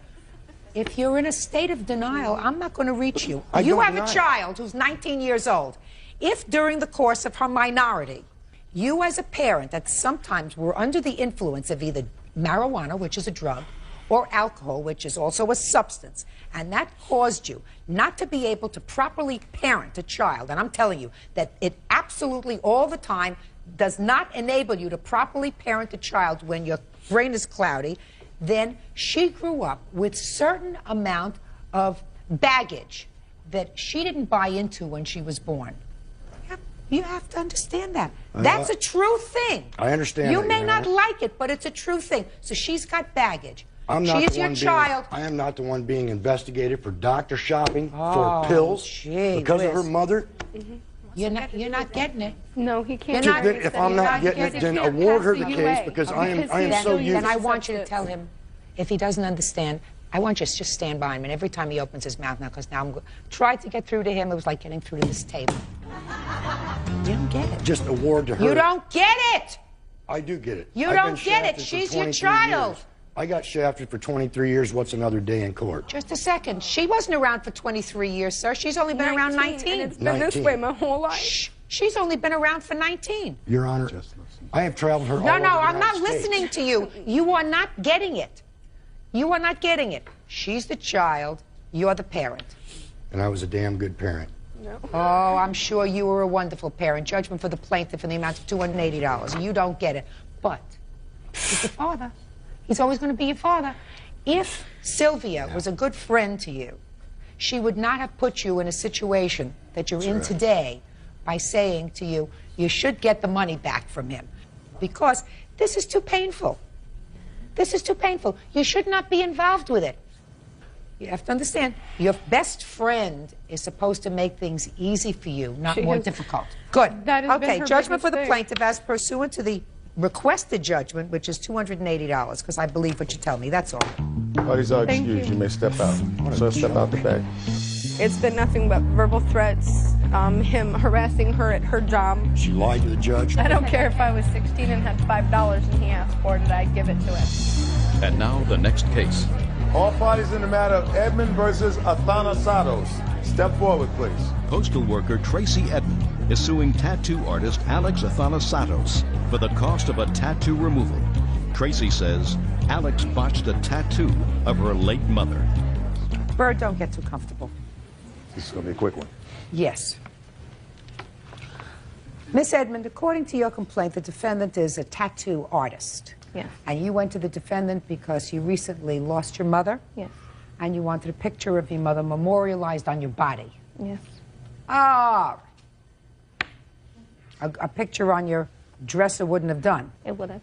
if you're in a state of denial, I'm not going to reach you. You have a child who's 19 years old. If during the course of her minority, you as a parent that sometimes were under the influence of either marijuana, which is a drug, or alcohol, which is also a substance, and that caused you not to be able to properly parent a child, and I'm telling you that it absolutely all the time does not enable you to properly parent a child when your brain is cloudy, then she grew up with certain amount of baggage that she didn't buy into when she was born. You have to understand that. That's a true thing. I understand You that, may Your not Honor. like it, but it's a true thing. So she's got baggage. I'm not She is the your one child. I am not the one being investigated for doctor shopping, for pills, because of her mother. You're not getting it. No, he can't. If I'm not getting it, then award her the case, because I am so used. Then I want you to tell him, if he doesn't understand, I want you to just stand by him, and every time he opens his mouth now, because now I'm tried to get through to him, it was like getting through to this table. You don't get it. Just award to her. You don't get it. I do get it. You I've don't been get it. shafted for She's your 23 child. years. I got shafted for 23 years. What's another day in court? Just a second. She wasn't around for 23 years, sir. She's only been around 19. And it's been this way my whole life. Shh. She's only been around for 19. Your Honor, I have traveled her all No, over the I'm not United States. listening to you. You are not getting it. You are not getting it. She's the child. You're the parent. And I was a damn good parent. No. Oh, I'm sure you were a wonderful parent. Judgment for the plaintiff in the amount of $280. You don't get it. But he's your father. He's always going to be your father. If Sylvia was a good friend to you, she would not have put you in a situation that you're in today by saying to you, you should get the money back from him. Because this is too painful. This is too painful. You should not be involved with it. You have to understand, your best friend is supposed to make things easy for you, not more difficult. Good. That has been Okay, her judgment for the biggest plaintiff as pursuant to the requested judgment, which is $280, because I believe what you tell me. That's all. Parties are excused. You may step out. So step out the back. It's been nothing but verbal threats, him harassing her at her job. She lied to the judge. I don't care if I was 16 and had $5 and he asked for it, I'd give it to him. And now the next case. All parties in the matter of Edmond versus Athanasatos. Step forward, please. Postal worker Tracy Edmond is suing tattoo artist Alex Athanasatos for the cost of a tattoo removal. Tracy says Alex botched a tattoo of her late mother. Bird, don't get too comfortable. This is going to be a quick one. Yes. Miss Edmond, according to your complaint, the defendant is a tattoo artist. Yes. And you went to the defendant because you recently lost your mother? Yes. And you wanted a picture of your mother memorialized on your body? Yes. Ah. A picture on your dresser wouldn't have done? It would have.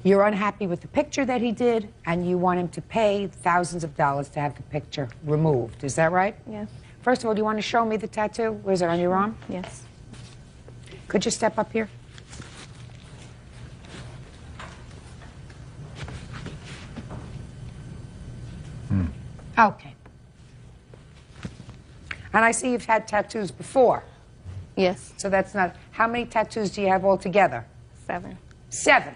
You're unhappy with the picture that he did, and you want him to pay thousands of dollars to have the picture removed. Is that right? Yes. First of all, do you want to show me the tattoo? Where is it, on your arm? Yes. Could you step up here? Okay. And I see you've had tattoos before. Yes. So that's not... How many tattoos do you have altogether? 7. 7.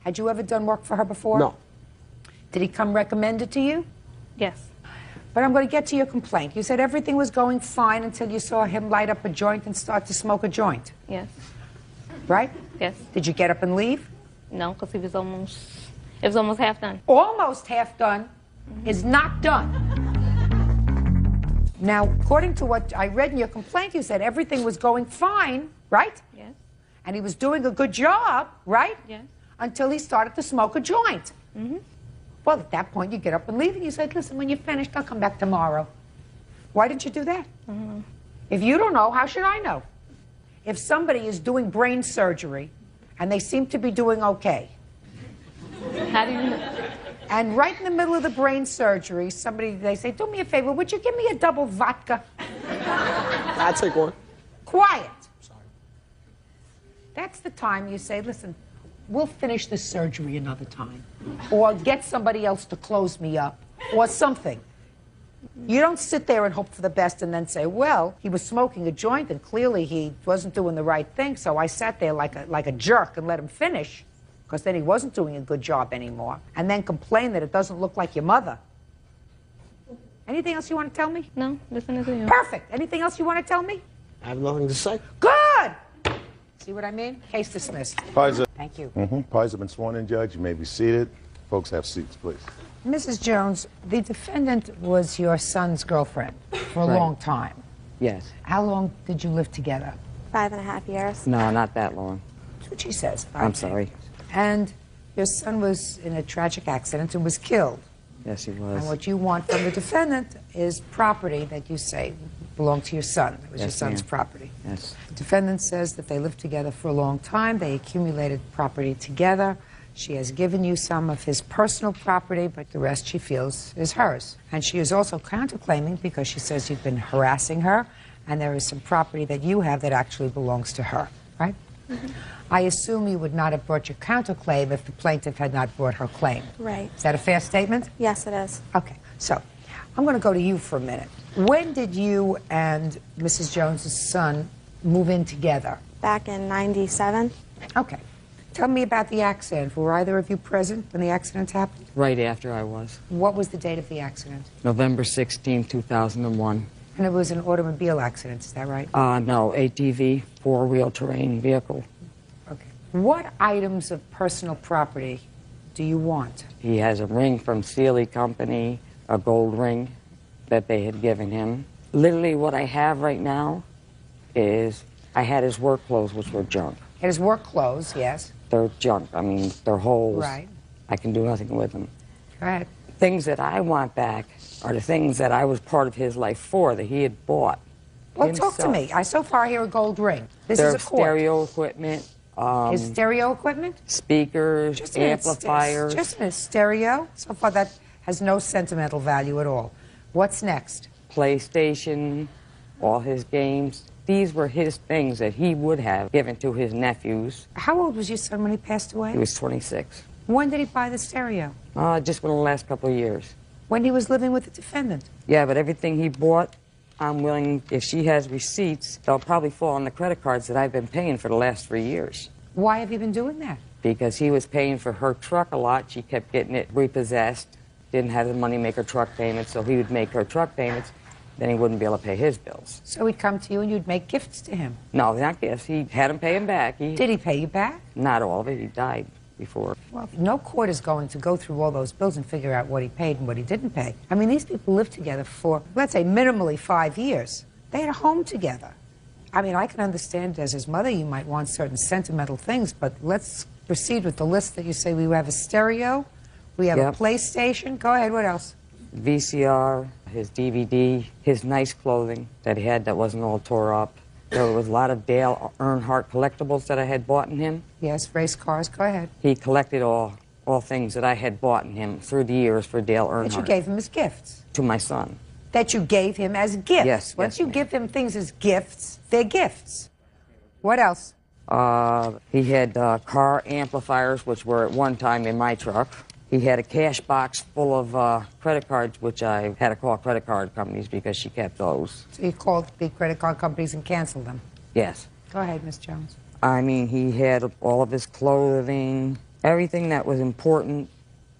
Had you ever done work for her before? No. Did he come recommended to you? Yes. But I'm going to get to your complaint. You said everything was going fine until you saw him light up a joint and start to smoke a joint. Yes. Right? Yes. Did you get up and leave? No, because it was almost half done. Almost half done is not done. Now, according to what I read in your complaint, you said everything was going fine, right? Yes. And he was doing a good job, right? Yes. Until he started to smoke a joint. Mm-hmm. Well, at that point, you get up and leave, and you said, listen, when you're finished, I'll come back tomorrow. Why didn't you do that? Mm-hmm. If you don't know, how should I know? If somebody is doing brain surgery, and they seem to be doing okay. How do you know? And right in the middle of the brain surgery, they say, do me a favor, would you give me a double vodka? I'll take one. Quiet. Sorry. That's the time you say, listen, we'll finish this surgery another time. Or get somebody else to close me up. Or something. You don't sit there and hope for the best and then say, well, he was smoking a joint and clearly he wasn't doing the right thing, so I sat there like a jerk and let him finish, because then he wasn't doing a good job anymore, and then complain that it doesn't look like your mother. Anything else you want to tell me? No, listening to you. Perfect. Anything else you want to tell me? I have nothing to say. Good! See what I mean? Case dismissed. Parties are, Thank you. Parties have been sworn in, Judge. You may be seated. Folks, have seats, please. Mrs. Jones, the defendant was your son's girlfriend for a Right. long time. Yes. How long did you live together? 5.5 years. No, not that long. That's what she says. I'm sorry. And your son was in a tragic accident and was killed. Yes, he And was. what you want from the defendant is property that you say belonged to your son. It was your Yes, son's ma'am. property. Yes. The defendant says that they lived together for a long time. They accumulated property together. She has given you some of his personal property, but the rest she feels is hers. And she is also counterclaiming because she says you've been harassing her, and there is some property that you have that actually belongs to her, right? Mm-hmm. I assume you would not have brought your counterclaim if the plaintiff had not brought her claim. Right. Is that a fair statement? Yes, it is. Okay, so I'm going to go to you for a minute. When did you and Mrs. Jones's son move in together? Back in '97. Okay. Tell me about the accident. Were either of you present when the accident happened? Right after I was. What was the date of the accident? November 16, 2001. And it was an automobile accident, is that right? No, ATV, four-wheel terrain vehicle. Okay. What items of personal property do you want? He has a ring from Sealy Company, a gold ring that they had given him. Literally what I have right now is I had his work clothes, which were junk. His work clothes, yes. They're junk. I mean, they're holes. Right. I can do nothing with them. Go ahead. Things that I want back are the things that I was part of his life for, that he had bought. Well, talk to me. I so far hear a gold ring. This There is a court. stereo equipment, His stereo equipment? Speakers, Just a minute, amplifiers. Just a minute, stereo? So far that has no sentimental value at all. What's next? PlayStation, all his games. These were his things that he would have given to his nephews. How old was your son when he passed away? He was 26. When did he buy the stereo? Just within the last couple of years. When he was living with the defendant? Yeah, but everything he bought, I'm willing, if she has receipts, they'll probably fall on the credit cards that I've been paying for the last 3 years. Why have you been doing that? Because he was paying for her truck a lot. She kept getting it repossessed, didn't have the money to make her truck payments, so he would make her truck payments, then he wouldn't be able to pay his bills. So he'd come to you and you'd make gifts to him? No, not gifts. He had him pay him back. Did he pay you back? Not all of it. He died before. Well, no court is going to go through all those bills and figure out what he paid and what he didn't pay. I mean, these people lived together for, let's say, minimally 5 years. They had a home together. I mean, I can understand as his mother you might want certain sentimental things, but let's proceed with the list that you say. We have a stereo, we have a PlayStation. Go ahead, what else? VCR, his DVD, his nice clothing that he had that wasn't all tore up. There was a lot of Dale Earnhardt collectibles that I had bought in him. Yes, race cars. Go ahead. He collected all things that I had bought in him through the years for Dale Earnhardt. That you gave him as gifts? To my son. That you gave him as gifts? Yes. Once you give him things as gifts, they're gifts. What else? He had car amplifiers, which were at one time in my truck. He had a cash box full of credit cards, which I had to call credit card companies because she kept those. So you called the credit card companies and canceled them? Yes. Go ahead, Miss Jones. I mean, he had all of his clothing, everything that was important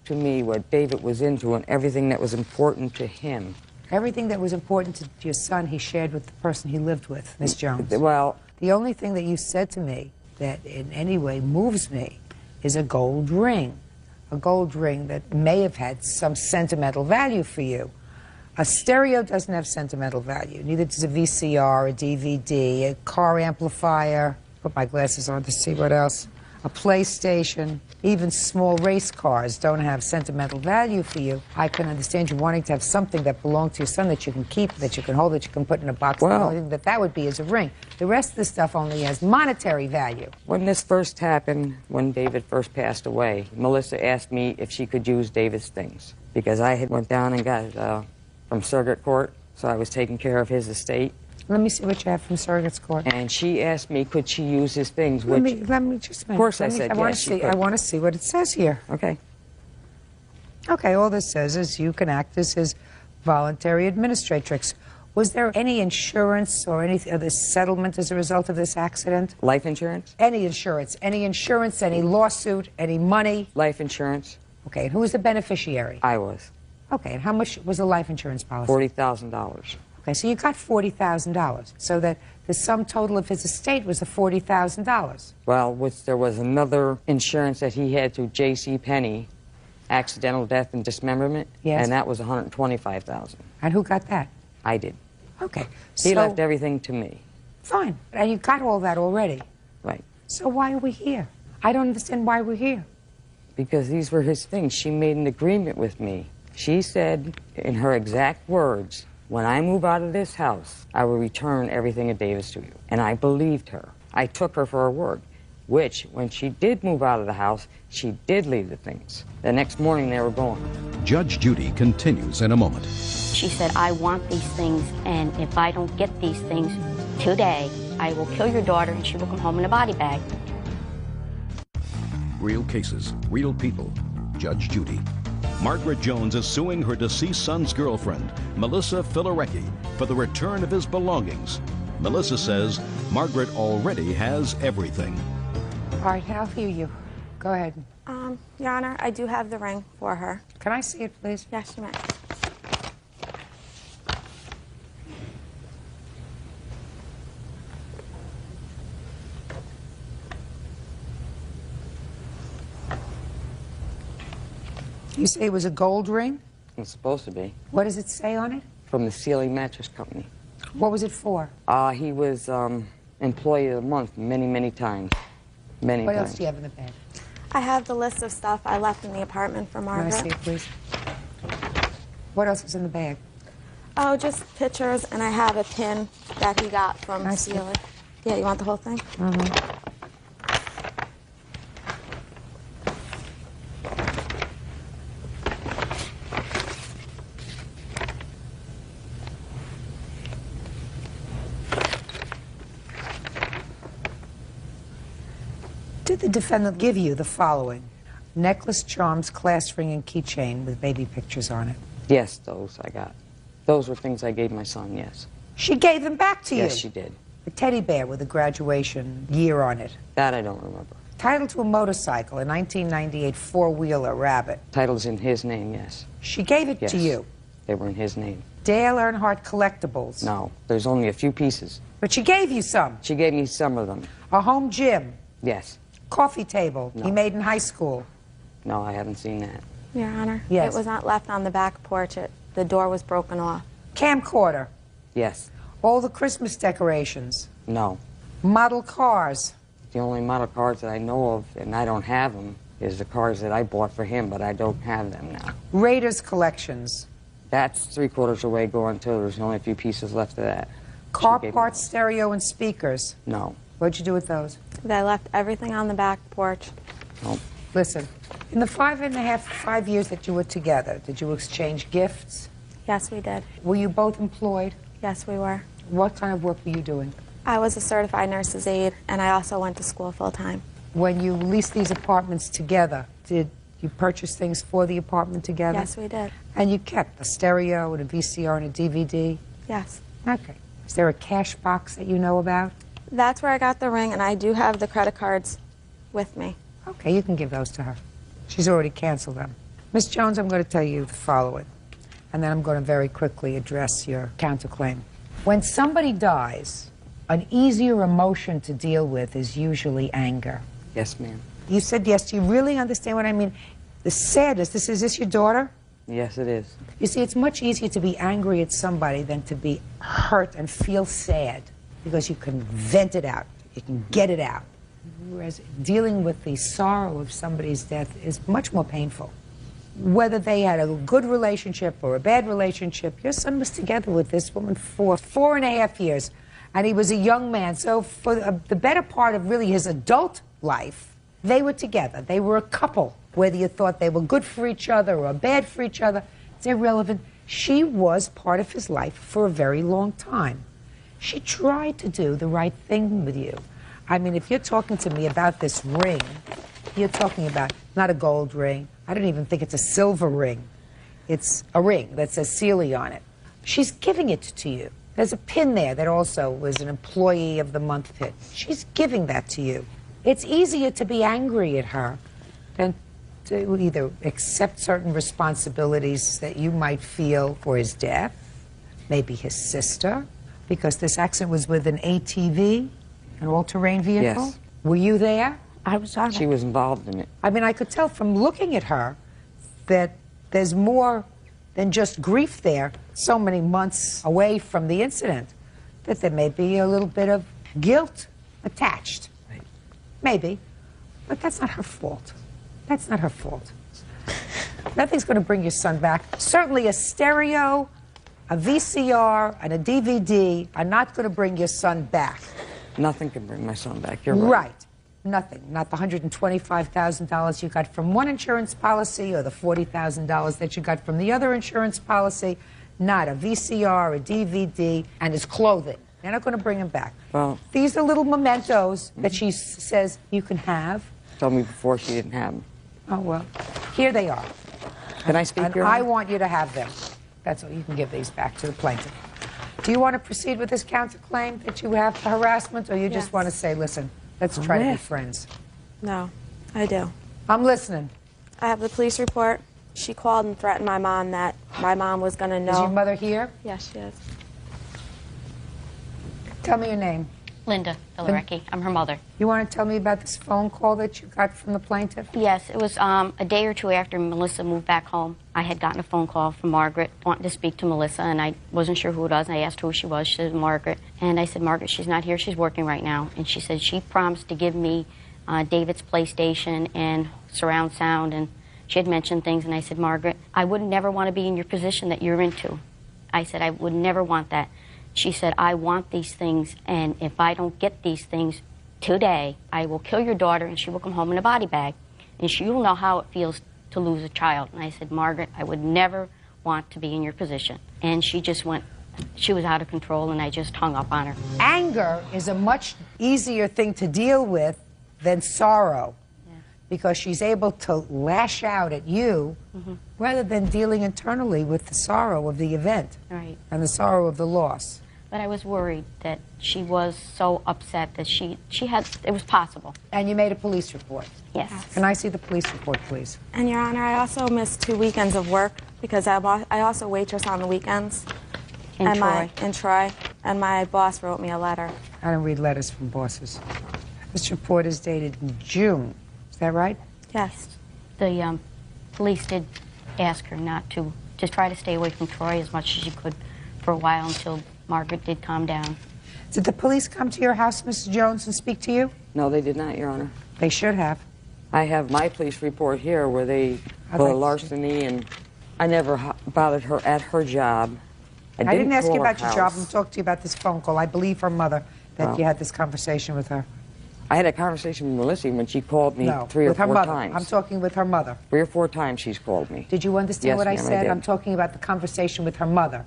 to me, what David was into, and everything that was important to him. Everything that was important to your son, he shared with the person he lived with, Miss Jones. Well, the only thing that you said to me that in any way moves me is a gold ring. A gold ring that may have had some sentimental value for you. A stereo doesn't have sentimental value. Neither does a VCR, a DVD, a car amplifier. Put my glasses on to see what else. A PlayStation. Even small race cars don't have sentimental value for you. I can understand you wanting to have something that belonged to your son that you can keep, that you can hold, that you can put in a box. Well, the only thing that would be is a ring. The rest of the stuff only has monetary value. When this first happened, when David first passed away, Melissa asked me if she could use David's things because I had went down and got from circuit court, so I was taking care of his estate. Let me see what you have from surrogate's court. And she asked me, could she use his things? Let Which, me just a minute. Of course I said yes, she could. I want to see what it says here. Okay. Okay, all this says is you can act as his voluntary administratrix. Was there any insurance or any other settlement as a result of this accident? Life insurance? Any insurance, any lawsuit, any money? Life insurance. Okay, and who was the beneficiary? I was. Okay, and how much was the life insurance policy? $40,000. Okay, so you got $40,000. So that the sum total of his estate was the $40,000. Well, there was another insurance that he had through J.C. Penney, accidental death and dismemberment. Yes. And that was $125,000. And who got that? I did. Okay. He left everything to me. Fine. And you got all that already. Right. So why are we here? I don't understand why we're here. Because these were his things. She made an agreement with me. She said, in her exact words, when I move out of this house, I will return everything of Davis to you. And I believed her. I took her for her word, which, when she did move out of the house, she did leave the things. The next morning, they were gone. Judge Judy continues in a moment. She said, I want these things, and if I don't get these things today, I will kill your daughter, and she will come home in a body bag. Real cases, real people. Judge Judy. Margaret Jones is suing her deceased son's girlfriend, Melissa Filarecki, for the return of his belongings. Melissa says Margaret already has everything. All right, I'll hear you. Go ahead. Your Honor, I do have the ring for her. Can I see it, please? Yes, you may. You say it was a gold ring? It's supposed to be. What does it say on it? From the Ceiling Mattress Company. What was it for? He was Employee of the Month many, many times. Many What times. else do you have in the bag? I have the list of stuff I left in the apartment for Margaret. Can I see it, please? What else is in the bag? Oh, just pictures, and I have a pin that he got from Celia. Yeah, you want the whole thing? Mm-hmm. Did the defendant give you the following? Necklace, charms, class ring, and keychain with baby pictures on it. Yes, those I got. Those were things I gave my son, yes. She gave them back to you? Yes, she did. A teddy bear with a graduation year on it. That I don't remember. Title to a motorcycle, a 1998 four-wheeler Rabbit. Title's in his name, yes. She gave it Yes. to you? They were in his name. Dale Earnhardt collectibles? No, there's only a few pieces. But she gave you some? She gave me some of them. A home gym? Yes. Coffee table No. he made in high school? No, I haven't seen that. Your Honor, Yes. it was not left on the back porch. The door was broken off. Camcorder? Yes. All the Christmas decorations? No. Model cars? The only model cars that I know of, and I don't have them, is the cars that I bought for him, but I don't have them now. Raiders collections? That's 3/4 away going too. There's only a few pieces left of that. Car She gave me parts, stereo, and speakers? No. What'd you do with those? I left everything on the back porch. Nope. Listen, in the 5 years that you were together, did you exchange gifts? Yes, we did. Were you both employed? Yes, we were. What kind of work were you doing? I was a certified nurse's aide, and I also went to school full-time. When you leased these apartments together, did you purchase things for the apartment together? Yes, we did. And you kept a stereo and a VCR and a DVD? Yes. Okay. Is there a cash box that you know about? That's where I got the ring, and I do have the credit cards with me. Okay, you can give those to her. She's already canceled them. Miss Jones, I'm going to tell you the following, and then I'm going to very quickly address your counterclaim. When somebody dies, an easier emotion to deal with is usually anger. Yes, ma'am. You said yes. Do you really understand what I mean? The sadness, is this your daughter? Yes, it is. You see, it's much easier to be angry at somebody than to be hurt and feel sad, because you can vent it out. You can get it out. Whereas dealing with the sorrow of somebody's death is much more painful. Whether they had a good relationship or a bad relationship, your son was together with this woman for 4.5 years, and he was a young man. So for the better part of really his adult life, they were together. They were a couple. Whether you thought they were good for each other or bad for each other, it's irrelevant. She was part of his life for a very long time. She tried to do the right thing with you. I mean, if you're talking to me about this ring, you're talking about not a gold ring. I don't even think it's a silver ring. It's a ring that says Sealy on it. She's giving it to you. There's a pin there that also was an Employee of the Month pin. She's giving that to you. It's easier to be angry at her than to either accept certain responsibilities that you might feel for his death, maybe his sister, because this accident was with an ATV, an all-terrain vehicle. Yes. Were you there? I was on it. She was involved in it. I mean, I could tell from looking at her that there's more than just grief there, so many months away from the incident, that there may be a little bit of guilt attached. Right. Maybe. But that's not her fault. That's not her fault. Nothing's going to bring your son back. Certainly a stereo, a VCR, and a DVD are not going to bring your son back. Nothing can bring my son back. You're right. Right. Nothing. Not the $125,000 you got from one insurance policy or the $40,000 that you got from the other insurance policy. Not a VCR, a DVD, and his clothing. They're not going to bring him back. Well, These are little mementos that she says you can have. told me before she didn't have them. Oh, well, here they are. Can I speak, And Your I Honor? want you to have them. That's all. You can give these back to the plaintiff. Do you want to proceed with this counterclaim that you have for harassment, or you just Yes. want to say, listen, let's try to be friends? No, I do. I'm listening. I have the police report. She called and threatened my mom that my mom was going to know. Is your mother here? Yes, she is. Tell me your name. Linda Villarecki. I'm her mother. You want to tell me about this phone call that you got from the plaintiff? Yes, it was a day or two after Melissa moved back home. I had gotten a phone call from Margaret wanting to speak to Melissa, and I wasn't sure who it was. And I asked who she was. She said Margaret. And I said, Margaret, she's not here. She's working right now. And she said she promised to give me David's PlayStation and surround sound. And she had mentioned things. And I said, Margaret, I would never want to be in your position that you're into. I said, I would never want that. She said, I want these things, and if I don't get these things today, I will kill your daughter, and she will come home in a body bag, and she will know how it feels to lose a child. And I said, Margaret, I would never want to be in your position. And she just went, she was out of control, and I just hung up on her. Anger is a much easier thing to deal with than sorrow, because she's able to lash out at you rather than dealing internally with the sorrow of the event and the sorrow of the loss. But I was worried that she was so upset that she had, it was possible. And you made a police report? Yes. Can I see the police report, please? And, Your Honor, I also missed 2 weekends of work because I also waitress on the weekends. In Troy. In Troy. And my boss wrote me a letter. I don't read letters from bosses. This report is dated in June. Is that right? Yes. The police did ask her not to, just try to stay away from Troy as much as she could for a while until Margaret did calm down. Did the police come to your house, Mrs. Jones, and speak to you? No, they did not, Your Honor. They should have. I have my police report here where they for larceny, and I never bothered her at her job. I didn't ask you about your job. I'm talking to you about this phone call. I believe her mother that you had this conversation with her. I had a conversation with Melissa when she called me No, 3 or with her 4 mother. times. I'm talking with her mother. 3 or 4 times she's called me. Did you understand Yes, what I ma'am, said? did. I'm talking about the conversation with her mother.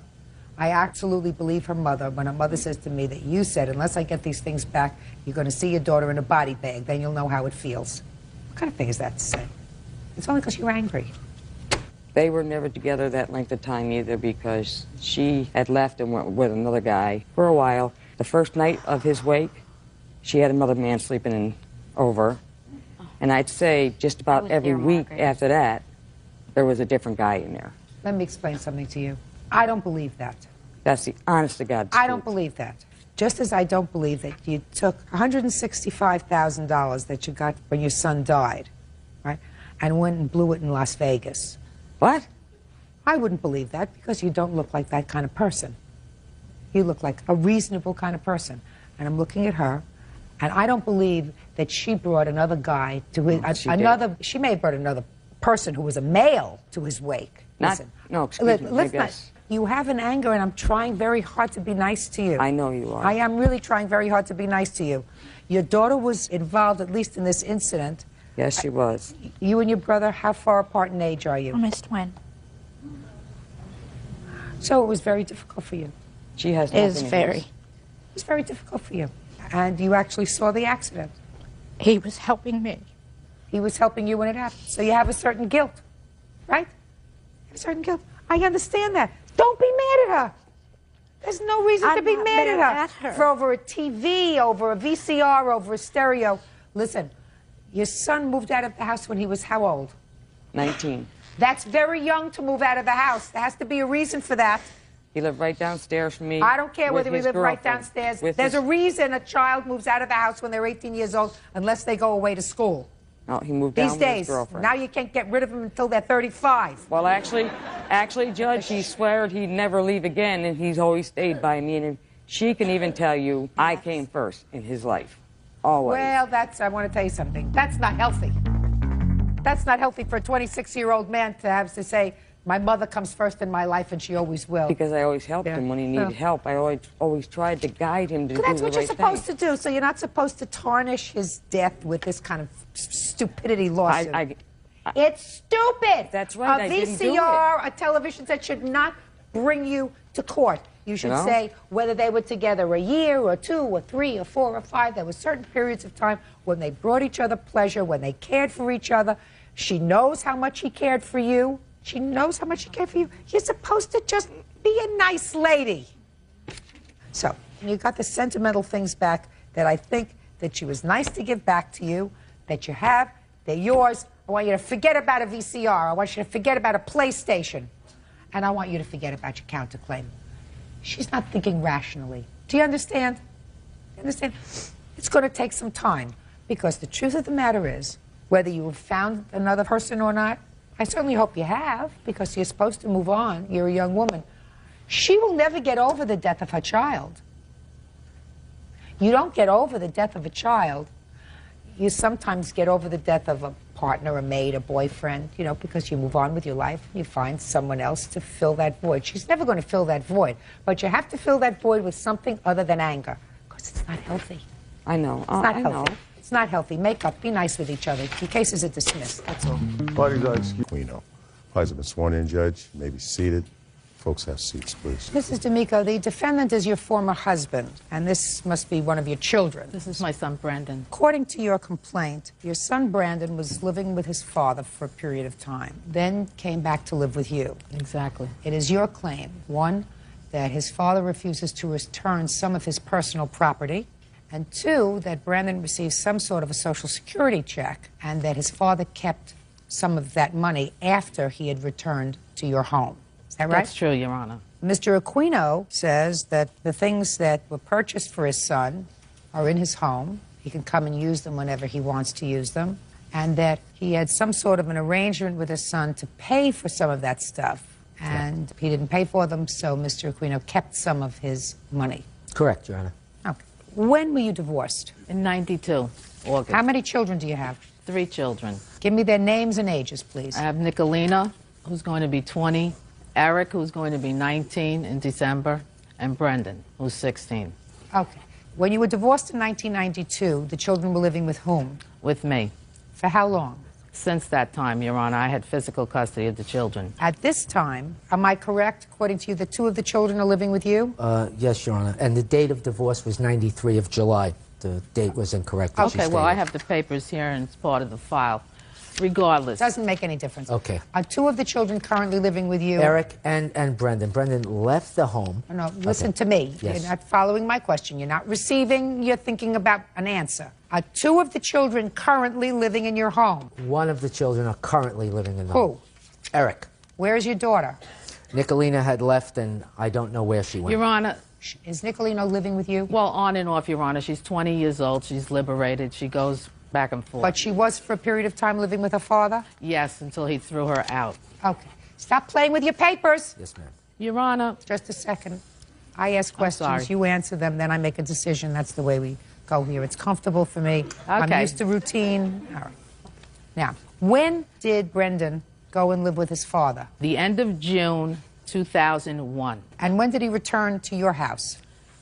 I absolutely believe her mother when her mother says to me that you said, unless I get these things back, you're going to see your daughter in a body bag, then you'll know how it feels. What kind of thing is that to say? It's only because you're angry. They were never together that length of time either, because she had left and went with another guy for a while. The first night of his wake, she had another man sleeping over. And I'd say just about every week after that, there was a different guy in there. Let me explain something to you. I don't believe that. That's the honest to God truth. I don't believe that. Just as I don't believe that you took $165,000 that you got when your son died, right, and went and blew it in Las Vegas. What? I wouldn't believe that because you don't look like that kind of person. You look like a reasonable kind of person. And I'm looking at her, and I don't believe that she brought another guy to his, she may have brought another person who was a male to his wake. Listen, excuse me, let's not. You have an anger, and I'm trying very hard to be nice to you. I know you are. I am really trying very hard to be nice to you. Your daughter was involved, at least in this incident. Yes, she was. You and your brother, how far apart in age are you? Almost twin. So it was very difficult for you. She has It is very. It was very difficult for you. And you actually saw the accident. He was helping me. He was helping you when it happened. So you have a certain guilt, right? You have a certain guilt. I understand that. Don't be mad at her. There's no reason to be mad at her. For over a TV, over a VCR, over a stereo. Listen, your son moved out of the house when he was how old? 19. That's very young to move out of the house. There has to be a reason for that. He lived right downstairs from me. I don't care whether with he his lived right girlfriend. downstairs. With There's his- a reason a child moves out of the house when they're 18 years old unless they go away to school. No, he moved down These with his days, girlfriend. now you can't get rid of them until they're 35. Well, actually, Judge, he swore he'd never leave again, and he's always stayed by me. And she can even tell you I came first in his life. Always. Well, I want to tell you something. That's not healthy. That's not healthy for a 26-year-old man to have to say, my mother comes first in my life and she always will. Because I always helped him when he needed help. I always tried to guide him to do the right thing. That's what you're supposed to do, so you're not supposed to tarnish his death with this kind of stupidity lawsuit. It's stupid. That's right, I A didn't do VCR, a television set should not bring you to court. You should say whether they were together a year or 2 or 3 or 4 or 5. There were certain periods of time when they brought each other pleasure, when they cared for each other. She knows how much he cared for you. She knows how much he cared for you. You're supposed to just be a nice lady. So, you got the sentimental things back that I think that she was nice to give back to you, that you have, they're yours. I want you to forget about a VCR. I want you to forget about a PlayStation. And I want you to forget about your counterclaim. She's not thinking rationally. Do you understand? You understand? It's going to take some time, because the truth of the matter is, whether you have found another person or not, I certainly hope you have, because you're supposed to move on. You're a young woman. She will never get over the death of her child. You don't get over the death of a child. You sometimes get over the death of a partner, a mate, a boyfriend, you know, because you move on with your life. You find someone else to fill that void. She's never going to fill that void. But you have to fill that void with something other than anger, because it's not healthy. I know. It's not healthy. It's not healthy. Make up. Be nice with each other. Your cases are dismissed. That's all. Parties are excused. You know, parties have been sworn in, Judge. You may be seated. Folks have seats, please. Mrs. D'Amico, the defendant is your former husband, and this must be one of your children. This is my son, Brandon. According to your complaint, your son Brandon was living with his father for a period of time, then came back to live with you. Exactly. It is your claim, one, that his father refuses to return some of his personal property, and two, that Brandon received some sort of a Social Security check, and that his father kept some of that money after he had returned to your home. Is that right? That's true, Your Honor. Mr. Aquino says that the things that were purchased for his son are in his home. He can come and use them whenever he wants to use them, and that he had some sort of an arrangement with his son to pay for some of that stuff, and he didn't pay for them, so Mr. Aquino kept some of his money. Correct, Your Honor. Okay. When were you divorced? In 92, August. How many children do you have? 3 children. Give me their names and ages, please. I have Nicolina, who's going to be 20, Eric, who's going to be 19 in December, and Brendan, who's 16. Okay. When you were divorced in 1992, the children were living with whom? With me. For how long? Since that time, Your Honor, I had physical custody of the children. At this time, am I correct, according to you, that 2 of the children are living with you? Yes, Your Honor. And the date of divorce was 93 of July. The date was incorrect. Okay, well, I have the papers here, and it's part of the file. Regardless. Doesn't make any difference. Okay. Are 2 of the children currently living with you? Eric and Brendan. Brendan left the home. No, listen to me. Yes. You're not following my question. You're not receiving. You're thinking about an answer. Are 2 of the children currently living in your home? 1 of the children are currently living in the home. Who? Eric. Where is your daughter? Nicolina had left, and I don't know where she went. Your Honor. Is Nicolina living with you? Well, on and off, Your Honor. She's 20 years old. She's liberated. She goes back and forth. But she was for a period of time living with her father? Yes, until he threw her out. Okay. Stop playing with your papers. Yes, ma'am. Your Honor. Just a second. I ask questions, sorry. you answer them, then I make a decision. That's the way we go here. It's comfortable for me. I'm Okay. used to routine. All right. Now, when did Brendan go and live with his father? The end of June 2001. And when did he return to your house?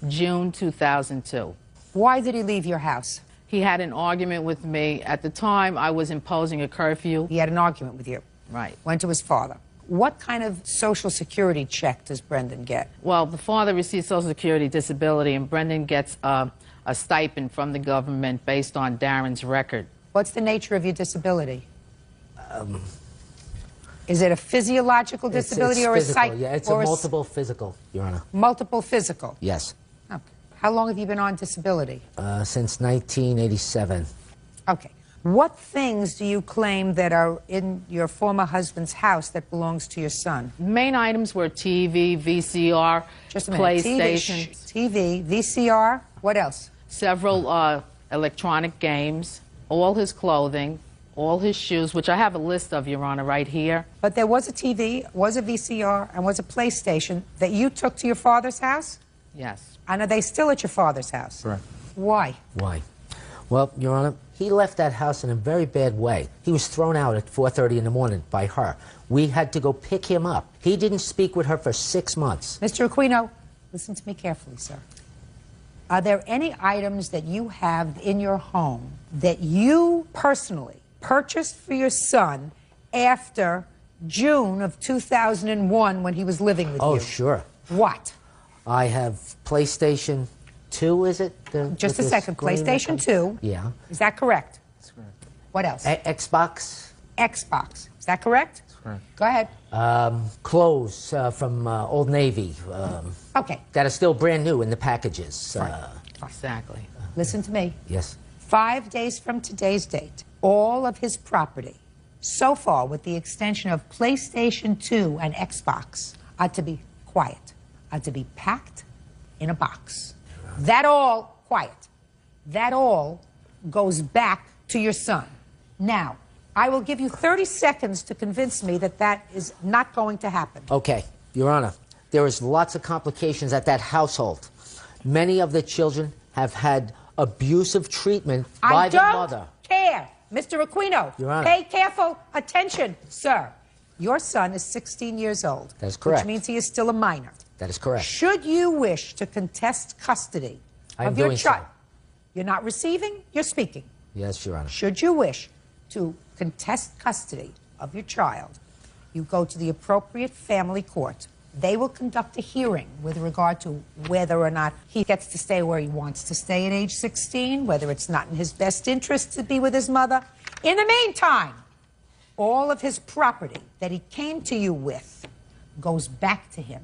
June 2002. Why did he leave your house? He had an argument with me. At the time, I was imposing a curfew. He had an argument with you. Right. Went to his father. What kind of Social Security check does Brendan get? Well, the father receives Social Security disability, and Brendan gets a stipend from the government based on Darren's record. What's the nature of your disability? Is it a physiological disability it's or physical, a psych? Yeah, it's or a multiple physical, Your Honor. Multiple physical? Yes. Okay. How long have you been on disability? Since 1987. Okay. What things do you claim that are in your former husband's house that belongs to your son? Main items were TV, VCR, Just a minute. PlayStation. TV, VCR, what else? Several electronic games, all his clothing, all his shoes, which I have a list of, Your Honor, right here. But there was a TV, was a VCR, and was a PlayStation that you took to your father's house? Yes. And are they still at your father's house? Correct. Why? Why? Well, Your Honor, he left that house in a very bad way. He was thrown out at 4:30 in the morning by her. We had to go pick him up. He didn't speak with her for 6 months. Mr. Aquino, listen to me carefully, sir. Are there any items that you have in your home that you personally purchased for your son after June of 2001 when he was living with you? Oh, sure. What? I have PlayStation 2, is it? Just a second. PlayStation 2. Yeah. Is that correct? That's correct. What else? Xbox. Xbox. Is that correct? That's correct. Go ahead. Clothes from Old Navy. Okay. That are still brand new in the packages. Exactly. Listen to me. Yes. 5 days from today's date, all of his property, so far with the extension of PlayStation 2 and Xbox, are to be quiet, are to be packed in a box. That all, quiet, that all goes back to your son. Now, I will give you 30 seconds to convince me that that is not going to happen. Okay, Your Honor, there is lots of complications at that household. Many of the children have had abusive treatment by the mother. I don't care. Mr. Aquino, Your Honor. pay careful attention, sir. Your son is 16 years old. That is correct. Which means he is still a minor. That is correct. Should you wish to contest custody of your child, you're not receiving, you're speaking. Yes, Your Honor. Should you wish to contest custody of your child, you go to the appropriate family court They will conduct a hearing with regard to whether or not he gets to stay where he wants to stay at age 16, whether it's not in his best interest to be with his mother. In the meantime, all of his property that he came to you with goes back to him.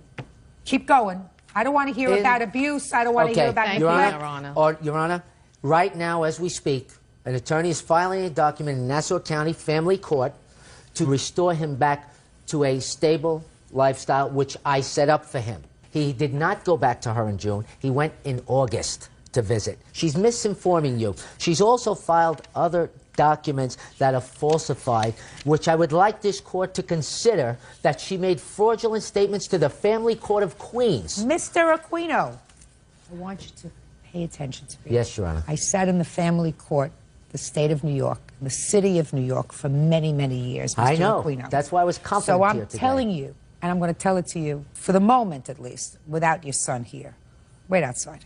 Keep going. I don't want to hear about abuse. I don't want to hear about neglect. Your Honor, right now as we speak, an attorney is filing a document in Nassau County Family Court to restore him back to a stable lifestyle, which I set up for him. He did not go back to her in June. He went in August to visit. She's misinforming you. She's also filed other documents that are falsified, which I would like this court to consider that she made fraudulent statements to the Family Court of Queens. Mr. Aquino, I want you to pay attention to me. Yes, Your Honor. I sat in the family court, the state of New York, the city of New York for many, many years, Mr. I know. Aquino. That's why I was confident So here I'm today. telling you, and I'm going to tell it to you, for the moment at least, without your son here. Wait outside.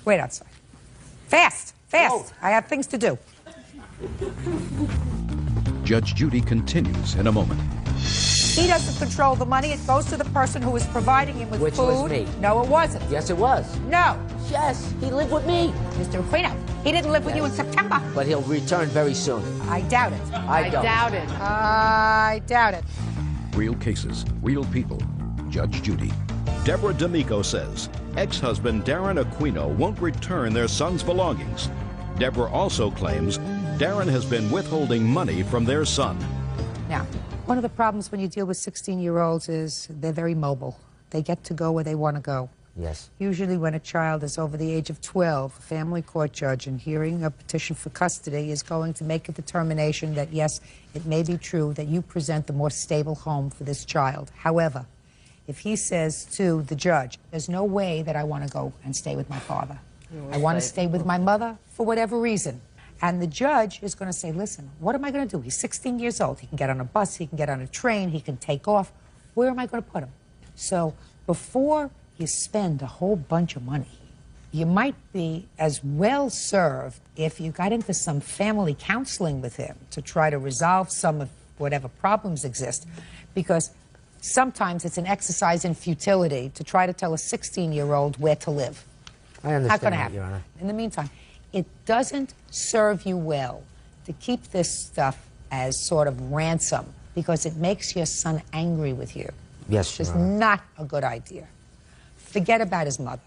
Wait outside. Fast! Fast! I have things to do. Judge Judy continues in a moment. He doesn't control the money. It goes to the person who is providing him with Which food. was me. No, it wasn't. Yes, it was. No. Yes, he lived with me. Mr. Aquino, he didn't live with you in September. But he'll return very soon. I doubt it. I don't. doubt it. I doubt it. Real cases, real people. Judge Judy. Deborah D'Amico says ex-husband Darren Aquino won't return their son's belongings. Deborah also claims Darren has been withholding money from their son. Now, one of the problems when you deal with 16-year-olds is they're very mobile. They get to go where they want to go. Yes. Usually when a child is over the age of 12, a family court judge in hearing a petition for custody is going to make a determination that, yes, it may be true that you present the more stable home for this child. However, if he says to the judge, there's no way that I want to go and stay with my father. I want to stay with my mother for whatever reason. And the judge is going to say, listen, what am I going to do? He's 16 years old. He can get on a bus. He can get on a train. He can take off. Where am I going to put him? So before you spend a whole bunch of money, you might be as well served if you got into some family counseling with him to try to resolve some of whatever problems exist. Because sometimes it's an exercise in futility to try to tell a 16-year-old where to live. I understand Not going to that, happen. Your Honor. In the meantime, it doesn't serve you well to keep this stuff as sort of ransom because it makes your son angry with you. Yes, Your It's Honor. not a good idea. Forget about his mother.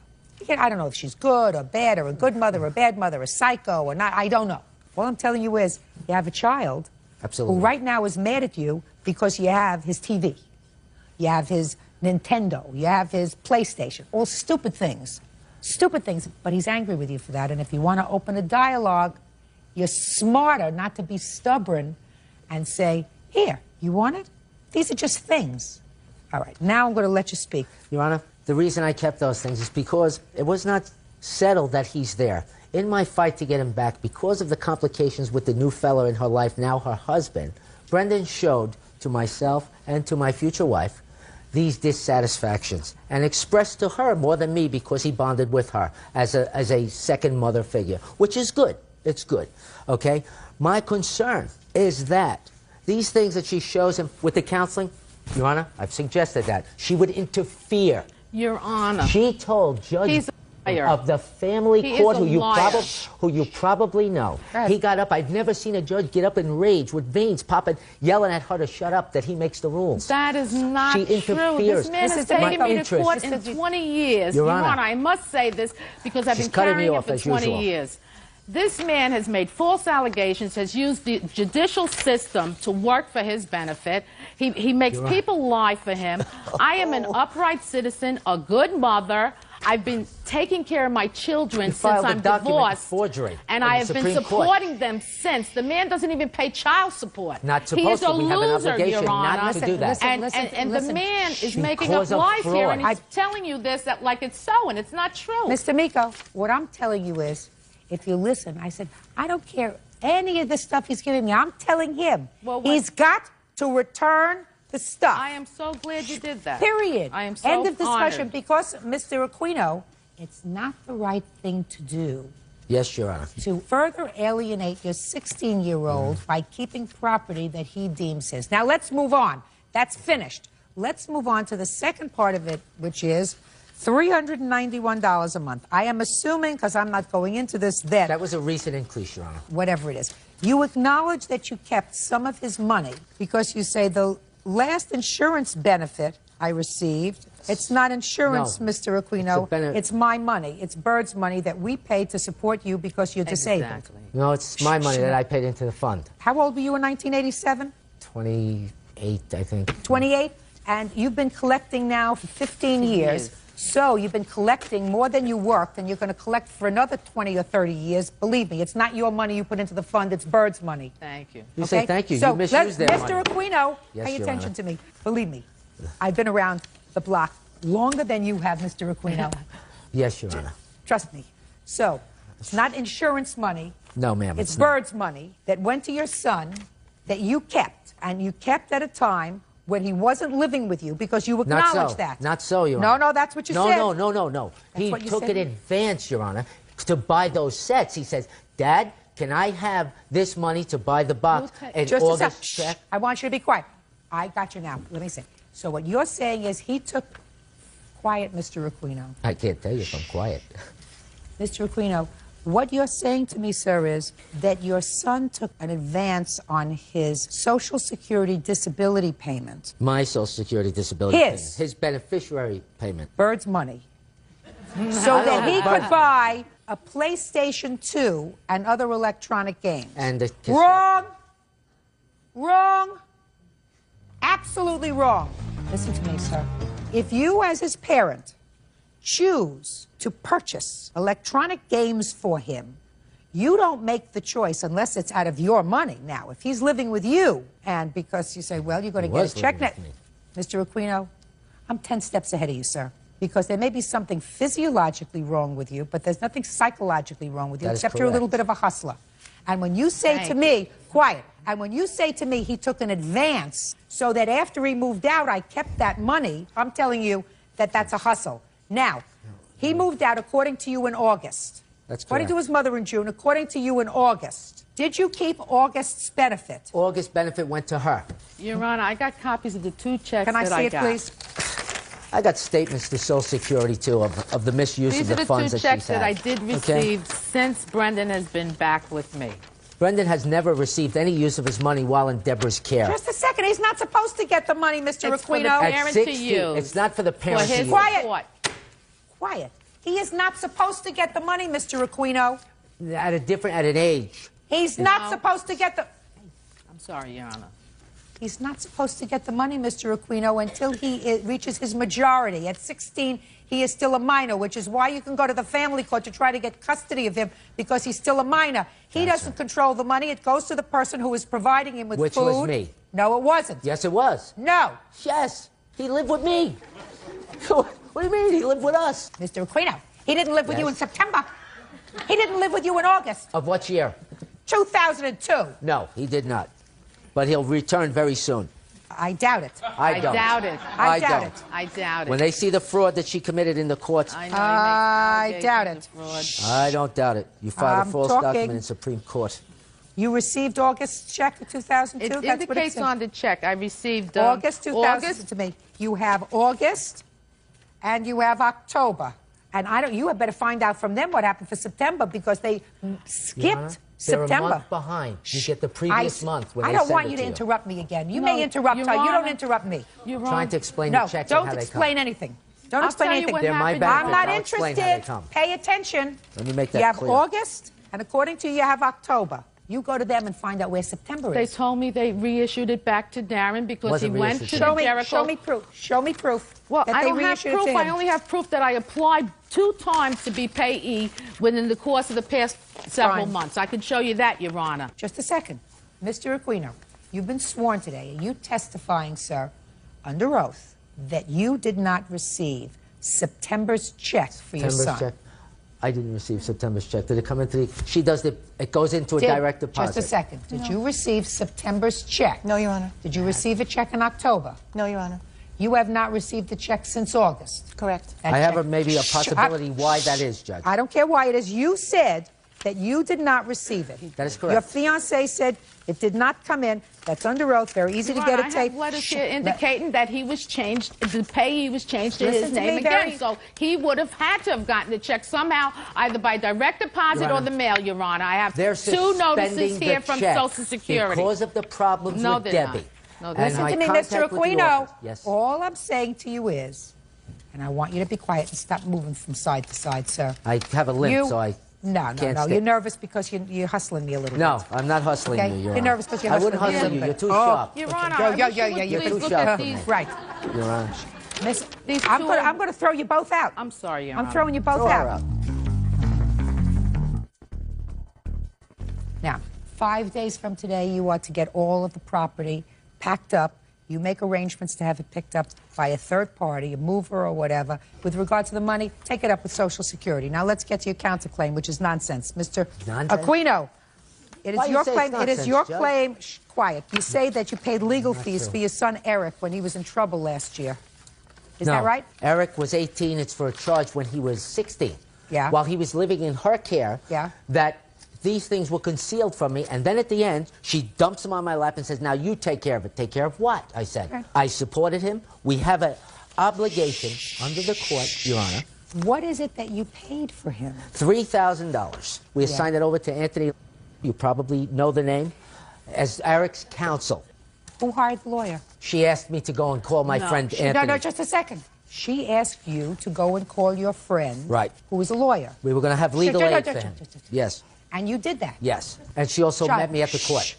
I don't know if she's good or bad or a good mother or a bad mother, a psycho or not. I don't know. All I'm telling you is you have a child Absolutely. who right now is mad at you because you have his TV. You have his Nintendo. You have his PlayStation. All stupid things. Stupid things, but he's angry with you for that. And if you want to open a dialogue, you're smarter not to be stubborn and say, here, you want it? These are just things. All right, now I'm going to let you speak. Your Honor, the reason I kept those things is because it was not settled that he's there. In my fight to get him back, because of the complications with the new fella in her life, now her husband, Brendan showed to myself and to my future wife these dissatisfactions and expressed to her more than me because he bonded with her as a second mother figure, which is good. It's good, okay? My concern is that these things that she shows him with the counseling, Your Honor, I've suggested that. She would interfere. Your Honor. She told Judge liar. of the family He court is a liar. who you probably know. He got up. I've never seen a judge get up in rage with veins popping, yelling at her to shut up, that he makes the rules. That is not She true. interferes. This man has This is my taken me to interest. court in 20 years. Your Your Honor. Honor, I must say this because I've She's been cutting me carrying it off for as 20 usual. years. This man has made false allegations, has used the judicial system to work for his benefit. He makes You're right. people lie for him. I am an upright citizen, a good mother. I've been taking care of my children You since filed a I'm document divorced. forgery And in I the have been Supreme Court. supporting them since. The man doesn't even pay child support. Not He is supposed a to. We have an loser, obligation Your Honor. not to do that. And the man is She making up caused a lies here, fraud. and he's telling you this that like it's so, and it's not true. Mr. Miko, what I'm telling you is, if you listen, I said, I don't care any of the stuff he's giving me. I'm telling him he's got to return the stuff. I am so glad you did that. Period. I am so End of discussion. honored. Because, Mr. Aquino, it's not the right thing to do Yes, Your Honor. to further alienate your 16-year-old by keeping property that he deems his. Now, let's move on. That's finished. let's move on to the second part of it, which is $391 a month. I am assuming, because I'm not going into this, That was a recent increase, Your Honor. whatever it is, you acknowledge that you kept some of his money because you say the last insurance benefit I received, it's not insurance, No. Mr. Aquino, it's my money. It's Bird's money that we paid to support you because you're disabled. No, it's my money that I paid into the fund. How old were you in 1987? 28, I think. 28? And you've been collecting now for 15 years. So you've been collecting more than you worked, and you're going to collect for another 20 or 30 years. Believe me, it's not your money you put into the fund, it's Bird's money. Thank you. You say thank you. So You misused their money. Mr. Aquino, Yes, pay Your attention Honor. to me. Believe me, I've been around the block longer than you have, Mr. Aquino. Yes, Your Honor. Trust me. So it's not insurance money. No, ma'am, It's not. Bird's money that went to your son that you kept, and you kept at a time when he wasn't living with you because you Not acknowledge so. that. Not so, Your No, Honor. no, that's what you no, said. No, no, no, no. That's He what you took said. it in advance, Your Honor, to buy those sets. He says, Dad, can I have this money to buy the box and Just a sec. August check? Shh. I want you to be quiet. I got you now. Let me see. So what you're saying is he took... Quiet, Mr. Aquino. I can't tell you if I'm quiet. Mr. Aquino, what you're saying to me, sir, is that your son took an advance on his Social Security disability payment. My Social Security disability His. payment. His beneficiary payment. Bird's money. So that he could buy a PlayStation 2 and other electronic games. And the cassette. Wrong. Wrong. Absolutely wrong. Listen to me, sir. If you, as his parent, choose to purchase electronic games for him, you don't make the choice unless it's out of your money. Now, if he's living with you, and because you say, well, you're going to get a check net, Mr. Aquino, I'm 10 steps ahead of you, sir. Because there may be something physiologically wrong with you, but there's nothing psychologically wrong with you, That is except you're a little correct. bit of a hustler. And when you say to me, quiet, and when you say to me he took an advance so that after he moved out I kept that money, I'm telling you that that's a hustle. Now, he moved out according to you in August. That's According correct. to his mother in June, according to you in August. Did you keep August's benefit? August benefit went to her. Your Honor, I got copies of the 2 checks Can I that see I it, got. please? I got statements to Social Security, too, of the misuse These of are the the funds 2 that checks she's that had. I did Okay? receive since Brendan has been back with me. Brendan has never received any use of his money while in Deborah's care. Just a second. He's not supposed to get the money, Mr. It's for the Aquino. parent to use. It's not for the parent to his use. Quiet. support. Quiet. He is not supposed to get the money, Mr. Aquino. At an age. He's not supposed to get the... I'm sorry, Your Honor. He's not supposed to get the money, Mr. Aquino, until he reaches his majority. At 16, he is still a minor, which is why you can go to the family court to try to get custody of him, because he's still a minor. He doesn't control the money. It goes to the person who is providing him with Which food. was me. No, it wasn't. Yes, it was. No. Yes. He lived with me. What do you mean? He lived with us. Mr. Aquino, he didn't live with you in Yes. September. He didn't live with you in August. Of what year? 2002. No, he did not. But he'll return very soon. I doubt it. I don't. doubt it. I doubt don't. it. I doubt it. When they see the fraud that she committed in the courts, I know I doubt it. I don't doubt it. You filed I'm a false talking. document in Supreme Court. You received August's check for 2002? It That's what it indicates says. on the check I received August 2000 August. to me. You have August and you have October. And I don't. You had better find out from them what happened for September, because they skipped Your Honor, September. They're a month behind. You get the previous month when I they don't send want it you to to interrupt me again. You No, may interrupt Your her. You don't Honor, interrupt me. You're Trying wrong. to explain No, the checks don't and how they explain come. anything. Don't I'll explain tell you anything. what They're my happened. benefit. I'm not I'll explain how they interested. come. Pay attention. Let me make that You have clear. August, and according to you have October. You go to them and find out where September They is. told me they reissued it back to Darren because Wasn't he went reissued to to the Show me, Jericho. show me proof. Show me proof. Well, that I they don't have reissued it to proof. him. I only have proof that I applied 2 times to be payee within the course of the past several Fine. months. I can show you that, Your Honor. Just a second. Mr. Aquino, you've been sworn today, and you testifying, sir, under oath, that you did not receive September's check for your son. September's check. I didn't receive September's check. Did it come into the... She does the... It goes into a Did- direct deposit. Just a second. Did you receive September's check? No, Your Honor. Did you receive a check in October? No, Your Honor. You have not received the check since August. Correct. That I have check- maybe a possibility why that is, Judge. I don't care why it is. You said that you did not receive it. That is correct. Your fiancé said it did not come in. That's under oath. Very easy to get a I tape. have letters here indicating that he was changed, the payee was changed to Listen his to name me again. very- So he would have had to have gotten the check somehow, either by direct deposit Your or Honor, the mail, Your Honor. I have They're two notices suspending here the from check Social Security. because of the problems No, with they're Debbie. not. No, And Listen my to me, contact Mr. with the Aquino. office. Yes. All I'm saying to you is, and I want you to be quiet and stop moving from side to side, sir. I have a limp, so I No, can't no. stay. You're nervous because you're hustling me a little No, bit. I'm not hustling Okay? you, Your You're Honor. nervous because you're I hustling wouldn't me a hustle little you. bit. You're too sharp. Your Okay. Honor, Yo, I yo, wish yo, you would you're please too look sharp at for me. these. Right. Your Honor. Miss, These I'm two going to throw you both out. I'm sorry, Your I'm Honor. throwing you both Throw her out. out. Now, 5 days from today, you are to get all of the property packed up. You make arrangements to have it picked up by a third party, a mover or whatever. With regard to the money, take it up with Social Security. Now, let's get to your counterclaim, which is nonsense. Mr. Nonsense? Aquino, it Why is you your say claim. it's It is nonsense, your Judge? claim. Shh, quiet. You say that you paid legal Not fees true. for your son Eric when he was in trouble last year. Is No, that right? Eric was 18. It's for a charge when he was 16. Yeah. While he was living in her care. Yeah. That these things were concealed from me, and then at the end, she dumps them on my lap and says, now you take care of it. Take care of what? I said. Okay. I supported him. We have an obligation under the court, Your Honor. What is it that you paid for him? $3,000. We Yeah. assigned it over to Anthony, you probably know the name, as Eric's counsel. Who hired the lawyer? She asked me to go and call my friend Anthony. No, just a second. She asked you to go and call your friend, Right. who is a lawyer, We were going to have legal aid for him. Yes, and you did that. yes. And she also Shut met up. me at the court. Shh.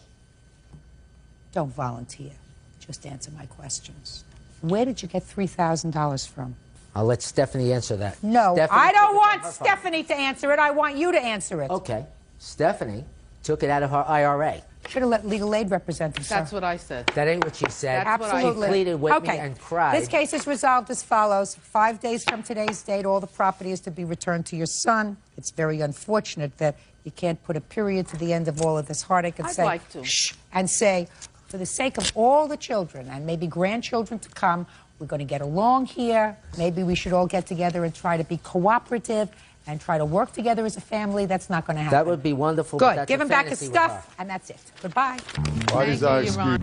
Don't volunteer. Just answer my questions. Where did you get $3,000 from? I'll let Stephanie answer that. No, Stephanie I don't took it want out of her Stephanie to answer it. I want you to answer it. phone. Okay. Stephanie took it out of her IRA. Should have let legal aid represent him, sir. That's what I said. That ain't what she said. That's what I Absolutely. She pleaded with okay. me and cried. This case is resolved as follows. 5 days from today's date, all the property is to be returned to your son. It's very unfortunate that you can't put a period to the end of all of this heartache and I'd say, like to. shh, and say, for the sake of all the children and maybe grandchildren to come, we're going to get along here. Maybe we should all get together and try to be cooperative and try to work together as a family. That's not going to happen. That would be wonderful. but Good. that's Give a him back his fantasy with her. stuff, and that's it. Goodbye. Parties you, are Your excused. Honor.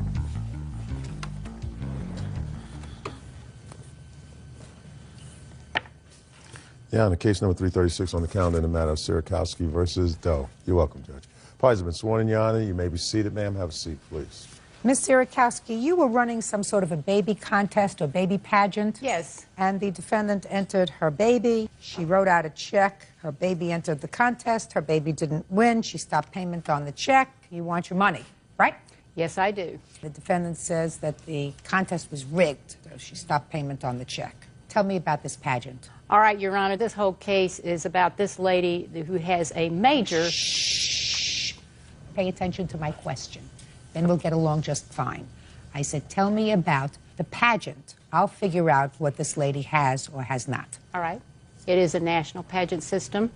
Yeah, on the case number 336 on the calendar in the matter of Sirakowski versus Doe. You're welcome, Judge. Parties have been sworn in, Your Honor. You may be seated, ma'am. Have a seat, please. Ms. Sirakowski, you were running some sort of a baby contest or baby pageant. Yes. And the defendant entered her baby. She wrote out a check. Her baby entered the contest. Her baby didn't win. She stopped payment on the check. You want your money, right? Yes, I do. The defendant says that the contest was rigged. So she stopped payment on the check. Tell me about this pageant. All right, Your Honor, this whole case is about this lady who has a major... Shh. Pay attention to my question. Then we'll get along just fine. I said, tell me about the pageant. I'll figure out what this lady has or has not. All right. It is a national pageant system.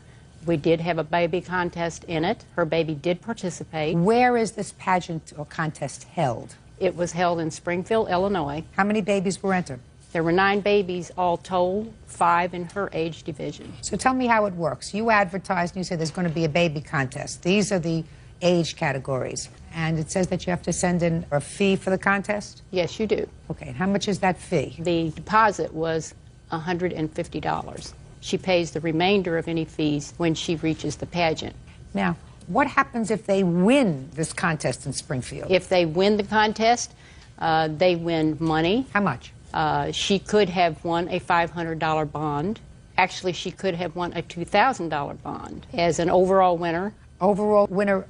We did have a baby contest in it. Her baby did participate. Where is this pageant or contest held? It was held in Springfield, Illinois. How many babies were entered? There were 9 babies all told, 5 in her age division. So tell me how it works. You advertised and you said there's going to be a baby contest. These are the age categories. And it says that you have to send in a fee for the contest? Yes, you do. Okay, and how much is that fee? The deposit was $150. She pays the remainder of any fees when she reaches the pageant. Now, what happens if they win this contest in Springfield? If they win the contest, they win money. How much? She could have won a $500 bond. Actually, she could have won a $2,000 bond as an overall winner. Overall winner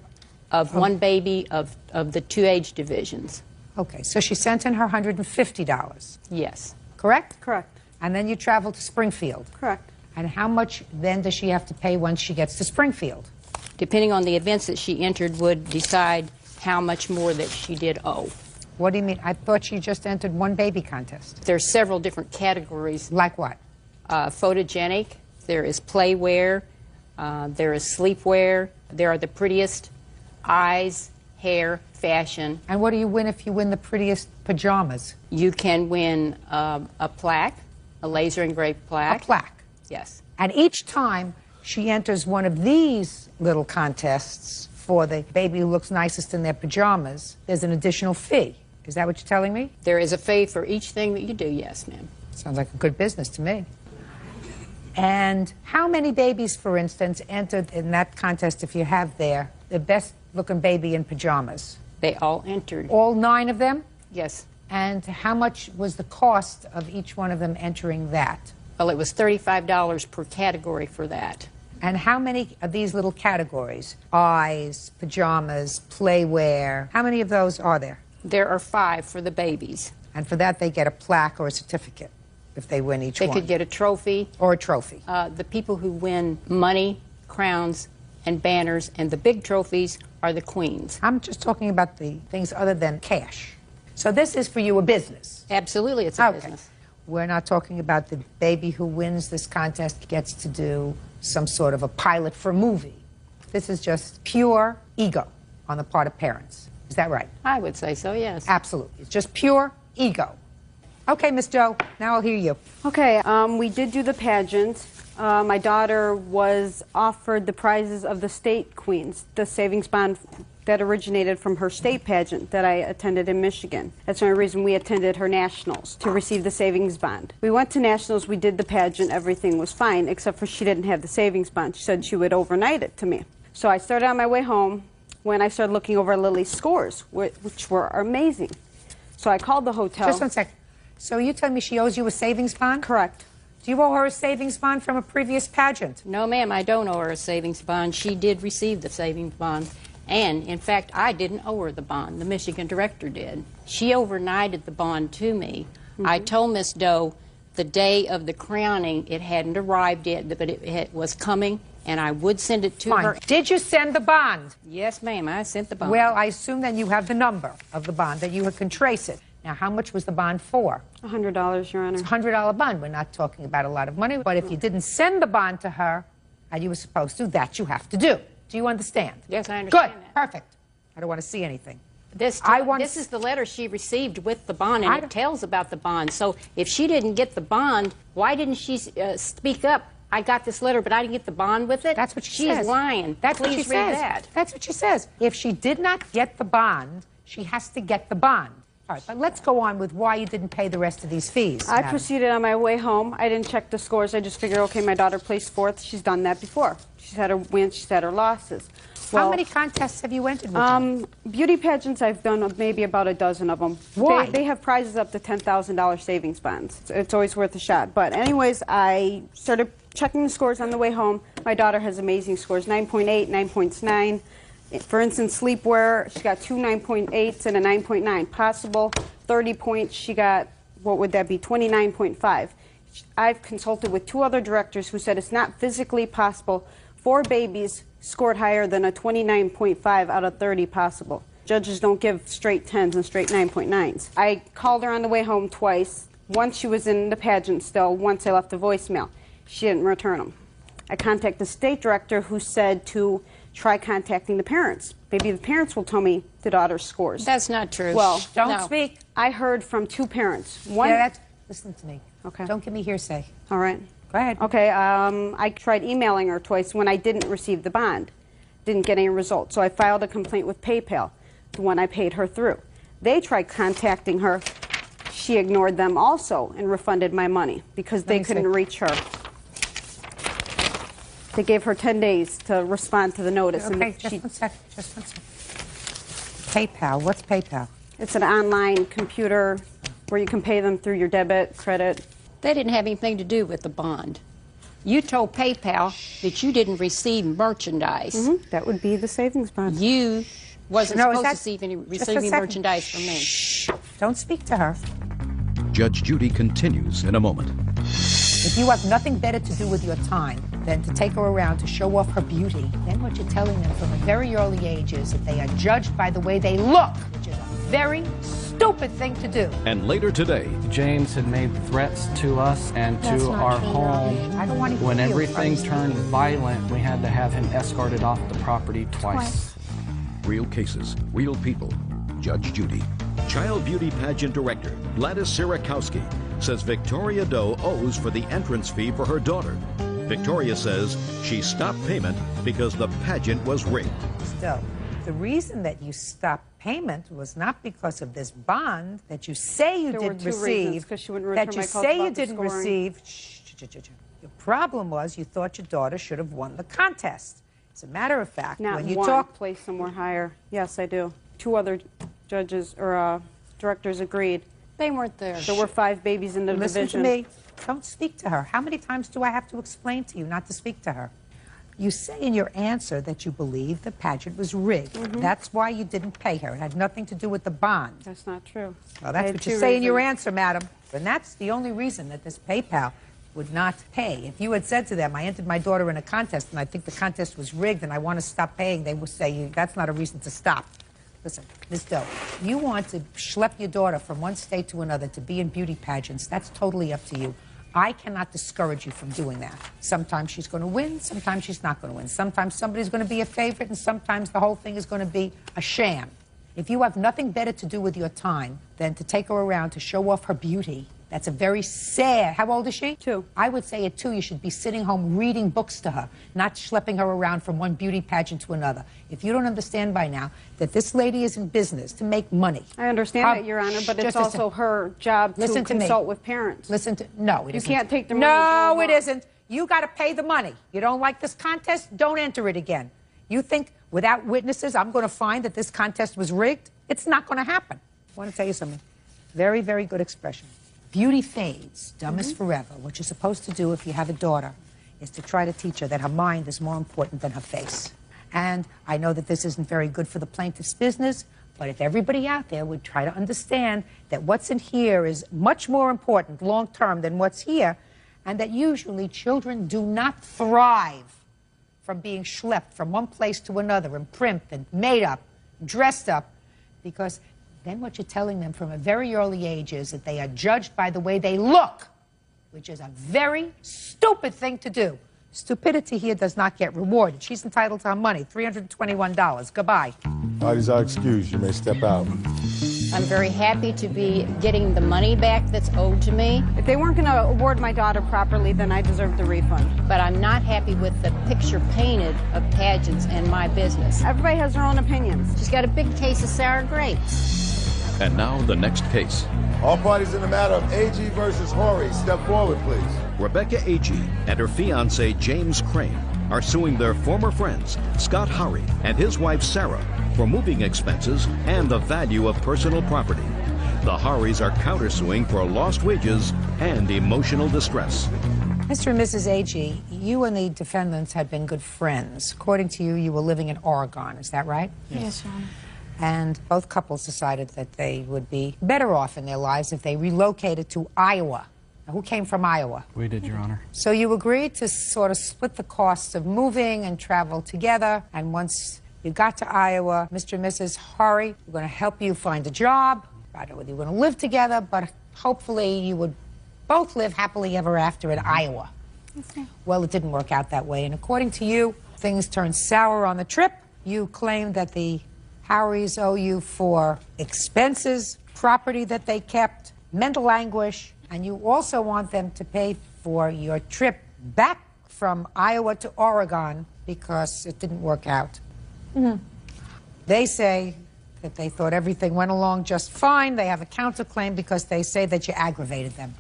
of one baby of the 2 age divisions. Okay, so she sent in her $150. Yes. Correct? Correct. And then you travel to Springfield. Correct. And how much then does she have to pay once she gets to Springfield? Depending on the events that she entered would decide how much more that she did owe. What do you mean? I thought she just entered one baby contest. There's several different categories. Like what? Photogenic, there is playwear, there is sleepwear, there are the prettiest eyes, hair, fashion. And what do you win if you win the prettiest pajamas? You can win a plaque, a laser engraved plaque. A plaque? Yes. And each time she enters one of these little contests for the baby who looks nicest in their pajamas, there's an additional fee. Is that what you're telling me? There is a fee for each thing that you do, yes, ma'am. Sounds like a good business to me. And how many babies, for instance, entered in that contest, if you have there, the best-looking baby in pajamas? They all entered. All 9 of them? Yes. And how much was the cost of each one of them entering that? Well, it was $35 per category for that. And how many of these little categories, eyes, pajamas, playwear, how many of those are there? There are 5 for the babies. And for that, they get a plaque or a certificate if they win each one? They could get a trophy. Or a trophy. The people who win money, crowns, and banners, and the big trophies are the queens. I'm just talking about the things other than cash. So this is for you a business? Absolutely, it's a business. We're not talking about the baby who wins this contest gets to do some sort of a pilot for a movie. This is just pure ego on the part of parents. Is that right? I would say so, yes. Absolutely. It's just pure ego. Okay, Miss Joe, now I'll hear you. Okay, we did do the pageant. My daughter was offered the prizes of the state queens, the savings bond that originated from her state pageant that I attended in Michigan. That's the only reason we attended her nationals, to receive the savings bond. We went to nationals, we did the pageant, everything was fine, except for she didn't have the savings bond. She said she would overnight it to me. So I started on my way home when I started looking over Lily's scores, which were amazing. So I called the hotel. Just 1 second. So you telling me she owes you a savings bond? Correct. Do you owe her a savings bond from a previous pageant? No, ma'am, I don't owe her a savings bond. She did receive the savings bond. And, in fact, I didn't owe her the bond. The Michigan director did. She overnighted the bond to me. I told Miss Doe the day of the crowning it hadn't arrived yet, but it was coming, and I would send it to her. Did you send the bond? Yes, ma'am, I sent the bond. Well, I assume then you have the number of the bond, that you can trace it. Now, how much was the bond for? $100, Your Honor. It's a $100 bond. We're not talking about a lot of money, but if you didn't send the bond to her, and you were supposed to, that you have to do. Do you understand? Yes, I understand. Good. Perfect. I don't want to see anything. This is the letter she received with the bond, and it tells about the bond. So if she didn't get the bond, why didn't she speak up? I got this letter, but I didn't get the bond with it? That's what she says. She's lying. That's what she says. That. That's what she says. If she did not get the bond, she has to get the bond. All right, but let's go on with why you didn't pay the rest of these fees. I proceeded on my way home. I didn't check the scores. I just figured, okay, my daughter placed 4th. She's done that before. She's had her wins. She's had her losses. How many contests have you entered with her? Beauty pageants, I've done maybe about a dozen of them. Why? They have prizes up to $10,000 savings bonds. It's always worth a shot. But anyways, I started checking the scores on the way home. My daughter has amazing scores, 9.8, 9.9. For instance, sleepwear, she got 2 9.8s and a 9.9. Possible 30 points, she got, what would that be, 29.5. I've consulted with 2 other directors who said it's not physically possible 4 babies scored higher than a 29.5 out of 30 possible. Judges don't give straight 10s and straight 9.9s. I called her on the way home twice. Once she was in the pageant still, once I left a voicemail. She didn't return them. I contacted the state director who said to try contacting the parents. Maybe the parents will tell me the daughter's scores. That's not true. Well, don't speak. I heard from 2 parents. One. Yeah, listen to me. Okay. Don't give me hearsay. All right. Go ahead. Okay, I tried emailing her twice when I didn't receive the bond. Didn't get any results. So I filed a complaint with PayPal, the one I paid her through. They tried contacting her. She ignored them also and refunded my money because they couldn't reach her. They gave her 10 days to respond to the notice. Okay, just 1 second. Just 1 second. PayPal. What's PayPal? It's an online computer where you can pay them through your debit, credit. They didn't have anything to do with the bond. You told PayPal that you didn't receive merchandise. That would be the savings bond. You wasn't supposed to receive any second. merchandise from me. Shh. Don't speak to her. Judge Judy continues in a moment. If you have nothing better to do with your time than to take her around to show off her beauty, then what you're telling them from a very early age is that they are judged by the way they look, which is a very stupid thing to do. And later today, James had made threats to us and to our home. I don't want to When everything turned violent, we had to have him escorted off the property twice. real cases, real people. Judge Judy. Child Beauty Pageant Director Gladys Sierakowski says Victoria Doe owes for the entrance fee for her daughter. Victoria says she stopped payment because the pageant was rigged. Still, the reason that you stopped payment was not because of this bond that you say you There were didn't two receive. reasons, 'cause she wouldn't return That you my calls say you about the didn't scoring. receive. Your problem was you thought your daughter should have won the contest. As a matter of fact, Not when you one talk, place somewhere higher. Yes, I do. 2 other judges or directors agreed. They weren't there. There were 5 babies in the listen division. to me. Don't speak to her. How many times do I have to explain to you not to speak to her? You say in your answer that you believe the pageant was rigged. That's why you didn't pay her. It had nothing to do with the bond. That's not true. Well, I that's had what you 2 say in your reasons. answer, madam. And that's the only reason that this PayPal would not pay. If you had said to them, I entered my daughter in a contest and I think the contest was rigged and I want to stop paying, they would say, that's not a reason to stop. Listen, Ms. Doe, you want to schlep your daughter from one state to another to be in beauty pageants. That's totally up to you. I cannot discourage you from doing that. Sometimes she's going to win, sometimes she's not going to win. Sometimes somebody's going to be a favorite, and sometimes the whole thing is going to be a sham. If you have nothing better to do with your time than to take her around to show off her beauty, that's a very sad. How old is she? 2. I would say at 2, you should be sitting home reading books to her, not schlepping her around from one beauty pageant to another. If you don't understand by now that this lady is in business to make money. I understand that, Your Honor, but it's also her job to consult with parents. Listen to no, it You isn't. can't take the money. No, it isn't. You got to pay the money. You don't like this contest? Don't enter it again. You think without witnesses I'm going to find that this contest was rigged? It's not going to happen. I want to tell you something. Very, very good expression. Beauty fades, dumb is forever. What you're supposed to do if you have a daughter is to try to teach her that her mind is more important than her face. And I know that this isn't very good for the plaintiff's business, but if everybody out there would try to understand that what's in here is much more important long-term than what's here, and that usually children do not thrive from being schlepped from one place to another and primped and made up, dressed up, because then what you're telling them from a very early age is that they are judged by the way they look, which is a very stupid thing to do. Stupidity here does not get rewarded. She's entitled to her money, $321. Goodbye. Parties are excused. You may step out. I'm very happy to be getting the money back that's owed to me. If they weren't going to award my daughter properly, then I deserve the refund. But I'm not happy with the picture painted of pageants and my business. Everybody has their own opinions. She's got a big case of sour grapes. And now the next case. All parties in the matter of AG versus Horry, step forward, please. Rebecca Agee and her fiancé James Crane are suing their former friends Scott Horry and his wife Sarah for moving expenses and the value of personal property. The Horrys are countersuing for lost wages and emotional distress. Mr. and Mrs. Agee, you and the defendants had been good friends. According to you, you were living in Oregon. Is that right? Yes, Your Honor. And both couples decided that they would be better off in their lives if they relocated to Iowa. Now, who came from Iowa? We did, Your Honor. So you agreed to sort of split the costs of moving and travel together. And once you got to Iowa, Mr. and Mrs. Horry were going to help you find a job. I don't know whether you were going to live together, but hopefully you would both live happily ever after in Iowa. Okay. Well, it didn't work out that way. And according to you, things turned sour on the trip. You claimed that the Horrys owe you for expenses, property that they kept, mental anguish, and you also want them to pay for your trip back from Iowa to Oregon because it didn't work out. They say that they thought everything went along just fine. They have a counterclaim because they say that you aggravated them.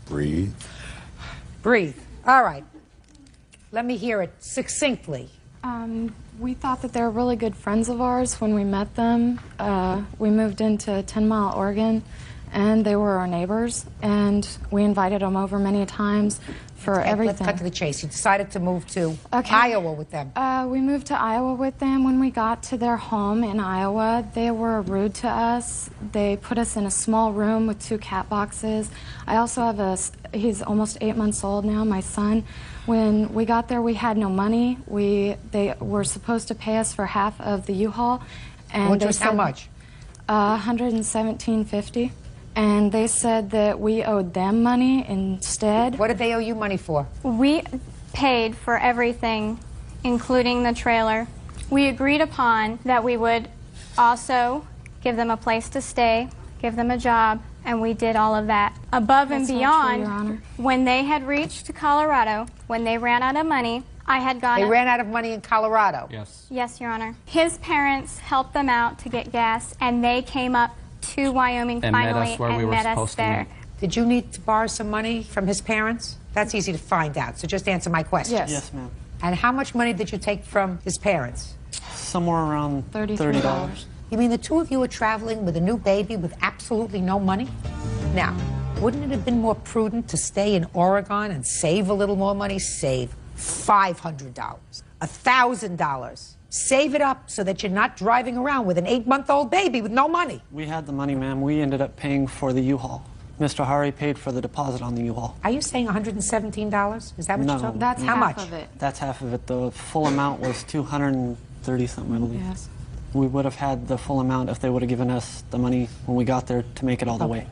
Breathe. Breathe. All right. Let me hear it succinctly. We thought that they were really good friends of ours when we met them. We moved into 10 Mile, Oregon, and they were our neighbors, and we invited them over many times for everything. Let's cut to the chase. You decided to move to Iowa with them. We moved to Iowa with them. When we got to their home in Iowa, they were rude to us. They put us in a small room with 2 cat boxes. I also have he's almost 8 months old now, my son. When we got there, we had no money. They were supposed to pay us for half of the U-Haul. Which was how much? $117.50. And they said that we owed them money instead. What did they owe you money for? We paid for everything, including the trailer. We agreed upon that we would also give them a place to stay, give them a job, and we did all of that. Above and That's not beyond, true, Your Honor. when they had reached Colorado, when they ran out of money, I had gone... They ran out of money in Colorado? Yes. Yes, Your Honor. His parents helped them out to get gas, and they came up to Wyoming And met finally us where and we were met us supposed to there. meet. Did you need to borrow some money from his parents? That's easy to find out, so just answer my question. Yes. Yes, ma'am. And how much money did you take from his parents? Somewhere around $30. You mean the two of you were traveling with a new baby with absolutely no money? Now, wouldn't it have been more prudent to stay in Oregon and save a little more money? Save $500, $1,000. Save it up so that you're not driving around with an 8-month-old baby with no money. We had the money, ma'am. We ended up paying for the U-Haul. Mr. Hari paid for the deposit on the U-Haul. Are you saying $117? Is that what No. you're talking? That's how half much? of it. That's half of it. The full amount was $230-something, I believe. Yes. We would have had the full amount if they would have given us the money when we got there to make it all the way.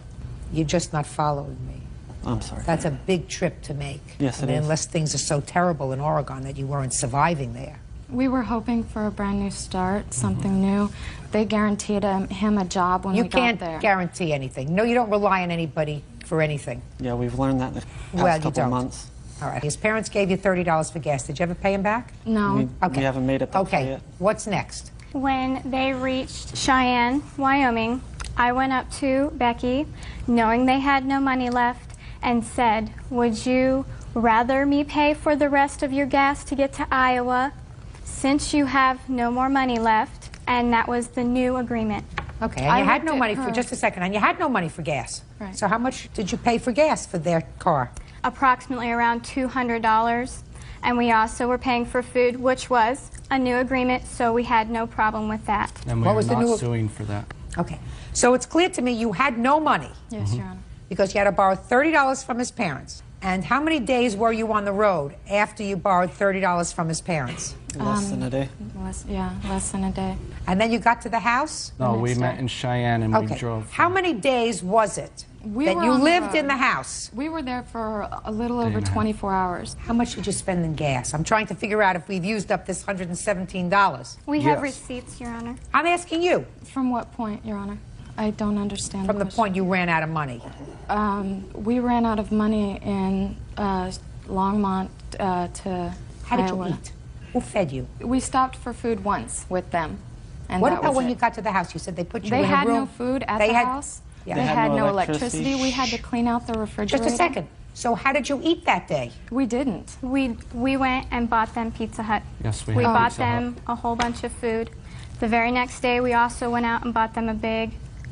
You're just not following me. I'm sorry. That's a big trip to make. Yes, I it mean, is. unless things are so terrible in Oregon that you weren't surviving there. We were hoping for a brand new start, something new. They guaranteed him a job when You we got can't there. guarantee anything. No, you don't rely on anybody for anything. Yeah, we've learned that in the past Well, you couple don't. months. All right. His parents gave you $30 for gas. Did you ever pay him back? No. We haven't made it that far Okay. yet. What's next? When they reached Cheyenne, Wyoming, I went up to Becky, knowing they had no money left, and said, would you rather me pay for the rest of your gas to get to Iowa since you have no more money left? And that was the new agreement. Okay, and you had no money for, just a second, and you had no money for gas. Right. So how much did you pay for gas for their car? Approximately around $200. And we also were paying for food, which was a new agreement, so we had no problem with that. And we What were was the not new- suing for that. Okay. So it's clear to me you had no money. Yes, Your Honor. Because you had to borrow $30 from his parents. And how many days were you on the road after you borrowed $30 from his parents? Less than a day. Less than a day. And then you got to the house? No, we met in Cheyenne and we Okay. drove. How many days was it that were you on the lived in road. the house? We were there for a little Day over and a half. 24 hours. How much did you spend in gas? I'm trying to figure out if we've used up this $117. We have receipts, Your Honor. I'm asking you. From what point, Your Honor? I don't understand. From the point you ran out of money. We ran out of money in Longmont to How did Iowa. you eat? Who fed you? We stopped for food once with them. And What that about was when it. you got to the house? You said they put you They in a had room. no food at They the had- house. Yeah. They had no electricity. We had to clean out the refrigerator. Just a second. So how did you eat that day? We didn't. We went and bought them Pizza Hut. Yes, we We had bought Pizza Hut. them a whole bunch of food. The very next day, we also went out and bought them a big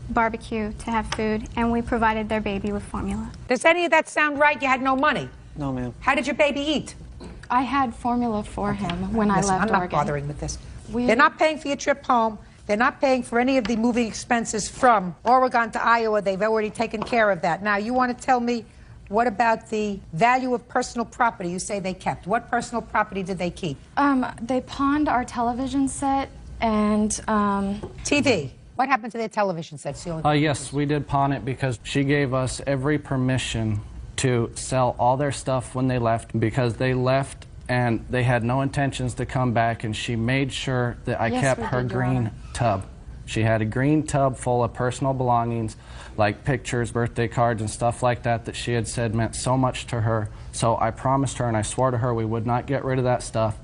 barbecue to have food, and we provided their baby with formula. Does any of that sound right? You had no money. No, ma'am. How did your baby eat? I had formula for him when I Listen, left I'm not Oregon. bothering with this. We- They're not paying for your trip home. They're not paying for any of the moving expenses from Oregon to Iowa. They've already taken care of that. Now, you want to tell me, what about the value of personal property you say they kept? What personal property did they keep? They pawned our television set and TV. What happened to their television sets? The only Yes, we did pawn it because she gave us every permission to sell all their stuff when they left, because they left and they had no intentions to come back, and she made sure that I Yes, kept we her did, Your green Honor. tub. She had a green tub full of personal belongings, like pictures, birthday cards, and stuff like that, that she had said meant so much to her. So I promised her and I swore to her we would not get rid of that stuff.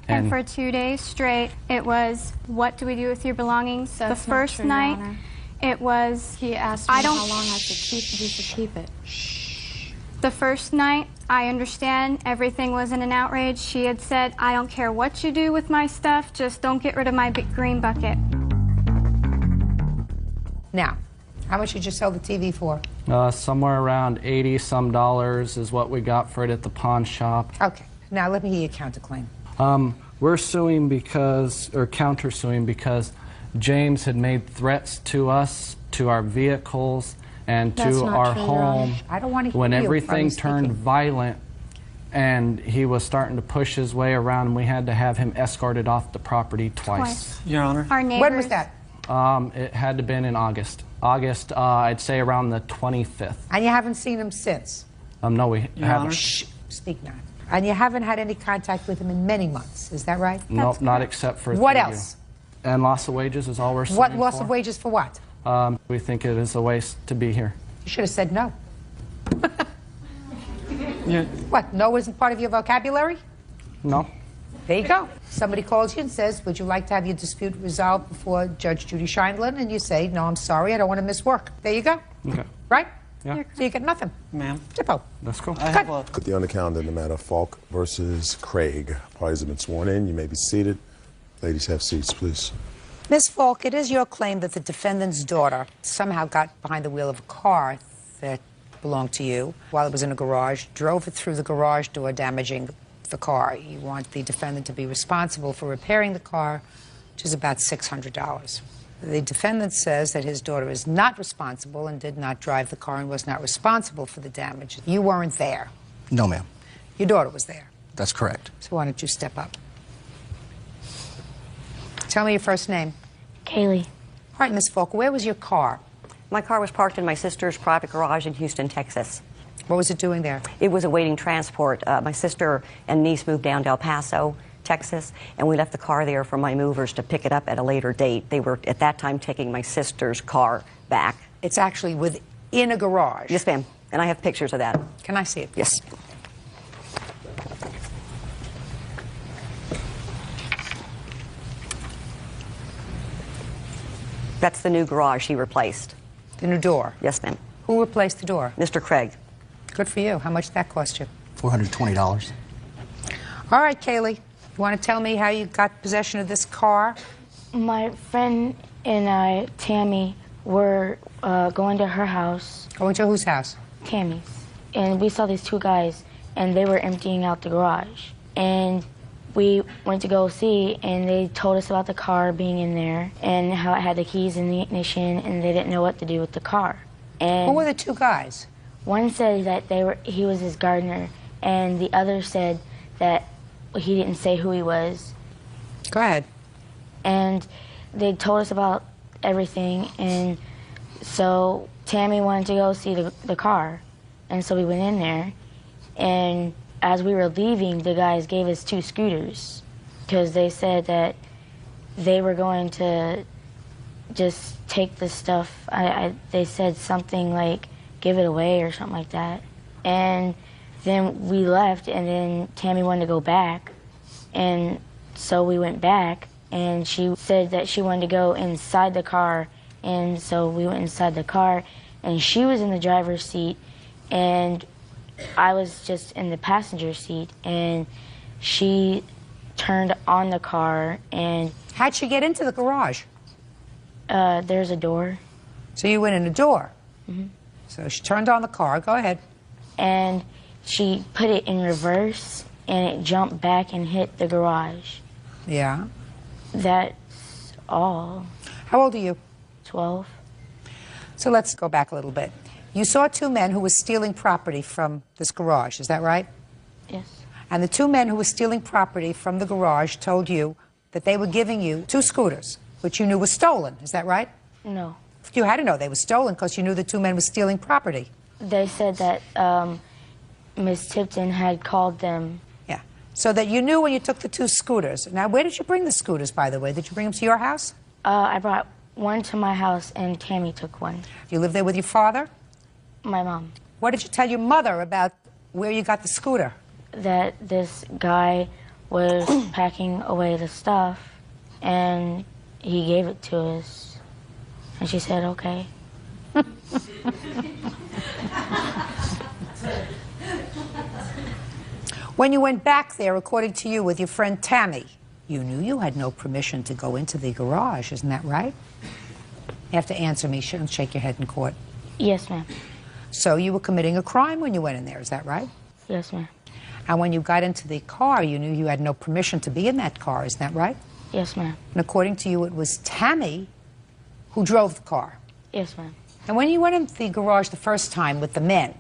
And for 2 days straight, it was, what do we do with your belongings? That's the not first true, Your night, Honor. it was... He asked me I don't, how long I could keep you to keep it. The first night, I understand everything was in an outrage. She had said, I don't care what you do with my stuff, just don't get rid of my big green bucket. Now, how much did you sell the TV for? Somewhere around $80-some is what we got for it at the pawn shop. Okay. Now, let me hear your counterclaim. We're suing because, or countersuing because James had made threats to us, to our vehicles, and That's to not our true, Your home Honor. I don't want to when hear you. everything I'm turned speaking. violent and he was starting to push his way around, and we had to have him escorted off the property twice. Your Honor. Our neighbors... When was that? It had to have been in August. I'd say around the 25th. And you haven't seen him since? No, we Your haven't. Honor. Shh, speak now. And you haven't had any contact with him in many months, is that right? Nope, not except for What the else? And loss of wages is all we're suing What loss for. of wages for what? We think it is a waste to be here. You should have said no. Yeah. What, no isn't part of your vocabulary? No. There you go. Somebody calls you and says, would you like to have your dispute resolved before Judge Judy Sheindlin? And you say, no, I'm sorry, I don't want to miss work. There you go. Okay. Right? Yeah. So you get nothing. Ma'am. Zippo. That's cool. I have a... Put the on the calendar in the matter of Falk versus Craig. Parties have been sworn in. You may be seated. Ladies, have seats, please. Ms. Falk, it is your claim that the defendant's daughter somehow got behind the wheel of a car that belonged to you while it was in a garage, drove it through the garage door, damaging the car. You want the defendant to be responsible for repairing the car, which is about $600. The defendant says that his daughter is not responsible and did not drive the car and was not responsible for the damage. You weren't there. No, ma'am. Your daughter was there. That's correct. So why don't you step up? Tell me your first name. Kaylee. All right, Miss Falk, where was your car? My car was parked in my sister's private garage in Houston, Texas. What was it doing there? It was awaiting transport. My sister and niece moved down to El Paso, Texas, and we left the car there for my movers to pick it up at a later date. They were, at that time, taking my sister's car back. It's actually within a garage? Yes, ma'am. And I have pictures of that. Can I see it? Yes. That's the new garage he replaced. The new door? Yes, ma'am. Who replaced the door? Mr. Craig. Good for you. How much did that cost you? $420. All right, Kaylee. You want to tell me how you got possession of this car? My friend and I, Tammy, were going to her house. Going to whose house? Tammy's. And we saw these two guys, and they were emptying out the garage. And we went to go see, and they told us about the car being in there and how it had the keys in the ignition, and they didn't know what to do with the car. And who were the two guys? One said that he was his gardener, and the other said that he didn't say who he was. Go ahead. And they told us about everything, and so Tammy wanted to go see the car, and so we went in there, and as we were leaving, the guys gave us 2 scooters because they said that they were going to just take the stuff. They said something like, give it away or something like that. And then we left, and then Tammy wanted to go back. And so we went back, and she said that she wanted to go inside the car. And so we went inside the car, and she was in the driver's seat, and I was just in the passenger seat, and she turned on the car. And how'd she get into the garage? There's a door. So you went in a door? Mm-hmm. So she turned on the car. Go ahead. And she put it in reverse, and it jumped back and hit the garage. Yeah. That's all. How old are you? 12. So let's go back a little bit. You saw 2 men who were stealing property from this garage, is that right? Yes. And the 2 men who were stealing property from the garage told you that they were giving you 2 scooters, which you knew were stolen, is that right? No. You had to know they were stolen because you knew the 2 men were stealing property. They said that Miss Tipton had called them. Yeah. So that you knew when you took the 2 scooters. Now, where did you bring the scooters, by the way? Did you bring them to your house? I brought one to my house, and Tammy took one. You live there with your father? My mom. What did you tell your mother about where you got the scooter? That this guy was packing away the stuff, and he gave it to us. And she said, okay. When you went back there, according to you, with your friend Tammy, you knew you had no permission to go into the garage, isn't that right? You have to answer me. Don't shake your head in court. Yes, ma'am. So you were committing a crime when you went in there, is that right? Yes, ma'am. And when you got into the car, you knew you had no permission to be in that car, isn't that right? Yes, ma'am. And according to you, it was Tammy who drove the car. Yes, ma'am. And when you went into the garage the first time with the men,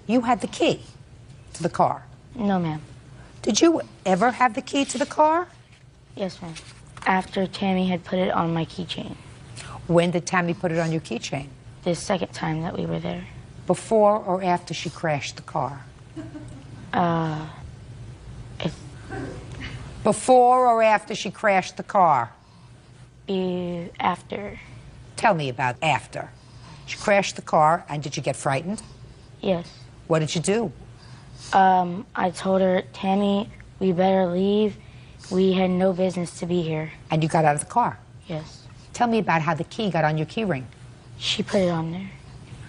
you had the key to the car. No, ma'am. Did you ever have the key to the car? Yes, ma'am. After Tammy had put it on my keychain. When did Tammy put it on your keychain? The second time that we were there. Before or after she crashed the car? Before or after she crashed the car? After. Tell me about after. She crashed the car, and did you get frightened? Yes. What did you do? I told her, Tammy, we better leave. We had no business to be here. And you got out of the car? Yes. Tell me about how the key got on your key ring. She put it on there.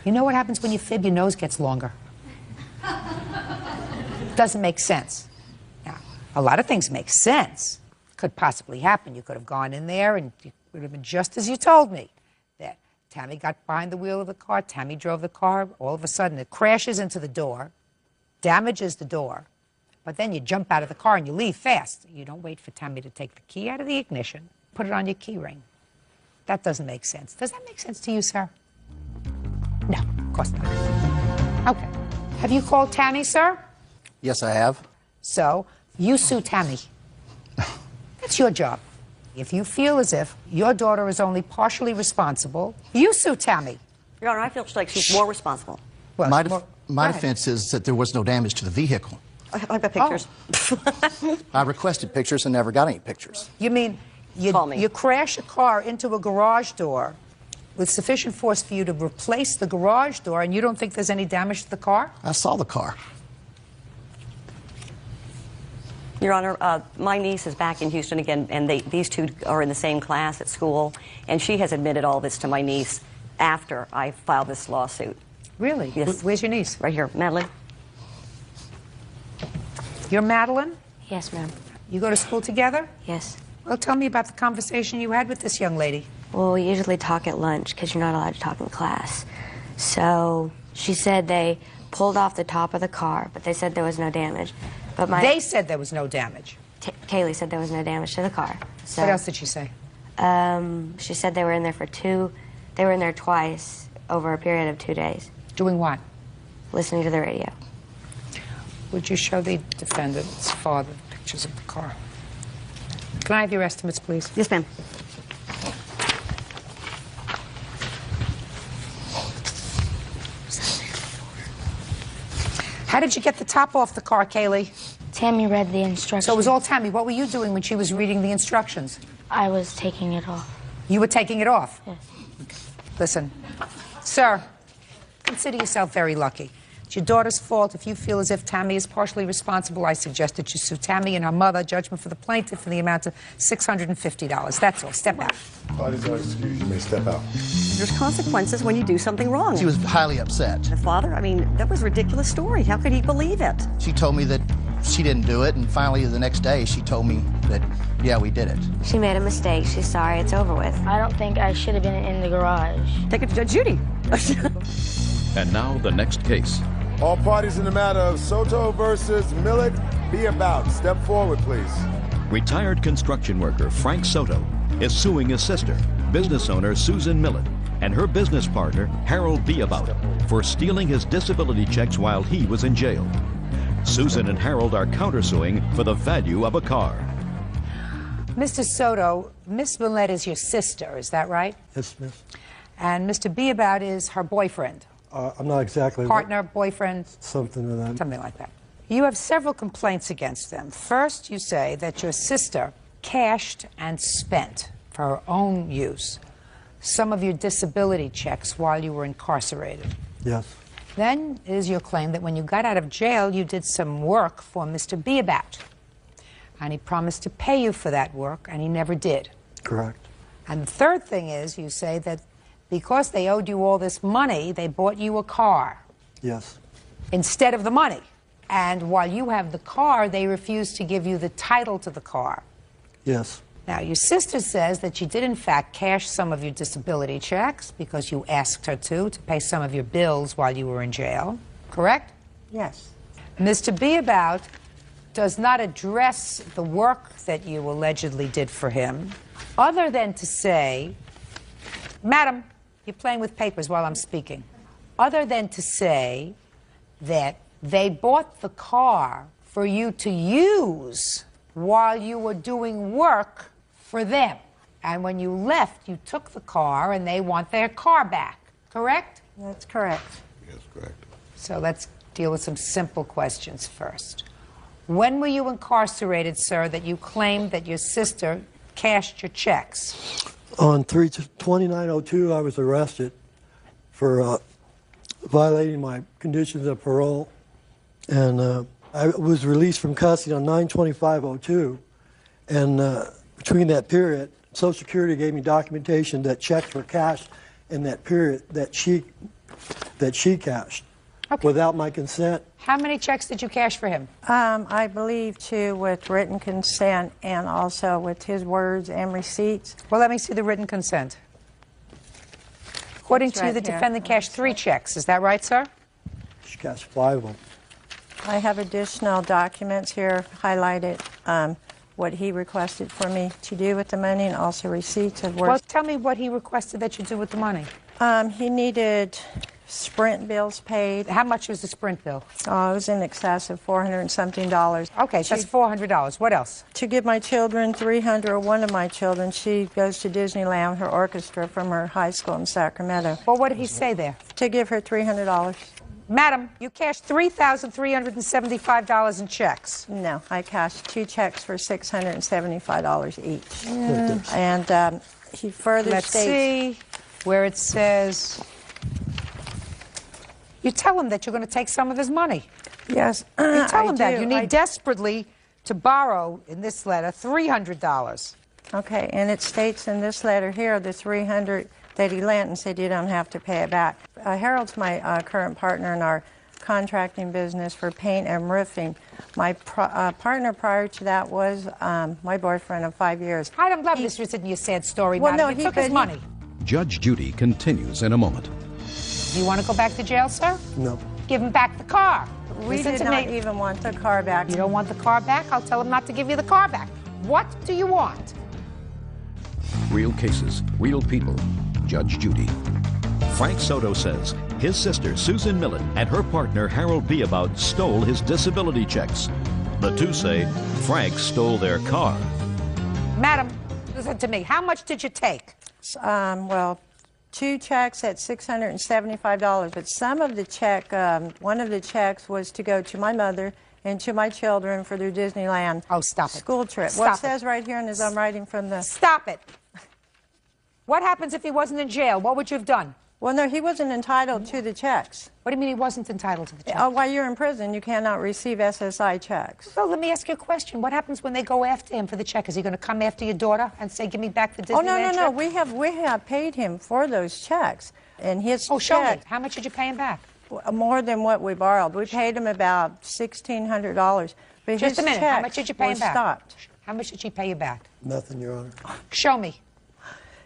You know what happens when you fib? Your nose gets longer. Doesn't make sense. Now, a lot of things make sense. Could possibly happen. You could have gone in there and it would have been just as you told me. That Tammy got behind the wheel of the car, Tammy drove the car, all of a sudden it crashes into the door, damages the door, but then you jump out of the car and you leave fast. You don't wait for Tammy to take the key out of the ignition, put it on your key ring. That doesn't make sense. Does that make sense to you, sir? No, of course not. Okay. Have you called Tammy, sir? Yes, I have. So, you sue Tammy. That's your job. If you feel as if your daughter is only partially responsible, you sue Tammy. Your Honor, I feel like she's more responsible. Well, my defense is that there was no damage to the vehicle. I've got pictures. I requested pictures and never got any pictures. You mean you crash a car into a garage door with sufficient force for you to replace the garage door, and you don't think there's any damage to the car? I saw the car. Your Honor, my niece is back in Houston again, and these two are in the same class at school, and she has admitted all this to my niece after I filed this lawsuit. Really? Yes. Where's your niece? Right here, Madeline. You're Madeline? Yes, ma'am. You go to school together? Yes. Well, tell me about the conversation you had with this young lady. Well, we usually talk at lunch because you're not allowed to talk in class. So she said they pulled off the top of the car, but they said there was no damage. But They said there was no damage. Kaylee said there was no damage to the car. So, what else did she say? She said they were in there they were in there twice over a period of 2 days. Doing what? Listening to the radio. Would you show the defendant's father pictures of the car? Can I have your estimates, please? Yes, ma'am. How did you get the top off the car, Kaylee? Tammy read the instructions. So it was all Tammy. What were you doing when she was reading the instructions? I was taking it off. You were taking it off? Yes. Listen, sir, consider yourself very lucky. It's your daughter's fault. If you feel as if Tammy is partially responsible, I suggest that you sue Tammy and her mother. Judgment for the plaintiff in the amount of $650. That's all. Step out. Parties are excused. You may step out. There's consequences when you do something wrong. She was highly upset. The father, I mean, that was a ridiculous story. How could he believe it? She told me that she didn't do it, and finally the next day she told me that, yeah, we did it. She made a mistake. She's sorry. It's over with. I don't think I should have been in the garage. Take it to Judy. And now the next case. All parties in the matter of Soto versus Millet, be about. Step forward, please. Retired construction worker Frank Soto is suing his sister, business owner Susan Millet, and her business partner Harold Beabout for stealing his disability checks while he was in jail. Susan and Harold are countersuing for the value of a car. Mr. Soto, Miss Millet is your sister, is that right? Yes, miss. And Mr. Beabout is her boyfriend. I'm not exactly... Partner, boyfriend? Something of that. Something like that. You have several complaints against them. First, you say that your sister cashed and spent, for her own use, some of your disability checks while you were incarcerated. Yes. Then is your claim that when you got out of jail, you did some work for Mr. Beabout. And he promised to pay you for that work, and he never did. Correct. And the third thing is, you say that because they owed you all this money, they bought you a car. Yes. Instead of the money. And while you have the car, they refuse to give you the title to the car. Yes. Now, your sister says that you did, in fact, cash some of your disability checks because you asked her to pay some of your bills while you were in jail. Correct? Yes. Mr. Beabout does not address the work that you allegedly did for him, other than to say, Madam, you're playing with papers while I'm speaking, other than to say that they bought the car for you to use while you were doing work for them. And when you left, you took the car and they want their car back. Correct? That's correct. Yes, correct. So let's deal with some simple questions first. When were you incarcerated, sir, that you claimed that your sister cashed your checks? On 3/29/02, I was arrested. for violating my conditions of parole. And I was released from custody on 9/25/02. And between that period, Social Security gave me documentation that checks were cashed in that period that she cashed without my consent. How many checks did you cash for him? I believe 2 with written consent and also with his words and receipts. Well, let me see the written consent. According It's to right the here. defendant cashed 3 checks. Is that right, sir? She cashed 5 of them. I have additional documents here highlighted, what he requested for me to do with the money and also receipts of Well, words. tell me what he requested that you do with the money. He needed Sprint bills paid. How much was the Sprint bill? Oh, it was in excess of $400 and something. Okay, so that's $400. What else? To give my children $300, or one of my children, she goes to Disneyland with her orchestra from her high school in Sacramento. Well, what did he say there? To give her $300. Madam, you cashed $3,375 in checks. No, I cashed 2 checks for $675 each. Yeah. And he further Let's states... see where it says... You tell him that you're going to take some of his money. Yes, You tell him I that. do. You need desperately to borrow, in this letter, $300. Okay, and it states in this letter here, the $300 that he lent and said you don't have to pay it back. Harold's my current partner in our contracting business for paint and roofing. My partner prior to that was my boyfriend of 5 years. I don't love this in your sad story, Well, madam. no, You he- took but his he- money. Judge Judy continues in a moment. Do you want to go back to jail, sir? No. Give him back the car. We Listen did to not me. even want the car back. You don't want the car back? I'll tell him not to give you the car back. What do you want? Real cases, real people. Judge Judy. Frank Soto says his sister Susan Millen and her partner Harold Beabout stole his disability checks. The two say Frank stole their car. Madam, listen to me. How much did you take? Well, 2 checks at $675, but some of the check, one of the checks was to go to my mother and to my children for their Disneyland school trip. Stop What it. says right here, and as I'm writing from the... Stop it. What happens if he wasn't in jail? What would you have done? Well, no, he wasn't entitled to the checks. What do you mean he wasn't entitled to the checks? Oh, while you're in prison, you cannot receive SSI checks. So let me ask you a question. What happens when they go after him for the check? Is he going to come after your daughter and say, give me back the Disneyland Oh, no, no, no. trip? We have paid him for those checks. And his Oh, show me. check, How much did you pay him back? more than what we borrowed. We paid him about $1,600. But Just his a minute. How checks much did you pay were him back? stopped. How much did she pay you back? Nothing, Your Honor. Show me.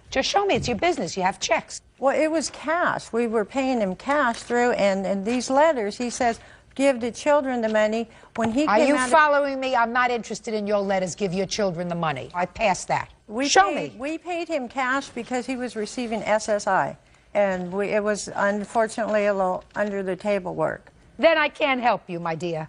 Just show me. It's your business. You have checks. Well, it was cash. We were paying him cash through, and in these letters, he says, give the children the money. When he Are came you out of- following me? I'm not interested in your letters. Give your children the money. I passed that. Show me. We paid him cash because he was receiving SSI, and it was unfortunately a little under the table work. Then I can't help you, my dear.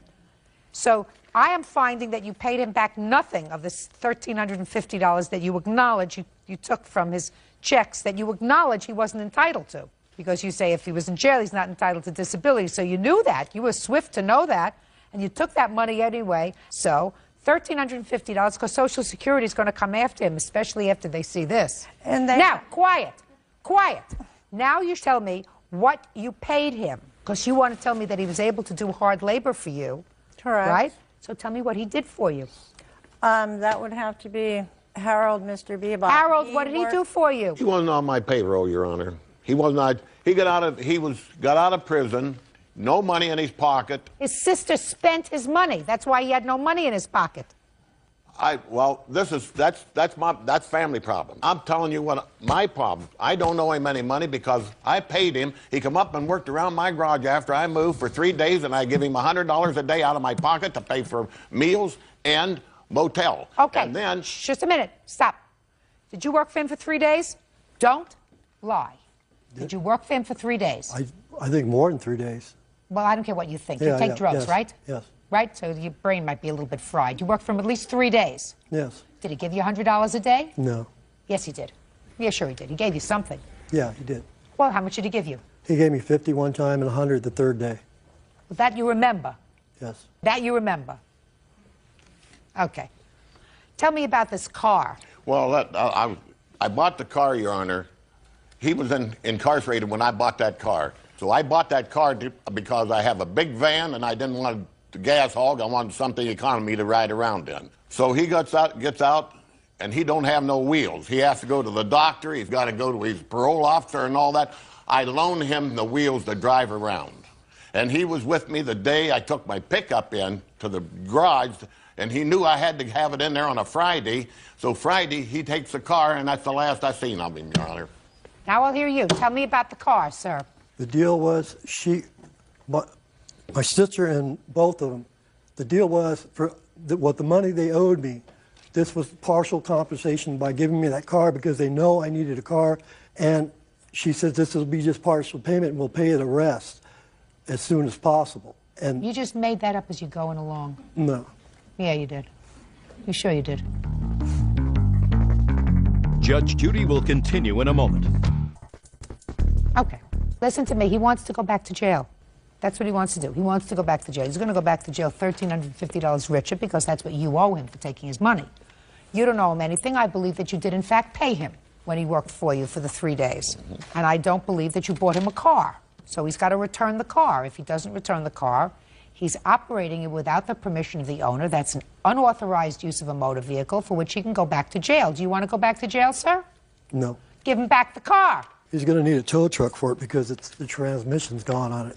So I am finding that you paid him back nothing of this $1,350 that you acknowledge you took from his checks that you acknowledge he wasn't entitled to. Because you say if he was in jail, he's not entitled to disability. So you knew that. You were swift to know that. And you took that money anyway. So $1,350 because Social Security is going to come after him, especially after they see this. And they- Now, quiet. Quiet. Now you tell me what you paid him. Because you want to tell me that he was able to do hard labor for you. Correct. Right? So tell me what he did for you. That would have to be Harold, Mr. Bebop. Harold, what did he do for you? He wasn't on my payroll, Your Honor. He was not. He got out of prison, no money in his pocket. His sister spent his money. That's why he had no money in his pocket. That's family problem. I'm telling you what my problem. I don't owe him any money because I paid him. He come up and worked around my garage after I moved for 3 days, and I give him $100 a day out of my pocket to pay for meals and motel. Okay. And then Just a minute. Stop. Did you work for him for 3 days? Don't lie. Did you work for him for 3 days? I think more than 3 days. Well, I don't care what you think. Yeah, you take yeah, drugs, yes, right? Yes. Right? So your brain might be a little bit fried. You worked for him at least 3 days. Yes. Did he give you $100 a day? No. Yes, he did. Yeah, sure he did. He gave you something. Yeah, he did. Well, how much did he give you? He gave me 50 one time and 100 the third day. Well, that you remember. Yes. That you remember. Okay. Tell me about this car. Well, I bought the car, Your Honor. he was incarcerated when I bought that car. So I bought that car because I have a big van and I didn't want the gas hog. I wanted something economy to ride around in. So he gets out, and he don't have no wheels. He has to go to the doctor. He's got to go to his parole officer and all that. I loaned him the wheels to drive around. And he was with me the day I took my pickup in to the garage, and he knew I had to have it in there on a Friday. So Friday, he takes the car, and that's the last I seen of him, Your Honor. Now I'll hear you. Tell me about the car, sir. The deal was my sister and both of them, the deal was for what the money they owed me, this was partial compensation by giving me that car because they know I needed a car. And she said this will be just partial payment and we'll pay the rest as soon as possible. And You just made that up as you're going along. no. Yeah, you did. You sure you did? Judge Judy will continue in a moment. Okay. Listen to me. He wants to go back to jail. That's what he wants to do. He wants to go back to jail. He's going to go back to jail $1,350 richer because that's what you owe him for taking his money. You don't owe him anything. I believe that you did, in fact, pay him when he worked for you for the 3 days. And I don't believe that you bought him a car. So he's got to return the car. If he doesn't return the car, he's operating it without the permission of the owner. That's an unauthorized use of a motor vehicle for which he can go back to jail. Do you want to go back to jail, sir? No. Give him back the car. He's going to need a tow truck for it because the transmission's gone on it.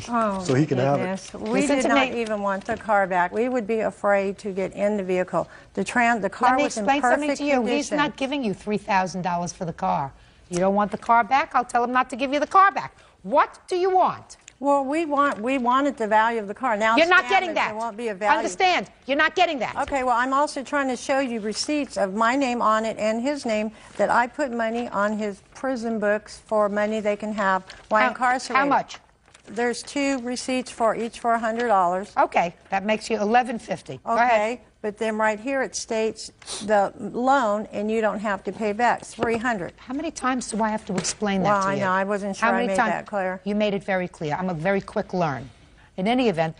Oh, So he can have it. goodness. We did not even want the car back. We would be afraid to get in the vehicle. The car Let me was in explain something perfect to you. condition. He's not giving you $3,000 for the car. You don't want the car back? I'll tell him not to give you the car back. What do you want? Well, we wanted the value of the car. Now You're not it's getting damaged, that. There won't be a value. Understand? You're not getting that. Okay, well, I'm also trying to show you receipts of my name on it and his name that I put money on his prison books for money they can have while incarcerated. How much? There's 2 receipts for each for $100. Okay, that makes you $1,150. Go ahead. Okay, but then right here it states the loan, and you don't have to pay back. It's $300. How many times do I have to explain that Well, to you? I know. I wasn't sure How I many made times? that clear. You made it very clear. I'm a very quick learn. In any event,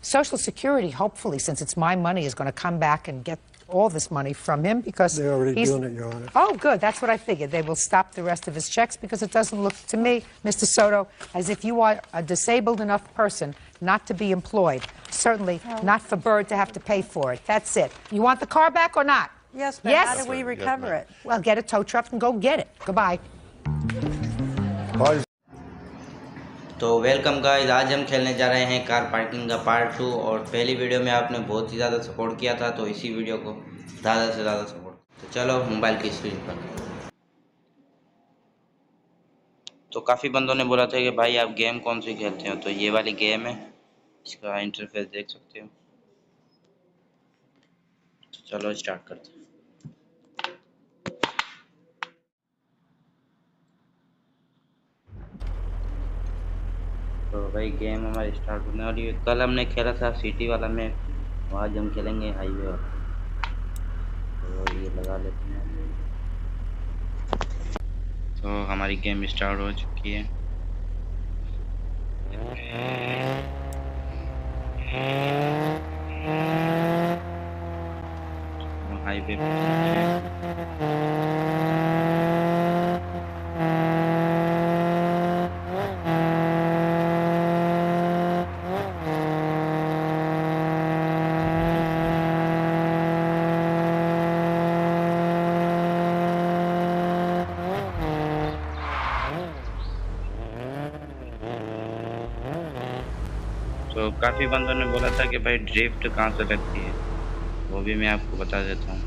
Social Security, hopefully, since it's my money, is going to come back and get all this money from him because They're already he's doing it, Your Honor. Oh, good. That's what I figured. They will stop the rest of his checks because it doesn't look to me, Mr. Soto, as if you are a disabled enough person not to be employed. Certainly not for Bird to have to pay for it. That's it. You want the car back or not? Yes, but Yes? how do we recover it? Well, get a tow truck and go get it. Goodbye. तो welcome guys, आज हम खेलने जा रहे हैं car parking का part 2। और पहली वीडियो में आपने बहुत ही ज़्यादा सपोर्ट किया था, तो इसी वीडियो को ज़्यादा से ज़्यादा सपोर्ट। तो चलो मोबाइल की स्क्रीन पर। तो काफ़ी बंदों ने बोला था कि भाई आप गेम कौन सी खेलते हो, तो ये वाली गेम है, इसका इंटरफेस देख सकते हो। तो चलो स्टार्ट करते हैं। तो भाई गेम हमारी स्टार्ट होने वाली है। कल हमने खेला था सिटी वाला में, आज हम खेलेंगे हाईवे वाला। तो ये लगा लेते हैं। तो हमारी गेम स्टार्ट हो चुकी है। तो हाईवे तो काफ़ी बंदों ने बोला था कि भाई ड्रिफ्ट कहाँ से लगती है, वो भी मैं आपको बता देता हूँ।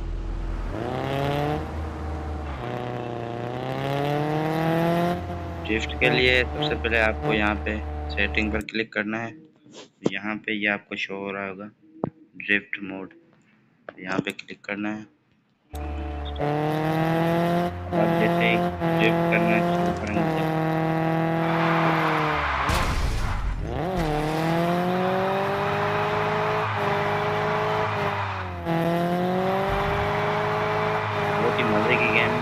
ड्रिफ्ट के लिए सबसे पहले आपको यहाँ पे सेटिंग पर क्लिक करना है। यहाँ पे ये आपको शो हो रहा होगा ड्रिफ्ट मोड, यहाँ पे क्लिक करना है। अब जैसे ही ड्रिफ्ट करना शुरू करेंगे, मजे की गेम।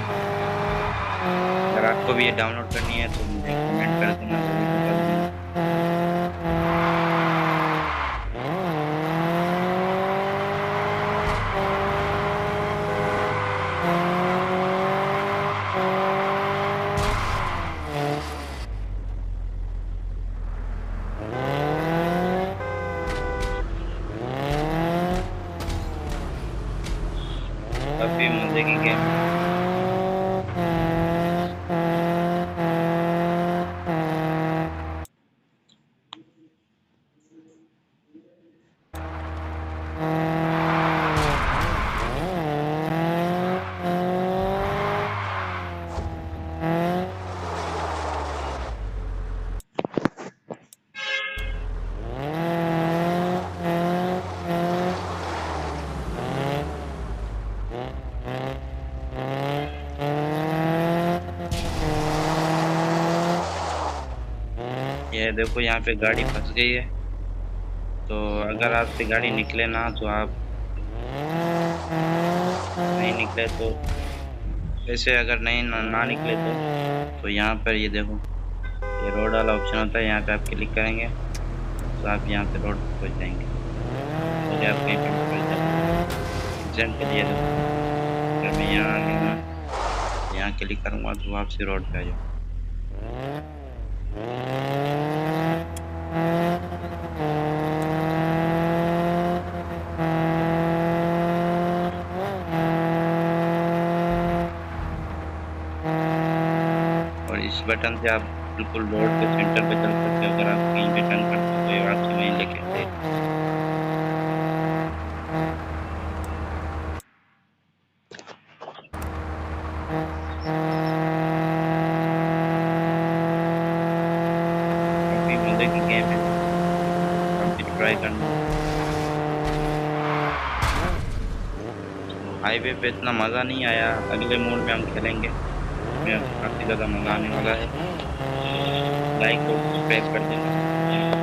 अगर आपको भी ये डाउनलोड करनी है तो मुझे कमेंट कर देना, तो मैं बता दूंगा। मजे की गेम है। ये देखो यहाँ पे गाड़ी फंस गई है, तो अगर आपसे गाड़ी निकले ना तो आप नहीं निकले तो ऐसे, अगर नहीं ना निकले तो यहाँ पर ये देखो, ये रोड वाला ऑप्शन होता है, यहाँ पे आप क्लिक करेंगे तो आप यहाँ पे रोड पर पहुँच जाएंगे। तो आप कहीं पर पहुँच जाएंगे। एग्जाम के लिए अगर मैं यहाँ आ गया ना, यहाँ क्लिक करूँगा तो वापसी रोड पे आ जाओ। और इस बटन से आप बिल्कुल रोड के सेंटर पे चल सकते हो। अगर आप कहीं भी टर्न करते हो तो ये आपसे वहीं लेके जाएगा। काफी मजे की गेम है, आप भी ट्राई करना। हाईवे पे इतना मज़ा नहीं आया, अगले मोड में हम खेलेंगे, इसमें काफ़ी ज़्यादा मज़ा आने वाला है। लाइक और सब्सक्राइब कर देना।